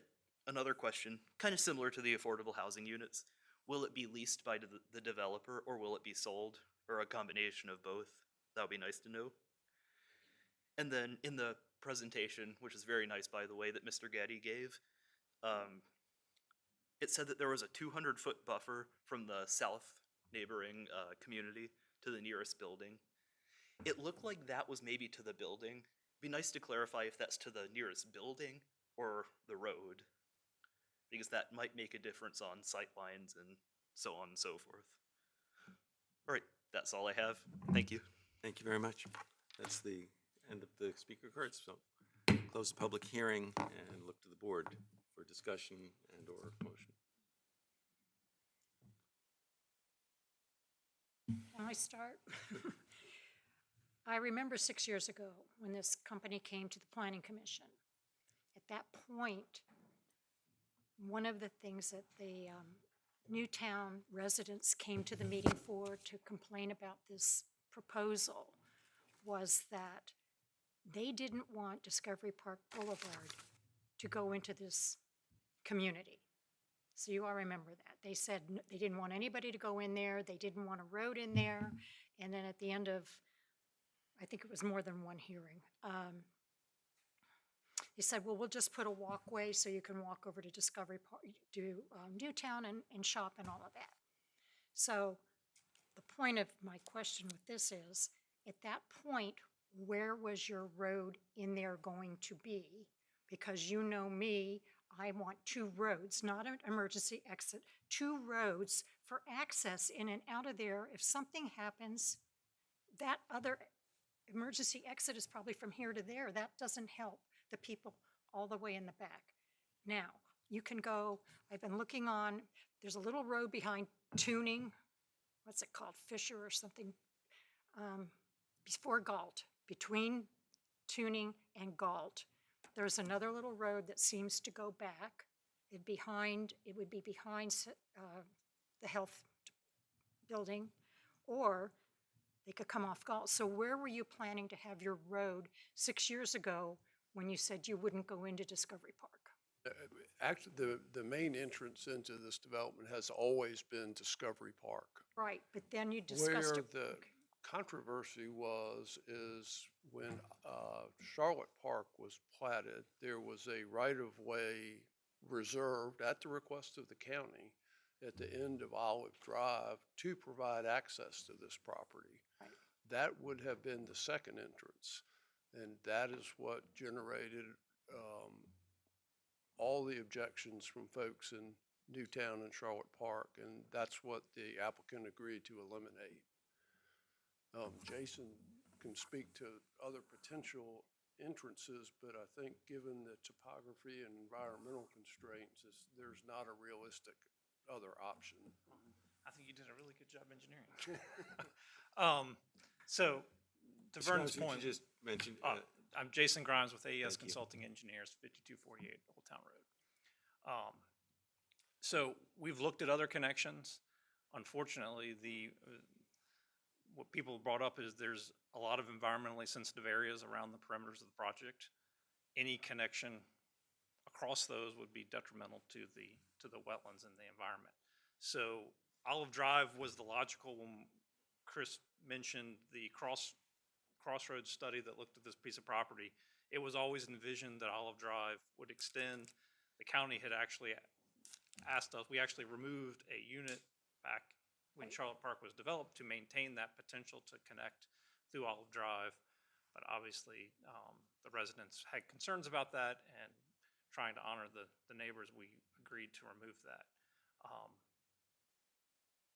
another question, kind of similar to the affordable housing units, will it be leased by the developer or will it be sold, or a combination of both? That would be nice to know. And then in the presentation, which is very nice by the way, that Mr. Gaddy gave, it said that there was a 200-foot buffer from the south neighboring community to the nearest building. It looked like that was maybe to the building. Be nice to clarify if that's to the nearest building or the road, because that might make a difference on sight lines and so on and so forth. All right, that's all I have. Thank you. Thank you very much. That's the end of the speaker cards. So close the public hearing and look to the board for discussion and or motion. Can I start? I remember 6 years ago when this company came to the Planning Commission. At that point, one of the things that the Newtown residents came to the meeting for to complain about this proposal was that they didn't want Discovery Park Boulevard to go into this community. So you all remember that. They said they didn't want anybody to go in there, they didn't want a road in there, and then at the end of, I think it was more than one hearing, they said, well, we'll just put a walkway so you can walk over to Discovery Park, to Newtown and shop and all of that. So the point of my question with this is, at that point, where was your road in there going to be? Because you know me, I want two roads, not an emergency exit, two roads for access in and out of there. If something happens, that other emergency exit is probably from here to there. That doesn't help the people all the way in the back. Now, you can go, I've been looking on, there's a little road behind Tuning, what's it called, Fisher or something, before Galt, between Tuning and Galt. There's another little road that seems to go back. It would be behind the health building, or they could come off Galt. So where were you planning to have your road 6 years ago when you said you wouldn't go into Discovery Park? Actually, the main entrance into this development has always been Discovery Park. Right, but then you discussed it. Where the controversy is when Charlotte Park was platted, there was a right-of-way reserved at the request of the county at the end of Olive Drive to provide access to this property. Right. That would have been the second entrance, and that is what generated all the objections from folks in Newtown and Charlotte Park, and that's what the applicant agreed to eliminate. Jason can speak to other potential entrances, but I think given the topography and environmental constraints, there's not a realistic other option. I think you did a really good job engineering. So, to Vernon's Excuse me, point, you just mentioned. I'm Jason Grimes with AES Thank you. Consulting Engineers, 5248 Old Town Road. So we've looked at other connections. Unfortunately, what people brought up is there's a lot of environmentally sensitive areas around the perimeters of the project. Any connection across those would be detrimental to the wetlands and the environment. So Olive Drive was the logical when Chris mentioned the crossroads study that looked at this piece of property. It was always envisioned that Olive Drive would extend. The county had actually asked us, we actually removed a unit back when Charlotte Park was developed to maintain that potential to connect through Olive Drive. But obviously, the residents had concerns about that, and trying to honor the neighbors, we agreed to remove that.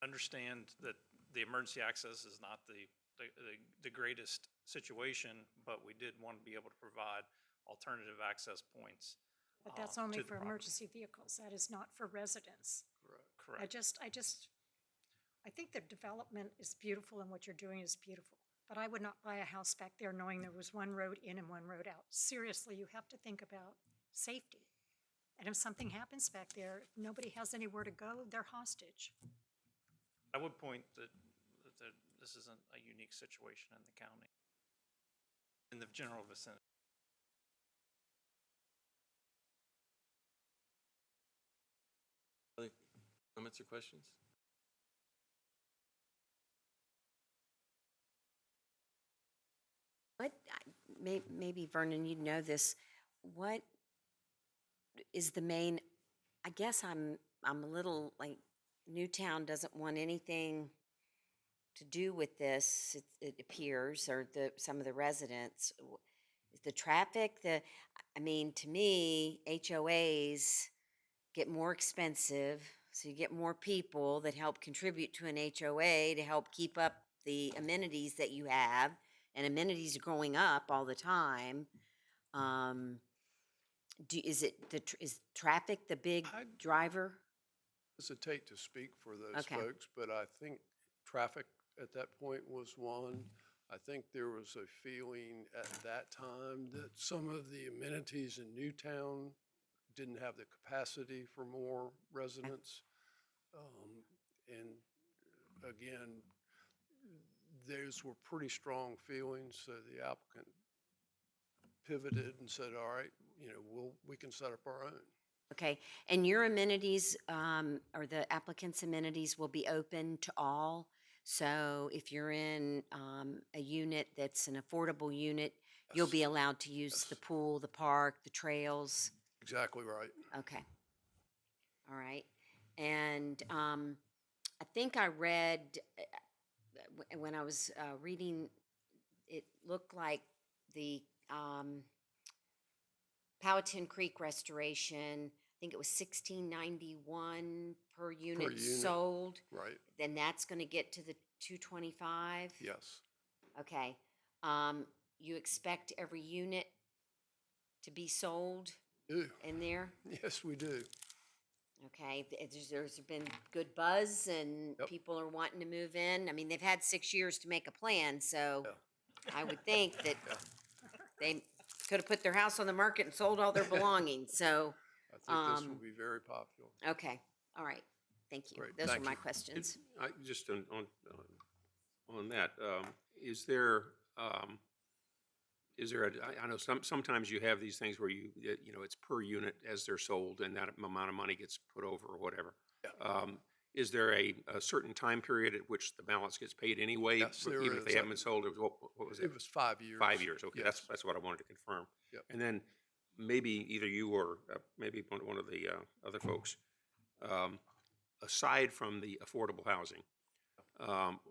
Understand that the emergency access is not the greatest situation, but we did want to be able to provide alternative access points. But that's only to the for property. emergency vehicles. That is not for residents. Correct. I think the development is beautiful and what you're doing is beautiful. But I would not buy a house back there knowing there was one road in and one road out. Seriously, you have to think about safety. And if something happens back there, if nobody has anywhere to go, they're hostage. I would point that this isn't a unique situation in the county, in the general vicinity. Other comments or questions? What, maybe Vernon, you know this, what is the main, I guess I'm a little like, Newtown doesn't want anything to do with this, it appears, or some of the residents. The traffic, I mean, to me, HOAs get more expensive, so you get more people that help contribute to an HOA to help keep up the amenities that you have, and amenities are going up all the time. Is traffic the big driver? Hesitate to speak for those Okay. folks, but I think traffic at that point was one. I think there was a feeling at that time that some of the amenities in Newtown didn't have the capacity for more residents. And again, those were pretty strong feelings, so the applicant pivoted and said, all right, we can set up our own. Okay, and your amenities, or the applicant's amenities will be open to all? So if you're in a unit that's an affordable unit, you'll be allowed to use the pool, the park, the trails? Exactly right. Okay. All right. And I think I read, when I was reading, it looked like the Powhatan Creek restoration, I think it was $16.91 per unit sold. Right. Then that's going to get to the $225? Yes. Okay. You expect every unit to be sold Do. in there? Yes, we do. Okay, there's been good buzz and Yep. people are wanting to move in. I mean, they've had 6 years to make a plan, so I would think that they could have put their house on the market and sold all their belongings, so. I think this will be very popular. Okay, all right, thank you. Great, Those thank were my you. questions. Just on that, is there, I know sometimes you have these things where it's per unit as they're sold and that amount of money gets put over or whatever. Yeah. Is there a certain time period at which the balance gets paid anyway? Yes, there even if they is. haven't been sold? What was it? It was 5 years. 5 years, okay, Yes. that's what I wanted to confirm. Yep. And then maybe either you or maybe one of the other folks, aside from the affordable housing,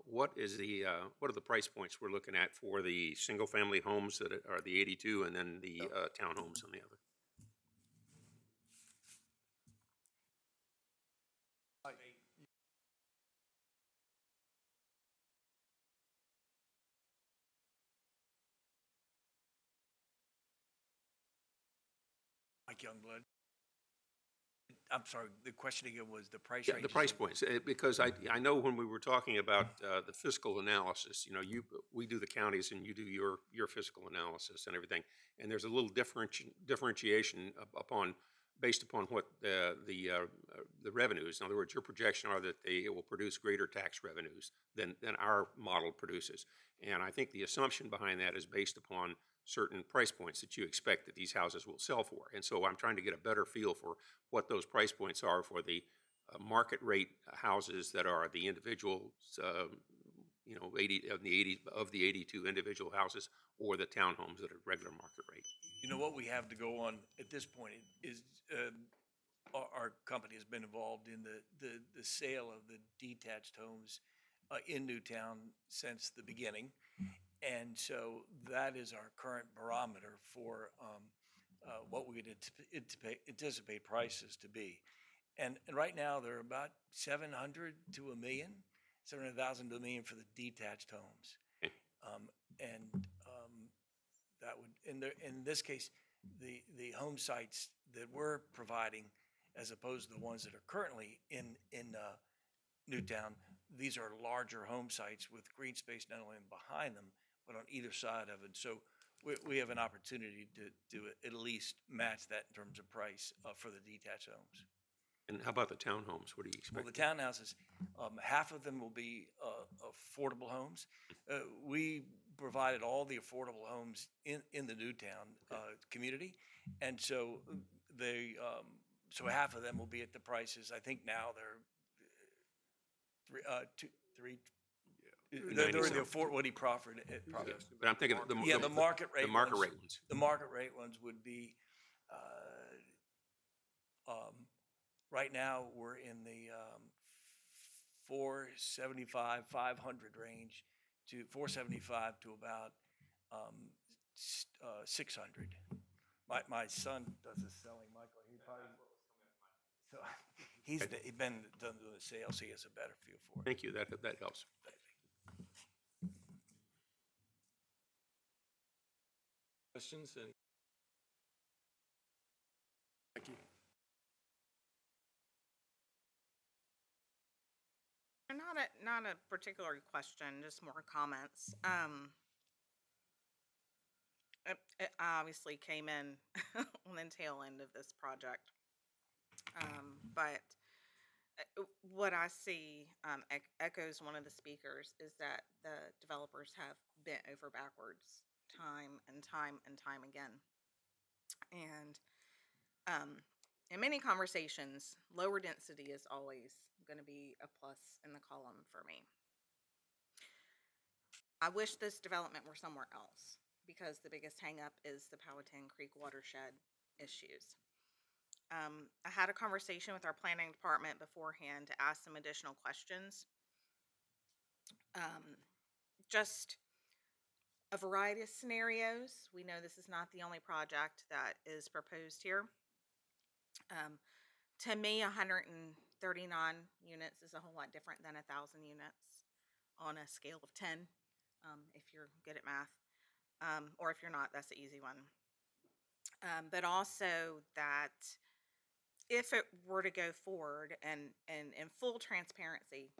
what are the price points we're looking at for the single-family homes that are the 82 and then the townhomes on the other? Mike Youngblood. I'm sorry, the question again was the price Yeah, range? the price points, because I know when we were talking about the fiscal analysis, we do the counties and you do your fiscal analysis and everything, and there's a little differentiation based upon what the revenues. In other words, your projection are that they will produce greater tax revenues than our model produces. And I think the assumption behind that is based upon certain price points that you expect that these houses will sell for. And so I'm trying to get a better feel for what those price points are for the market rate houses that are the individual, 80 of the 82 individual houses, or the townhomes that are regular market rate. What we have to go on at this point is our company has been involved in the sale of the detached homes in Newtown since the beginning. And so that is our current barometer for what we would anticipate prices to be. And right now, they're about 700 to $1 million, 700,000 to $1 million for the detached homes. That would, in this case, the home sites that we're providing as opposed to the ones that are currently in Newtown. These are larger home sites with green space not only behind them, but on either side of it. So we have an opportunity to at least match that in terms of price for the detached homes. And how about the townhomes? What do you Well, expect? the townhouses, half of them will be affordable homes. We provided all the affordable homes in the Newtown community, and so so half of them will be at the prices. I think now they're they're the what he proffered. But I'm thinking The market rate. The market rate ones. The market rate ones would be. Right now, we're in the 475, 500 range to 475 to about 600. My son does the selling, Michael. He probably so he's been doing the sales. He has a better feel for it. Thank you. That helps. Questions? Thank you. Not a particular question, just more comments. It obviously came in on the tail end of this project. But what I see echoes one of the speakers is that the developers have bent over backwards time and time and time again. And in many conversations, lower density is always going to be a plus in the column for me. I wish this development were somewhere else because the biggest hangup is the Powhatan Creek watershed issues. I had a conversation with our planning department beforehand to ask some additional questions. Just a variety of scenarios. We know this is not the only project that is proposed here. To me, 139 units is a whole lot different than 1,000 units on a scale of 10, if you're good at math. Or if you're not, that's the easy one. But also that if it were to go forward and in full transparency,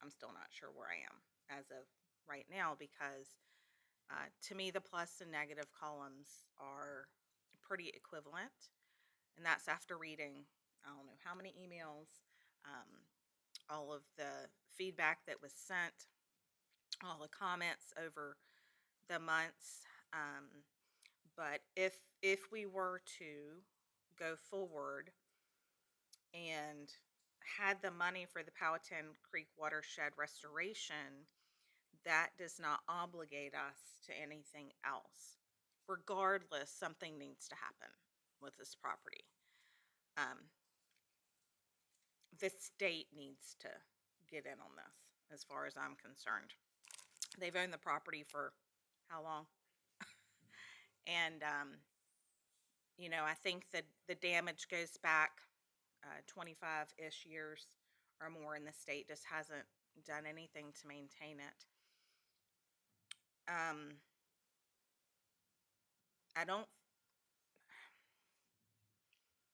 I'm still not sure where I am as of right now because to me, the plus and negative columns are pretty equivalent. And that's after reading, I don't know how many emails, all of the feedback that was sent, all the comments over the months. But if we were to go forward and had the money for the Powhatan Creek watershed restoration, that does not obligate us to anything else. Regardless, something needs to happen with this property. The state needs to get in on this, as far as I'm concerned. They've owned the property for how long? And, you know, I think that the damage goes back 25-ish years or more, and the state just hasn't done anything to maintain it.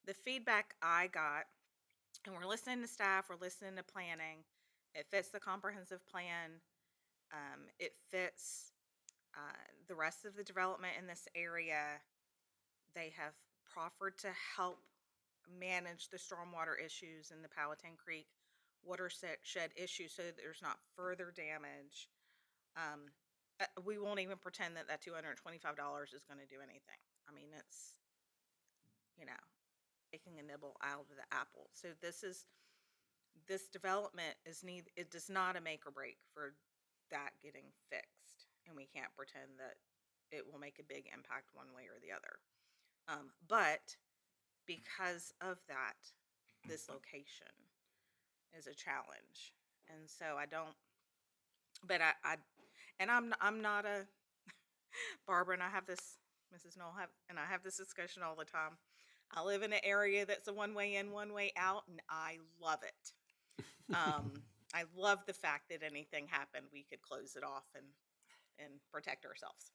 The feedback I got, and we're listening to staff, we're listening to planning, it fits the comprehensive plan, it fits the rest of the development in this area. They have proffered to help manage the stormwater issues in the Powhatan Creek watershed issue so that there's not further damage. We won't even pretend that $225 is going to do anything. I mean, it's, you know, taking a nibble out of the apple. So this development it does not a make or break for that getting fixed, and we can't pretend that it will make a big impact one way or the other. But because of that, this location is a challenge, and so I don't. But I'm not a Barbara, and I have this Mrs. Knoll and I have this discussion all the time. I live in an area that's a one-way in, one-way out, and I love it. I love the fact that anything happened, we could close it off and protect ourselves.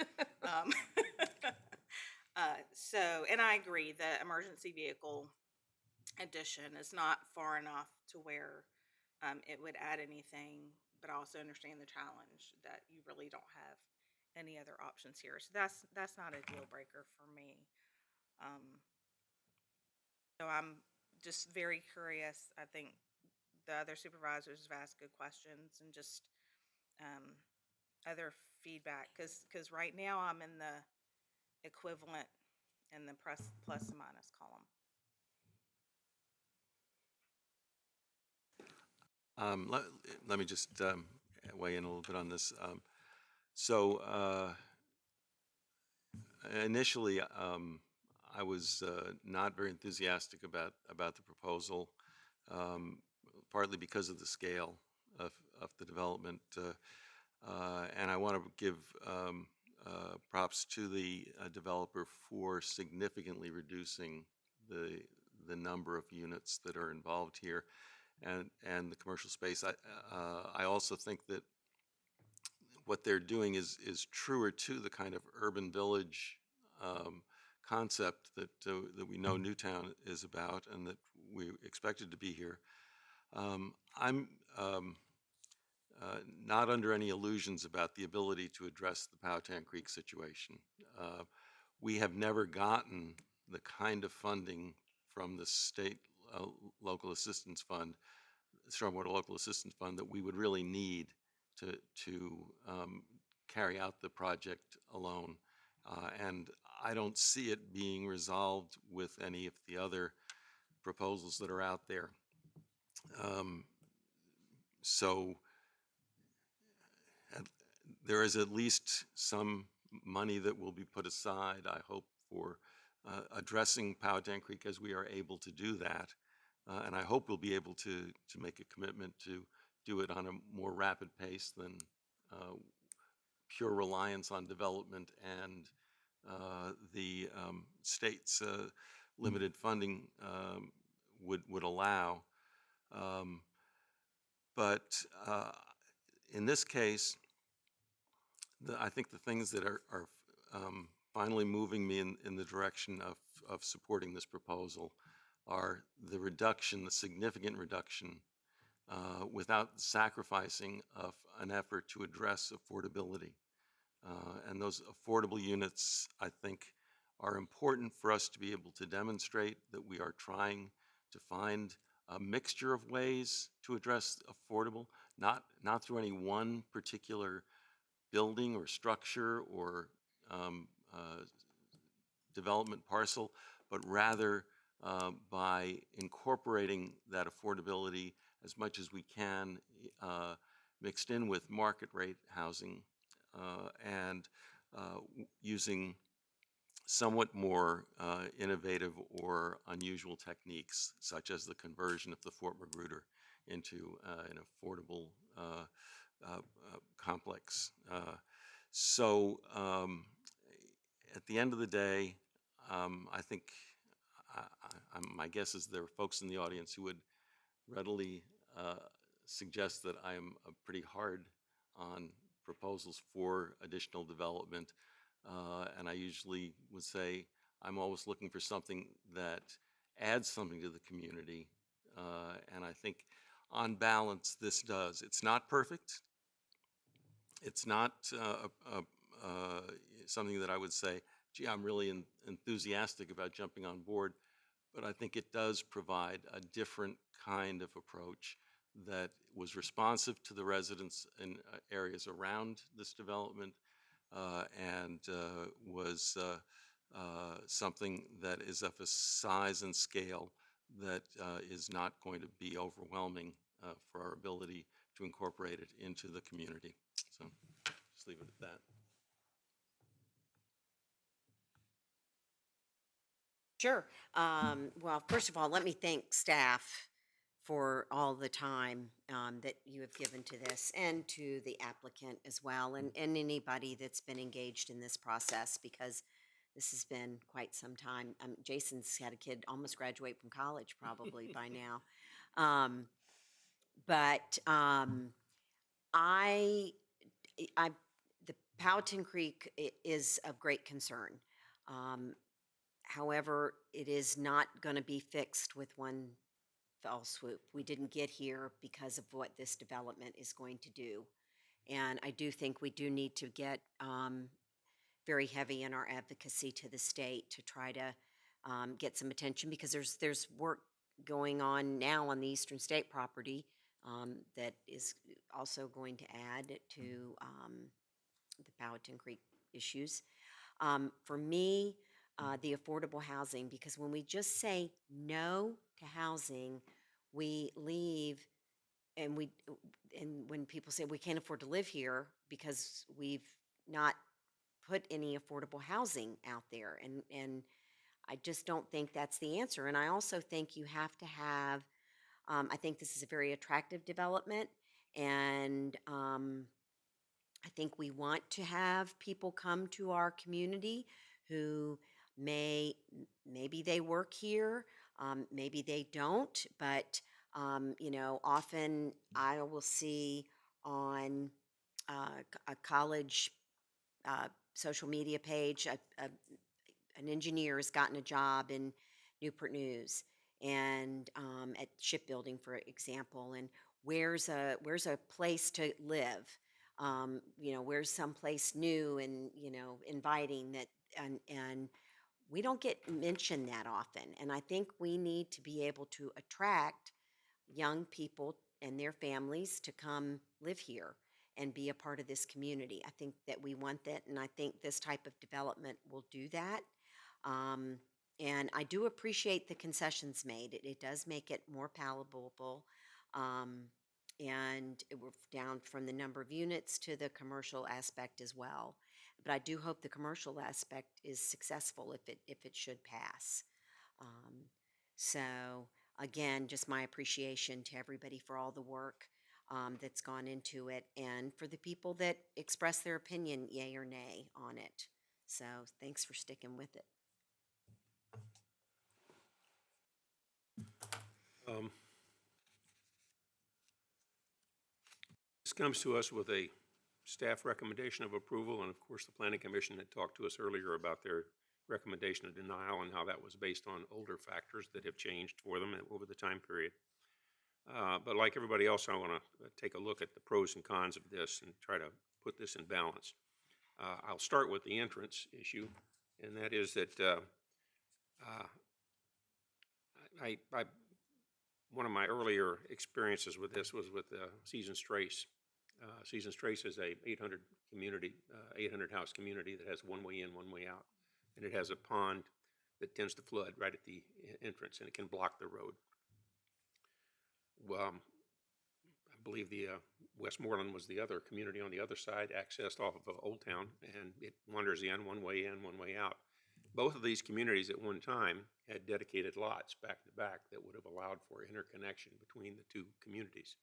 So, and I agree, the emergency vehicle addition is not far enough to where it would add anything, but I also understand the challenge that you really don't have any other options here. So that's not a deal breaker for me. So I'm just very curious. I think the other supervisors have asked good questions and just other feedback, because right now I'm in the equivalent in the plus and minus column. Let me just weigh in a little bit on this. So initially, I was not very enthusiastic about the proposal, partly because of the scale of the development. And I want to give props to the developer for significantly reducing the number of units that are involved here, and the commercial space. I also think that what they're doing is truer to the kind of urban village concept that we know Newtown is about, and that we expected to be here. I'm not under any illusions about the ability to address the Powhatan Creek situation. We have never gotten the kind of funding from the state local assistance fund, stormwater local assistance fund, that we would really need to carry out the project alone. And I don't see it being resolved with any of the other proposals that are out there. So there is at least some money that will be put aside, I hope, for addressing Powhatan Creek as we are able to do that. And I hope we'll be able to make a commitment to do it on a more rapid pace than pure reliance on development and the state's limited funding would allow. But in this case, I think the things that are finally moving me in the direction of supporting this proposal are the reduction, the significant reduction, without sacrificing of an effort to address affordability. And those affordable units, I think, are important for us to be able to demonstrate that we are trying to find a mixture of ways to address affordable, not through any one particular building or structure or development parcel, but rather by incorporating that affordability as much as we can, mixed in with market rate housing, and using somewhat more innovative or unusual techniques, such as the conversion of the Fort Magruder into an affordable complex. So at the end of the day, I think my guess is there are folks in the audience who would readily suggest that I am pretty hard on proposals for additional development. And I usually would say I'm always looking for something that adds something to the community. And I think on balance, this does. It's not perfect. It's not something that I would say, gee, I'm really enthusiastic about jumping on board. But I think it does provide a different kind of approach that was responsive to the residents in areas around this development, and was something that is of a size and scale that is not going to be overwhelming for our ability to incorporate it into the community. So just leave it at that. Sure. Well, first of all, let me thank staff for all the time that you have given to this, and to the applicant as well, and anybody that's been engaged in this process, because this has been quite some time. Jason's had a kid almost graduate from college probably by now. The Powhatan Creek is of great concern. However, it is not going to be fixed with one fell swoop. We didn't get here because of what this development is going to do. And I do think we do need to get very heavy in our advocacy to the state to try to get some attention, because there's work going on now on the Eastern State property that is also going to add to the Powhatan Creek issues. For me, the affordable housing, because when we just say no to housing, we leave, and when people say we can't afford to live here because we've not put any affordable housing out there, and I just don't think that's the answer. And I also think you have to have, I think this is a very attractive development, and I think we want to have people come to our community who maybe they work here, maybe they don't, but often I will see on a college social media page, an engineer has gotten a job in Newport News and at shipbuilding, for example, and where's a place to live? Where's someplace new and inviting that, and we don't get mentioned that often. And I think we need to be able to attract young people and their families to come live here and be a part of this community. I think that we want that, and I think this type of development will do that. And I do appreciate the concessions made. It does make it more palatable. And we're down from the number of units to the commercial aspect as well. But I do hope the commercial aspect is successful if it should pass. So again, just my appreciation to everybody for all the work that's gone into it, and for the people that express their opinion, yay or nay, on it. So thanks for sticking with it. This comes to us with a staff recommendation of approval, and of course, the Planning Commission had talked to us earlier about their recommendation of denial and how that was based on older factors that have changed for them over the time period. But like everybody else, I want to take a look at the pros and cons of this and try to put this in balance. I'll start with the entrance issue, and that is that one of my earlier experiences with this was with Seasons Trace. Seasons Trace is a 800 house community that has one way in, one way out, and it has a pond that tends to flood right at the entrance, and it can block the road. Well, I believe the Westmoreland was the other community on the other side, accessed off of Old Town, and it wanders in, one way out. Both of these communities at one time had dedicated lots back to back that would have allowed for interconnection between the two communities.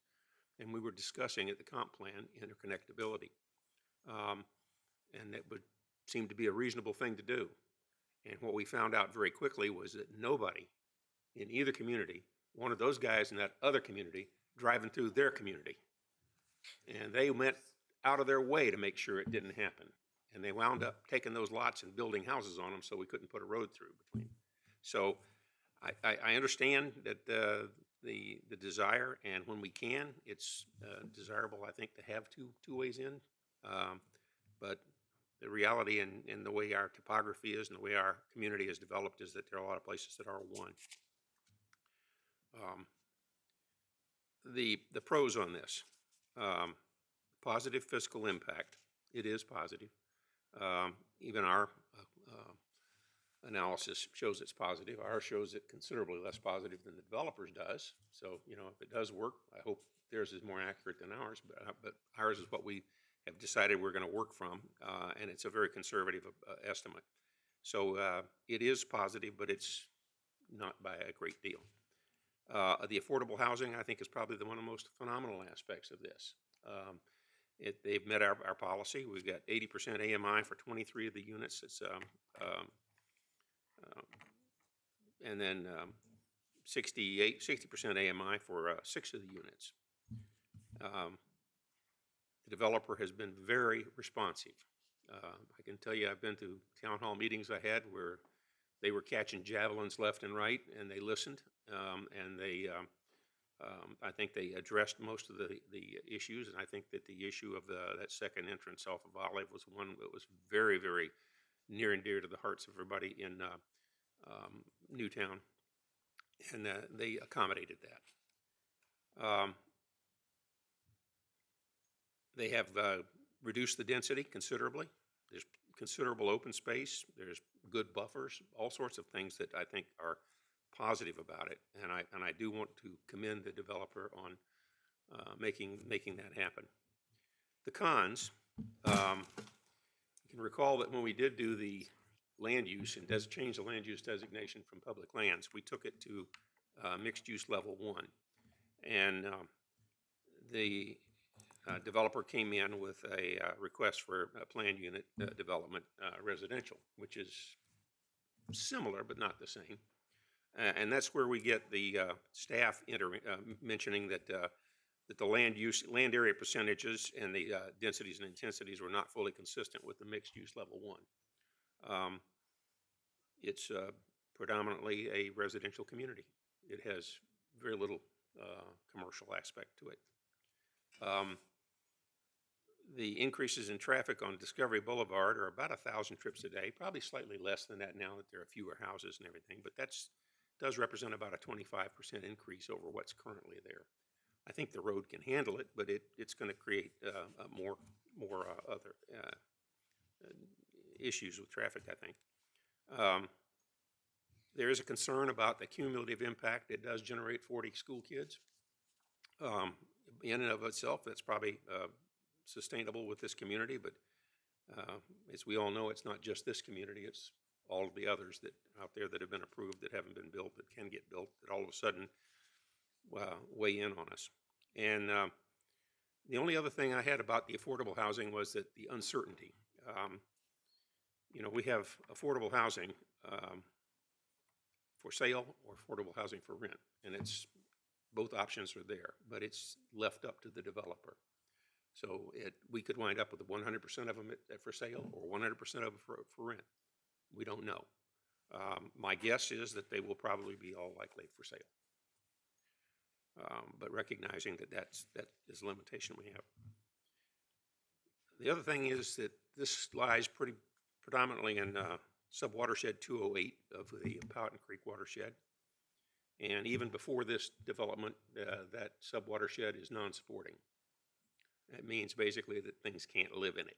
And we were discussing at the comp plan interconnectability. And it would seem to be a reasonable thing to do. And what we found out very quickly was that nobody in either community wanted those guys in that other community driving through their community. And they went out of their way to make sure it didn't happen. And they wound up taking those lots and building houses on them so we couldn't put a road through between. So I understand that the desire, and when we can, it's desirable, I think, to have two ways in. But the reality in the way our topography is and the way our community is developed is that there are a lot of places that are one. The pros on this, positive fiscal impact. It is positive. Even our analysis shows it's positive. Ours shows it considerably less positive than the developers does. So, if it does work, I hope theirs is more accurate than ours, but ours is what we have decided we're going to work from, and it's a very conservative estimate. So it is positive, but it's not by a great deal. The affordable housing, I think, is probably one of the most phenomenal aspects of this. They've met our policy. We've got 80% AMI for 23 of the units. It's and then 60% AMI for 6 of the units. The developer has been very responsive. I can tell you I've been to town hall meetings I had where They were catching javelins left and right, and they listened, and I think they addressed most of the issues, and I think that the issue of that second entrance off of Olive was one that was very, very near and dear to the hearts of everybody in Newtown, and they accommodated that. They have reduced the density considerably. There's considerable open space. There's good buffers, all sorts of things that I think are positive about it. And I do want to commend the developer on making that happen. The cons, you can recall that when we did do the land use and change the land use designation from public lands, we took it to mixed use level 1. And the developer came in with a request for a planned unit development residential, which is similar but not the same. And that's where we get the staff mentioning that the land area percentages and the densities and intensities were not fully consistent with the mixed use level 1. It's predominantly a residential community. It has very little commercial aspect to it. The increases in traffic on Discovery Boulevard are about 1,000 trips a day, probably slightly less than that now that there are fewer houses and everything, but does represent about a 25% increase over what's currently there. I think the road can handle it, but it's going to create more other issues with traffic, I think. There is a concern about the cumulative impact it does generate 40 school kids. In and of itself, that's probably sustainable with this community, but as we all know, it's not just this community, it's all of the others that out there that have been approved that haven't been built, that can get built, that all of a sudden weigh in on us. And the only other thing I had about the affordable housing was that the uncertainty. We have affordable housing for sale or affordable housing for rent, and both options are there, but it's left up to the developer. So we could wind up with 100% of them for sale or 100% of them for rent. We don't know. My guess is that they will probably be all likely for sale. But recognizing that is a limitation we have. The other thing is that this lies pretty predominantly in subwatershed 208 of the Powhatan Creek watershed. And even before this development, that subwatershed is non-supporting. That means basically that things can't live in it.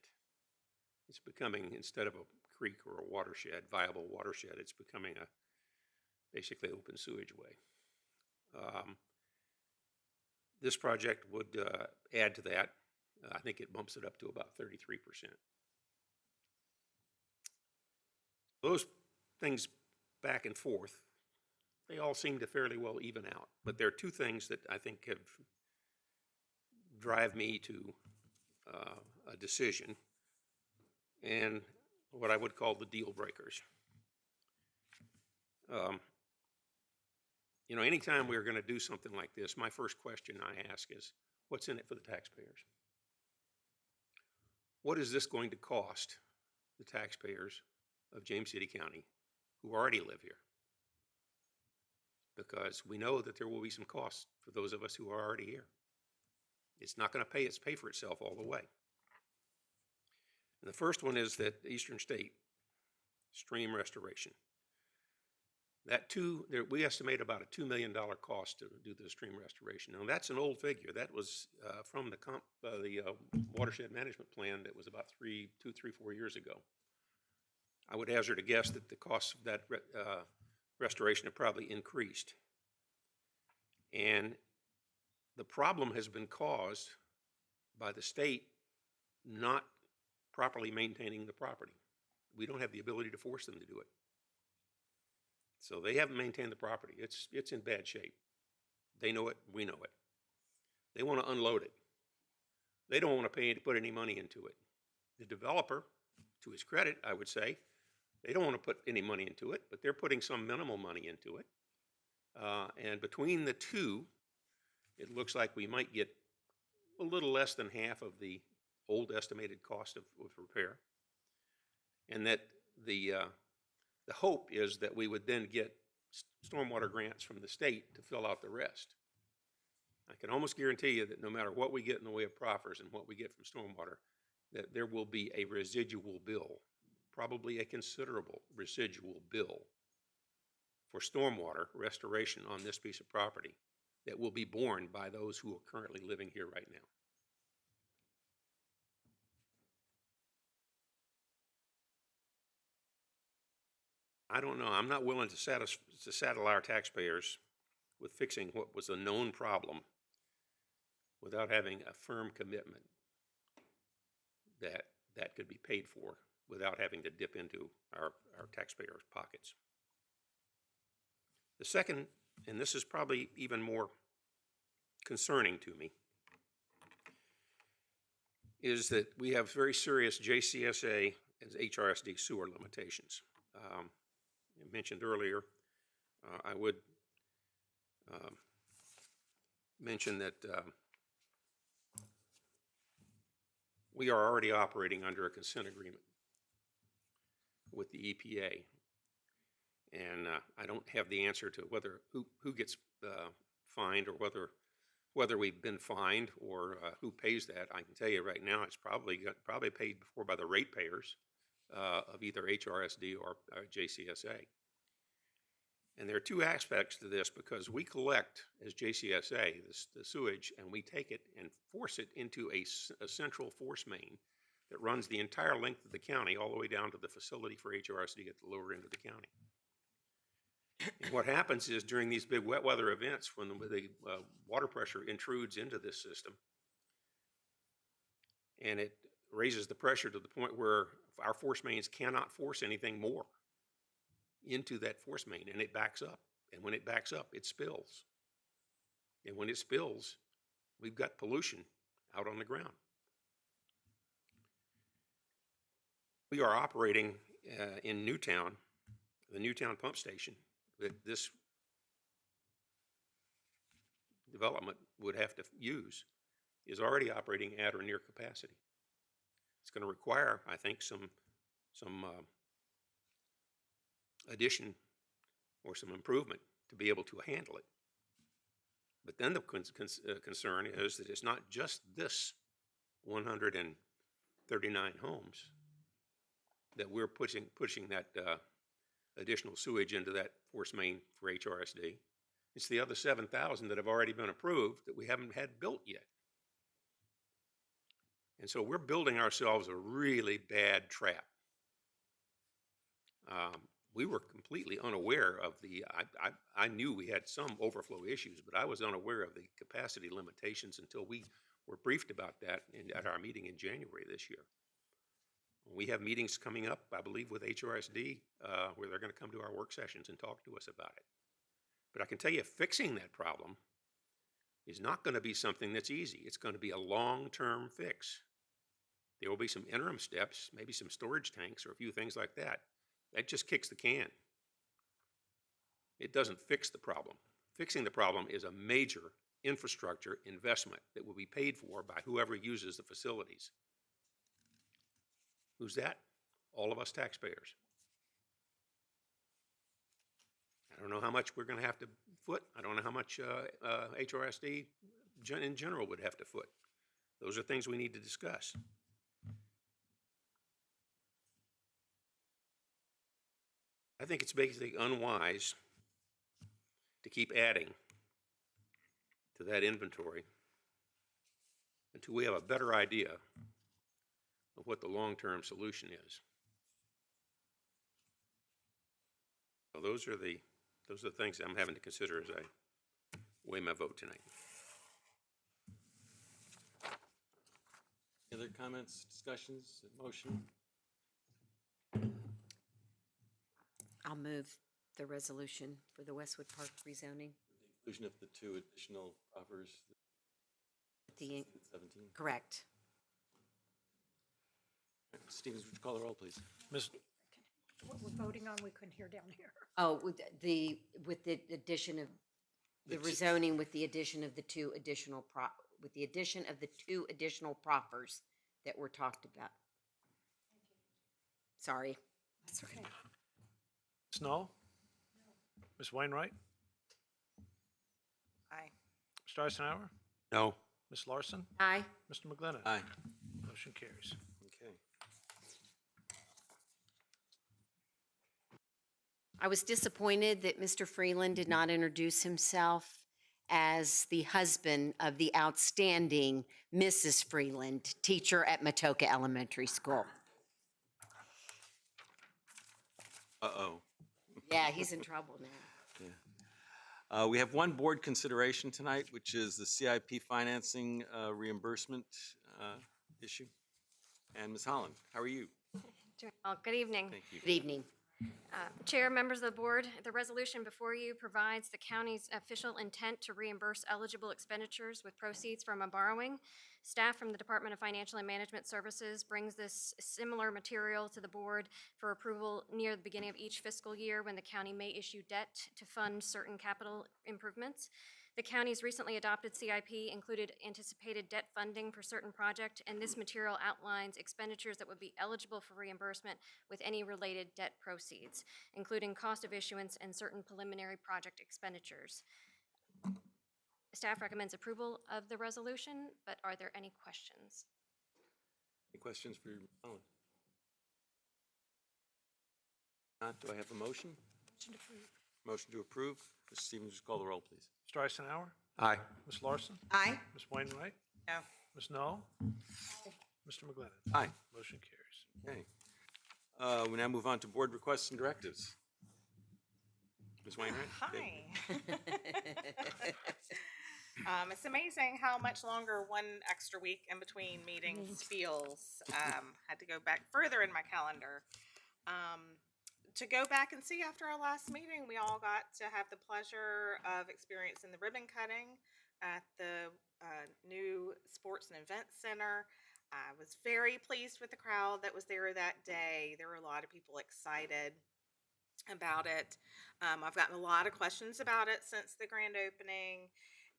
It's becoming, instead of a creek or a watershed, viable watershed, it's becoming basically open sewage way. This project would add to that. I think it bumps it up to about 33%. Those things back and forth, they all seem to fairly well even out. But there are two things that I think drive me to a decision, and what I would call the deal breakers. Anytime we're going to do something like this, my first question I ask is, what's in it for the taxpayers? What is this going to cost the taxpayers of James City County who already live here? Because we know that there will be some costs for those of us who are already here. It's not going to pay for itself all the way. And the first one is that Eastern State stream restoration. We estimate about a $2 million cost to do the stream restoration. Now that's an old figure. That was from the watershed management plan that was about 4 years ago. I would hazard a guess that the cost of that restoration have probably increased. And the problem has been caused by the state not properly maintaining the property. We don't have the ability to force them to do it. So they haven't maintained the property. It's in bad shape. They know it, we know it. They want to unload it. They don't want to put any money into it. The developer, to his credit, I would say, they don't want to put any money into it, but they're putting some minimal money into it. And between the two, it looks like we might get a little less than half of the old estimated cost of repair. And that the The hope is that we would then get stormwater grants from the state to fill out the rest. I can almost guarantee you that no matter what we get in the way of proffers and what we get from stormwater, that there will be a residual bill, probably a considerable residual bill for stormwater restoration on this piece of property that will be borne by those who are currently living here right now. I don't know. I'm not willing to saddle our taxpayers with fixing what was a known problem without having a firm commitment that that could be paid for without having to dip into our taxpayers' pockets. The second, and this is probably even more concerning to me, is that we have very serious JCSA and HRSD sewer limitations. I mentioned earlier, I would mention that we are already operating under a consent agreement with the EPA. And I don't have the answer to whether who gets fined or whether we've been fined or who pays that. I can tell you right now, it's probably paid for by the ratepayers of either HRSD or JCSA. And there are two aspects to this, because we collect as JCSA the sewage, and we take it and force it into a central force main that runs the entire length of the county all the way down to the facility for HRSD at the lower end of the county. And what happens is during these big wet weather events, when the water pressure intrudes into this system, and it raises the pressure to the point where our force mains cannot force anything more into that force main, and it backs up. And when it backs up, it spills. And when it spills, we've got pollution out on the ground. We are operating in Newtown, the Newtown pump station, that this development would have to use, is already operating at or near capacity. It's going to require, I think, some addition or some improvement to be able to handle it. But then the concern is that it's not just this 139 homes that we're pushing that additional sewage into that force main for HRSD. It's the other 7,000 that have already been approved that we haven't had built yet. And so we're building ourselves a really bad trap. We were completely unaware of I knew we had some overflow issues, but I was unaware of the capacity limitations until we were briefed about that at our meeting in January this year. We have meetings coming up, I believe, with HRSD, where they're going to come to our work sessions and talk to us about it. But I can tell you, fixing that problem is not going to be something that's easy. It's going to be a long-term fix. There will be some interim steps, maybe some storage tanks or a few things like that. That just kicks the can. It doesn't fix the problem. Fixing the problem is a major infrastructure investment that will be paid for by whoever uses the facilities. Who's that? All of us taxpayers. I don't know how much we're going to have to foot. I don't know how much HRSD in general would have to foot. Those are things we need to discuss. I think it's basically unwise to keep adding to that inventory until we have a better idea of what the long-term solution is. So those are the things I'm having to consider as I weigh my vote tonight. Any other comments, discussions, motion? I'll move the resolution for the Westwood Park rezoning. Inclusion of the two additional offers. The 17. correct. Stevens, would you call the roll, please? What we're voting on, we couldn't hear down here. Oh, with the addition of the rezoning, with the addition of the two additional proffers that were talked about. Sorry. That's okay. Ms. Knoll? Ms. Wainwright? Aye. Mr. Eisenhower? No. Ms. Larson? Aye. Mr. McGlinnan? Aye. Motion carries. Okay. I was disappointed that Mr. Freeland did not introduce himself as the husband of the outstanding Mrs. Freeland, teacher at Matoka Elementary School. Uh-oh. Yeah, he's in trouble now. Yeah. We have one board consideration tonight, which is the CIP financing reimbursement issue. And Ms. Holland, how are you? Well, good evening. Thank you. Good evening. Chair, members of the board, the resolution before you provides the county's official intent to reimburse eligible expenditures with proceeds from a borrowing. Staff from the Department of Financial and Management Services brings this similar material to the board for approval near the beginning of each fiscal year when the county may issue debt to fund certain capital improvements. The county's recently adopted CIP included anticipated debt funding for certain project, and this material outlines expenditures that would be eligible for reimbursement with any related debt proceeds, including cost of issuance and certain preliminary project expenditures. Staff recommends approval of the resolution, but are there any questions? Any questions for Holland? Not, do I have a motion? Motion approved. Motion to approve. Mr. Stevens, just call the roll, please. Mr. Eisenhower? Aye. Ms. Larson? Aye. Ms. Wainwright? No. Ms. Knoll? Mr. McGlinnan? Aye. Motion carries. Okay. We now move on to board requests and directives. Ms. Wainwright? Hi. It's amazing how much longer one extra week in between meetings feels. Had to go back further in my calendar. To go back and see after our last meeting, we all got to have the pleasure of experiencing the ribbon cutting at the new Sports and Events Center. I was very pleased with the crowd that was there that day. There were a lot of people excited about it. I've gotten a lot of questions about it since the grand opening,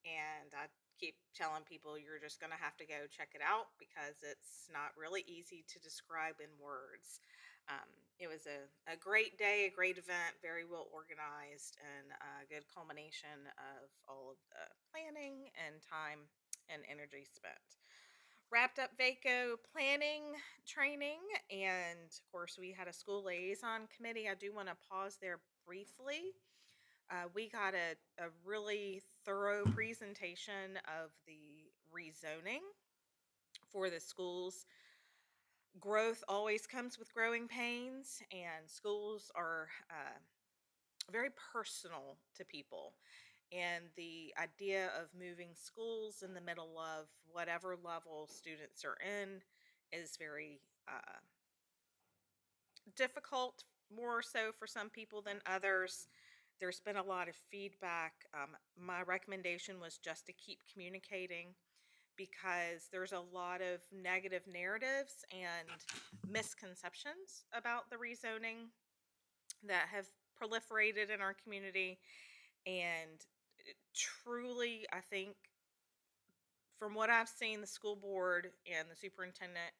and I keep telling people you're just going to have to go check it out because it's not really easy to describe in words. It was a great day, a great event, very well organized, and a good culmination of all of the planning and time and energy spent. Wrapped up VACO planning training, and of course we had a school liaison committee. I do want to pause there briefly. We got a really thorough presentation of the rezoning for the schools. Growth always comes with growing pains, and schools are very personal to people. And the idea of moving schools in the middle of whatever level students are in is very difficult, more so for some people than others. There's been a lot of feedback. My recommendation was just to keep communicating, because there's a lot of negative narratives and misconceptions about the rezoning that have proliferated in our community. And truly, I think, from what I've seen, the school board and the superintendent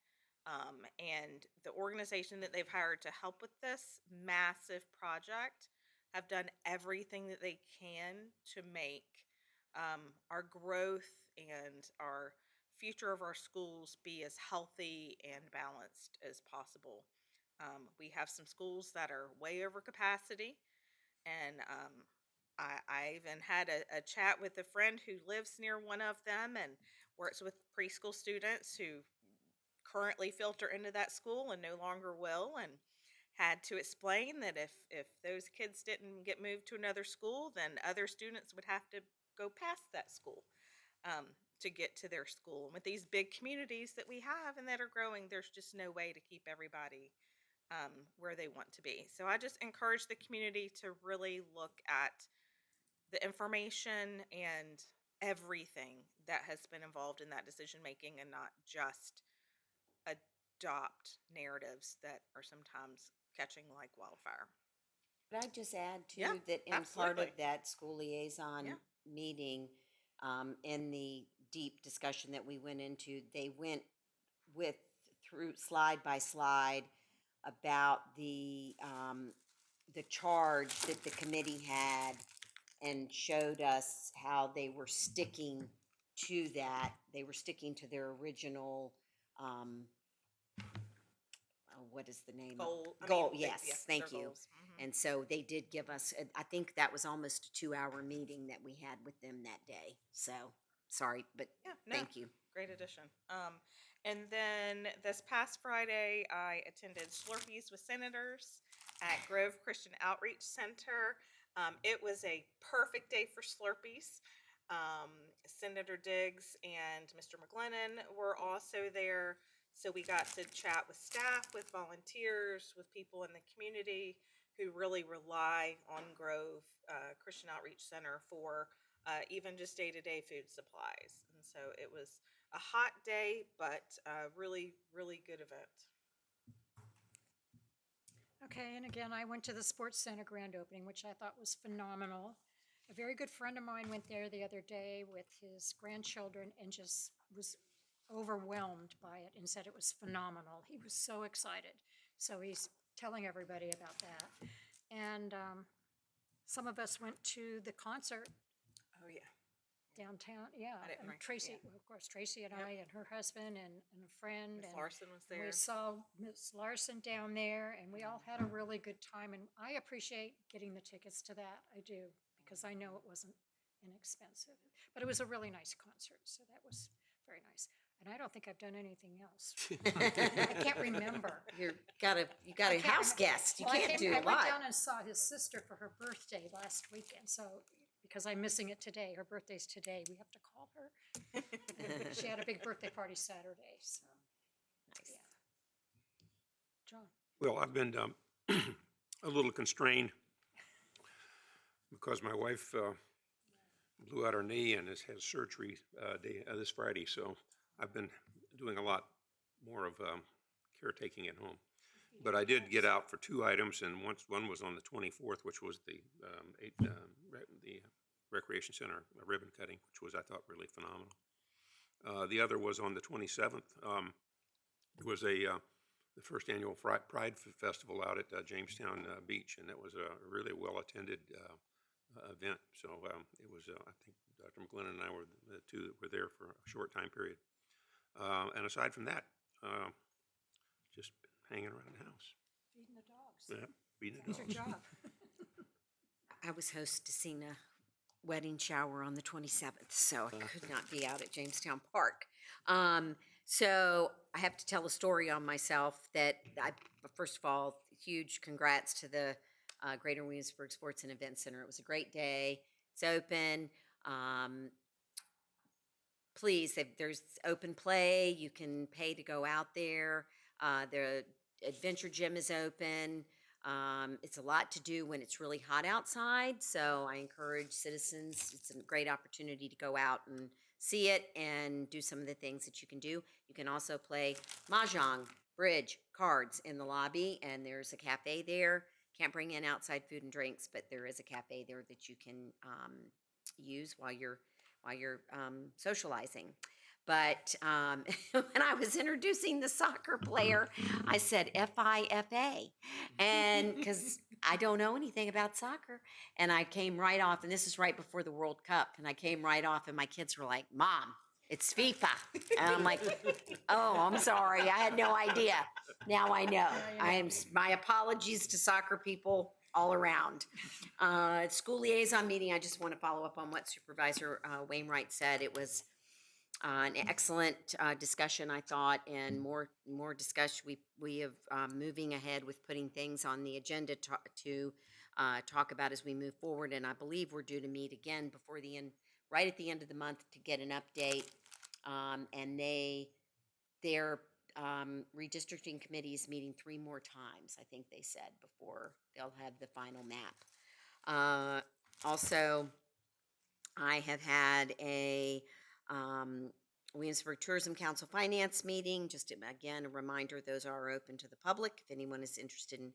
and the organization that they've hired to help with this massive project have done everything that they can to make our growth and our future of our schools be as healthy and balanced as possible. We have some schools that are way over capacity, and I even had a chat with a friend who lives near one of them and works with preschool students who currently filter into that school and no longer will, and had to explain that if those kids didn't get moved to another school, then other students would have to go past that school to get to their school. And with these big communities that we have and that are growing, there's just no way to keep everybody where they want to be. So I just encourage the community to really look at the information and everything that has been involved in that decision making, and not just adopt narratives that are sometimes catching like wildfire. Could I just add too, Yeah, that in part absolutely. of that school liaison meeting, in the deep discussion that we went into, they went through slide by slide about the the charge that the committee had and showed us how they were sticking to that. They were sticking to their original, what is the name? Goal, yes, thank you. And so they did give us, I think that was almost a 2-hour meeting that we had with them that day. So, sorry, but thank you. Great addition. And then this past Friday, I attended Slurpees with Senators at Grove Christian Outreach Center. It was a perfect day for Slurpees. Senator Diggs and Mr. McGlennon were also there. So we got to chat with staff, with volunteers, with people in the community who really rely on Grove Christian Outreach Center for even just day-to-day food supplies. And so it was a hot day, but a really, really good event. Okay, and again, I went to the Sports Center grand opening, which I thought was phenomenal. A very good friend of mine went there the other day with his grandchildren and just was overwhelmed by it and said it was phenomenal. He was so excited. So he's telling everybody about that. And some of us went to the concert. Oh, yeah. Downtown, yeah. I didn't And bring- Tracy, yeah. of course, Tracy and I and her husband and a friend. Miss and Larson was and there. we saw Miss Larson down there and we all had a really good time. And I appreciate getting the tickets to that. I do, because I know it wasn't inexpensive. But it was a really nice concert, so that was very nice. And I don't think I've done anything else. I can't remember. You got a I can't house remember. guest. You Well, can't do I a went lot. down and saw his sister for her birthday last weekend, so, because I'm missing it today, her birthday's today, we have to call her. She had a big birthday party Saturday, so. Yeah. John? Well, I've been a little constrained because my wife blew out her knee and has surgery this Friday, so I've been doing a lot more of caretaking at home. But I did get out for 2 items, and one was on the 24th, which was the Recreation Center ribbon cutting, which was, I thought, really phenomenal. The other was on the 27th. It was the first annual Pride Festival out at Jamestown Beach, and it was a really well-attended event. So it was, I think Dr. McGlennon and I were the two that were there for a short time period. And aside from that, just hanging around the house. Feeding the dogs. Yeah, feeding the That's dogs. your job. I was hosting a wedding shower on the 27th, so I could not be out at Jamestown Park. So I have to tell a story on myself that first of all, huge congrats to the Greater Williamsburg Sports and Event Center. It was a great day. It's open. Please, there's open play. You can pay to go out there. The adventure gym is open. It's a lot to do when it's really hot outside, so I encourage citizens. It's a great opportunity to go out and see it and do some of the things that you can do. You can also play mahjong, bridge, cards in the lobby, and there's a cafe there. Can't bring in outside food and drinks, but there is a cafe there that you can use while you're socializing. But when I was introducing the soccer player, I said FIFA, and because I don't know anything about soccer, and I came right off, and this is right before the World Cup, and I came right off, and my kids were like, "Mom, it's FIFA," and I'm like, "Oh, I'm sorry, I had no idea. Now I know. My apologies to soccer people all around." School liaison meeting, I just want to follow up on what Supervisor Wainwright said. It was an excellent discussion, I thought, and more discussion. We have moving ahead with putting things on the agenda to talk about as we move forward, and I believe we're due to meet again before the end, right at the end of the month, to get an update. And their redistricting committee is meeting 3 more times, I think they said, before they'll have the final map. Also, I have had a Williamsburg Tourism Council Finance meeting. Just again, a reminder, those are open to the public. If anyone is interested in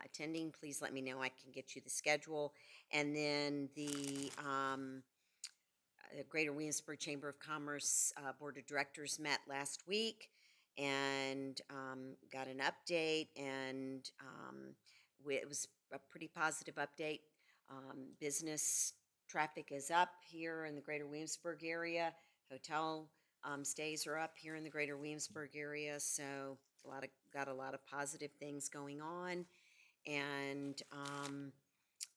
attending, please let me know. I can get you the schedule. And then the Greater Williamsburg Chamber of Commerce Board of Directors met last week and got an update, and it was a pretty positive update. Business traffic is up here in the greater Williamsburg area. Hotel stays are up here in the greater Williamsburg area. So got a lot of positive things going on. And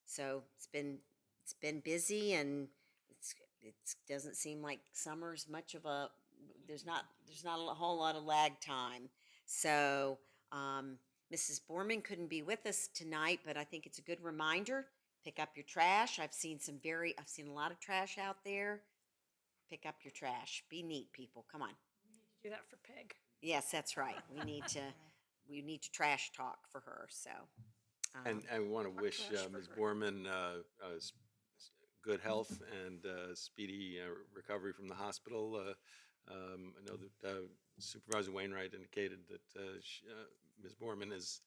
so it's been busy, and it doesn't seem like summer's much of a, there's not a whole lot of lag time. So Mrs. Borman couldn't be with us tonight, but I think it's a good reminder. Pick up your trash. I've seen a lot of trash out there. Pick up your trash. Be neat, people. Come on. Do that for Peg. Yes, that's right. We need to trash talk for her. So. And we want to wish Ms. Borman good health and speedy recovery from the hospital. I know that Supervisor Wainwright indicated that Ms. Borman is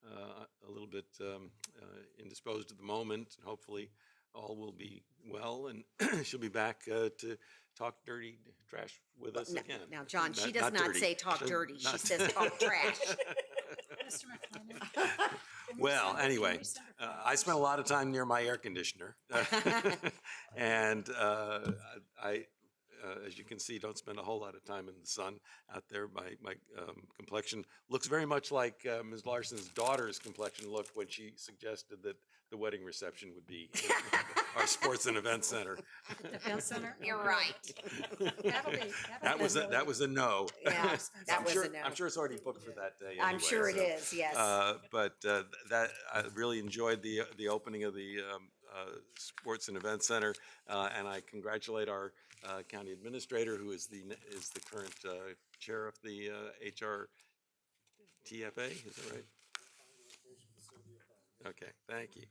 a little bit indisposed at the moment. Hopefully, all will be well, and she'll be back to talk dirty trash with us again. Now, John, she does not dirty. say talk dirty. She says talk trash. Mr. McLennan. Well, anyway, I spent a lot of time near my air conditioner, and I, as you can see, don't spend a whole lot of time in the sun out there. My complexion looks very much like Ms. Larson's daughter's complexion looked when she suggested that the wedding reception would be in our sports and event center. Event center? You're right. That was a no. Yeah, that was a no. I'm sure it's already booked for that day. I'm anyway, sure it so, is, yes. But that I really enjoyed the opening of the Sports and Event Center, and I congratulate our county administrator, who is the current chair of the HRTFA. Is that right? Okay, thank you.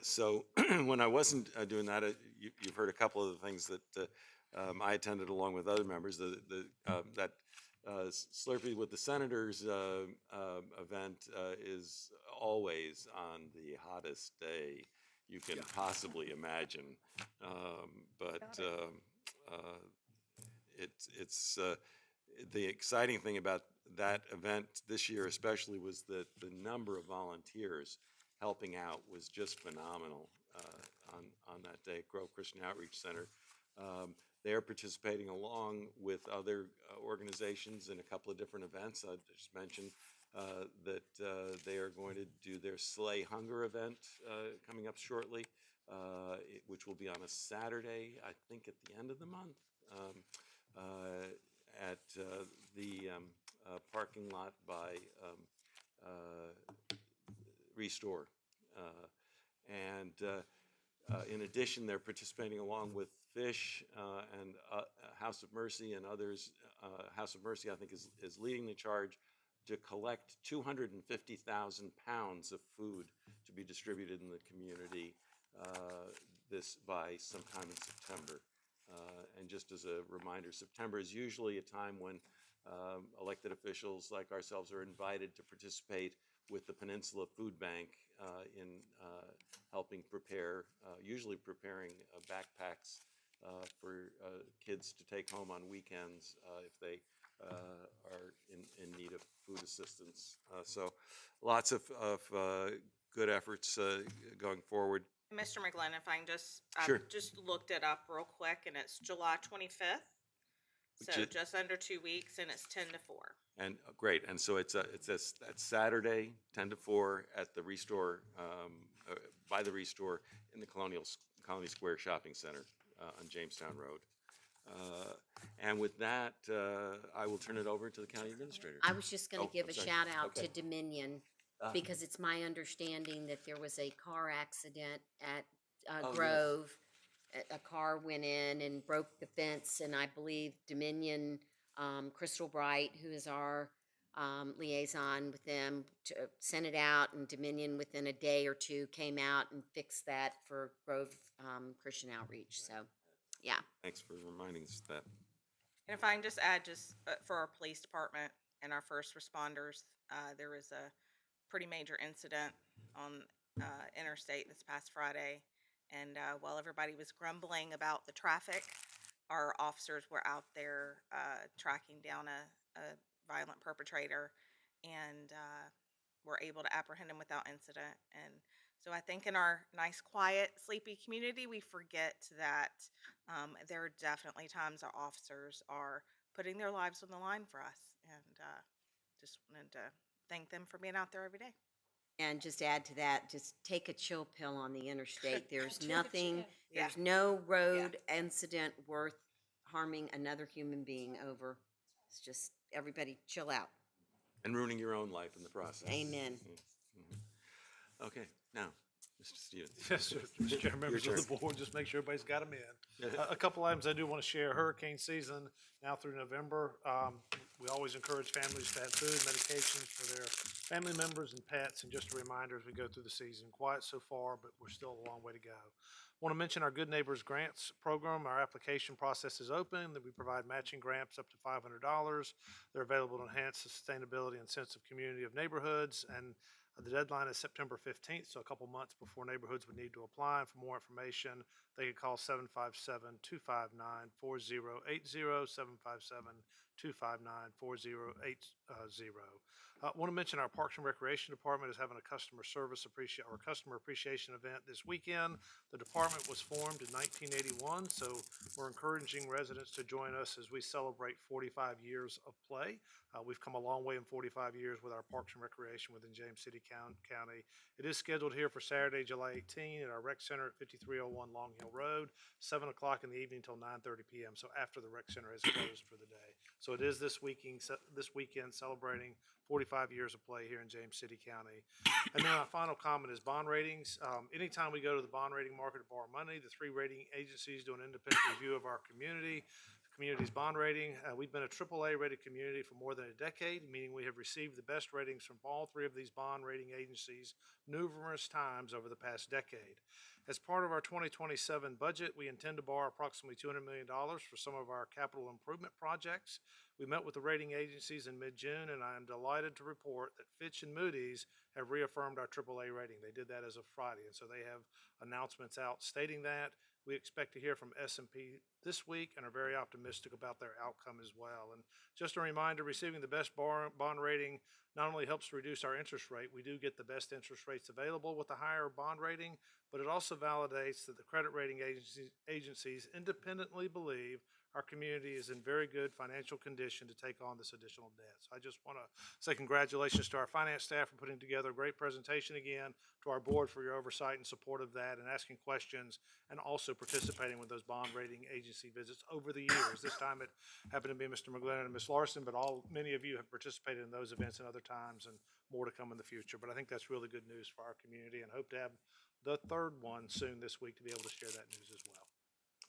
So when I wasn't doing that, you've heard a couple of the things that I attended along with other members. That Slurpee with the Senators event is always on the hottest day you can possibly imagine. It's the exciting thing about that event this year especially was that the number of volunteers helping out was just phenomenal on that day at Grove Christian Outreach Center. They're participating along with other organizations in a couple of different events. I just mentioned that they are going to do their Slay Hunger event coming up shortly, which will be on a Saturday, I think at the end of the month, at the parking lot by Restore. In addition, they're participating along with Fish and House of Mercy and others. House of Mercy, I think, is leading the charge to collect 250,000 pounds of food to be distributed in the community by sometime in September. And just as a reminder, September is usually a time when elected officials like ourselves are invited to participate with the Peninsula Food Bank in helping prepare, usually preparing backpacks for kids to take home on weekends if they are in need of food assistance. So lots of good efforts going forward. Mr. McGlynn, if I can just, Sure. just looked it up real quick, and it's July 25th. So just under 2 weeks, and it's 10 to 4. And great, and so it's that Saturday, 10 to 4 at the Restore, by the Restore in the Colony Square Shopping Center on Jamestown Road. And with that, I will turn it over to the county administrator. I was just going to give I'm a sorry. shout out Okay. to Dominion because it's my understanding that there was a car accident at yes. Grove. A car went in and broke the fence, and I believe Dominion, Crystal Bright, who is our liaison with them, sent it out, and Dominion within a day or two came out and fixed that for Grove Christian Outreach. So, yeah. Thanks for reminding us of that. And if I can just add, for our police department and our first responders, there was a pretty major incident on interstate this past Friday. And while everybody was grumbling about the traffic, our officers were out there tracking down a violent perpetrator. And were able to apprehend them without incident. And so I think in our nice, quiet, sleepy community, we forget that there are definitely times our officers are putting their lives on the line for us. And just wanted to thank them for being out there every day. And just add to that, just take a chill pill on the interstate. There's Take a nothing, chill. there's no road incident worth harming another human being over. It's just, everybody chill out. And ruining your own life in the process. Amen. Mhm. Okay, now, Mr. Stevens. Yes, sir. Mr. Chair, members Your of the board, just make sure everybody's got them in. A couple items I do want to share. Hurricane season now through November. We always encourage families to have food, medications for their family members and pets. And just a reminder as we go through the season, quiet so far, but we're still a long way to go. Want to mention our Good Neighbors Grants program. Our application process is open, that we provide matching grants up to $500. They're available to enhance the sustainability and sense of community of neighborhoods. And the deadline is September 15th, so a couple months before neighborhoods would need to apply. And for more information, they could call 757-259-4080, 757-259-4080. Want to mention our Parks and Recreation Department is having a customer appreciation event this weekend. The department was formed in 1981, so we're encouraging residents to join us as we celebrate 45 years of play. We've come a long way in 45 years with our Parks and Recreation within James City County. It is scheduled here for Saturday, July 18 at our rec center at 5301 Long Hill Road, 7 o'clock in the evening till 9:30 p.m. So after the rec center is closed for the day. So it is this weekend celebrating 45 years of play here in James City County. And then our final comment is bond ratings. Anytime we go to the bond rating market to borrow money, the three rating agencies do an independent review of our community's bond rating. We've been a AAA rated community for more than a decade, meaning we have received the best ratings from all three of these bond rating agencies numerous times over the past decade. As part of our 2027 budget, we intend to borrow approximately $200 million for some of our capital improvement projects. We met with the rating agencies in mid-June, and I am delighted to report that Fitch and Moody's have reaffirmed our AAA rating. They did that as of Friday, and so they have announcements out stating that. We expect to hear from S&P this week and are very optimistic about their outcome as well. And just a reminder, receiving the best bond rating not only helps to reduce our interest rate, we do get the best interest rates available with the higher bond rating, but it also validates that the credit rating agencies independently believe our community is in very good financial condition to take on this additional debt. So I just want to say congratulations to our finance staff for putting together a great presentation again, to our board for your oversight and support of that and asking questions, and also participating with those bond rating agency visits over the years. This time it happened to be Mr. McGlennon and Ms. Larson, but many of you have participated in those events and other times, and more to come in the future. But I think that's really good news for our community, and hope to have the third one soon this week to be able to share that news as well.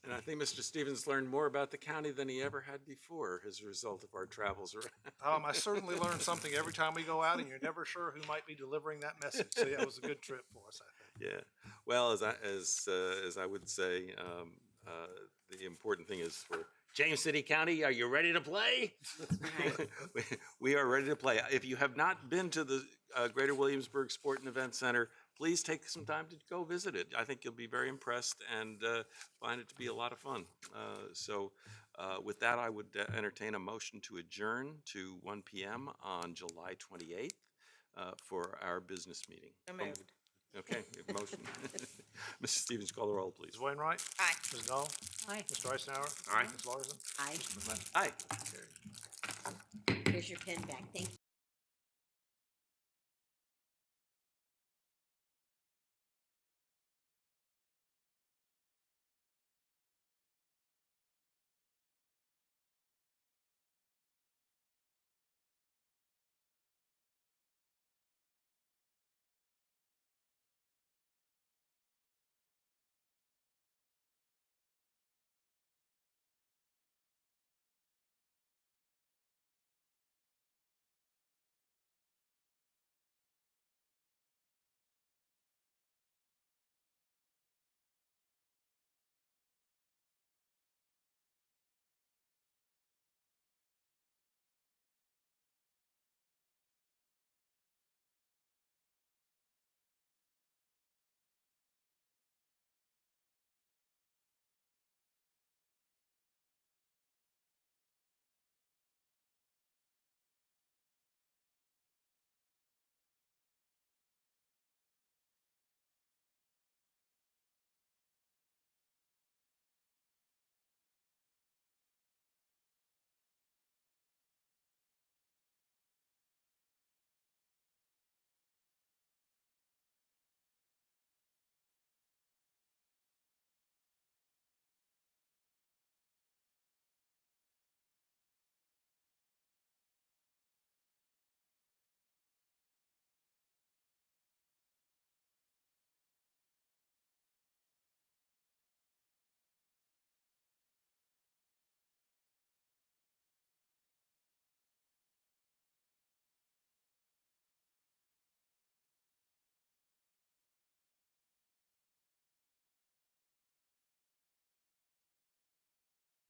And I think Mr. Stevens learned more about the county than he ever had before as a result of our travels around. I certainly learn something every time we go out, and you're never sure who might be delivering that message. So yeah, it was a good trip for us, I think. Yeah. Well, as I would say, the important thing is for James City County, are you ready to play? We are ready to play. If you have not been to the Greater Williamsburg Sport and Event Center, please take some time to go visit it. I think you'll be very impressed and find it to be a lot of fun. So with that, I would entertain a motion to adjourn to 1 p.m. on July 28th for our business meeting. So moved. Okay, we have a motion. Mrs. Stevens, call the roll, please. Ms. Wainwright? Aye. Ms. Dahl? Aye. Mr. Eisenhower? Aye. Ms. Larson? Aye. Mr. McGlennon? Aye. Here's your pen back. Thank you.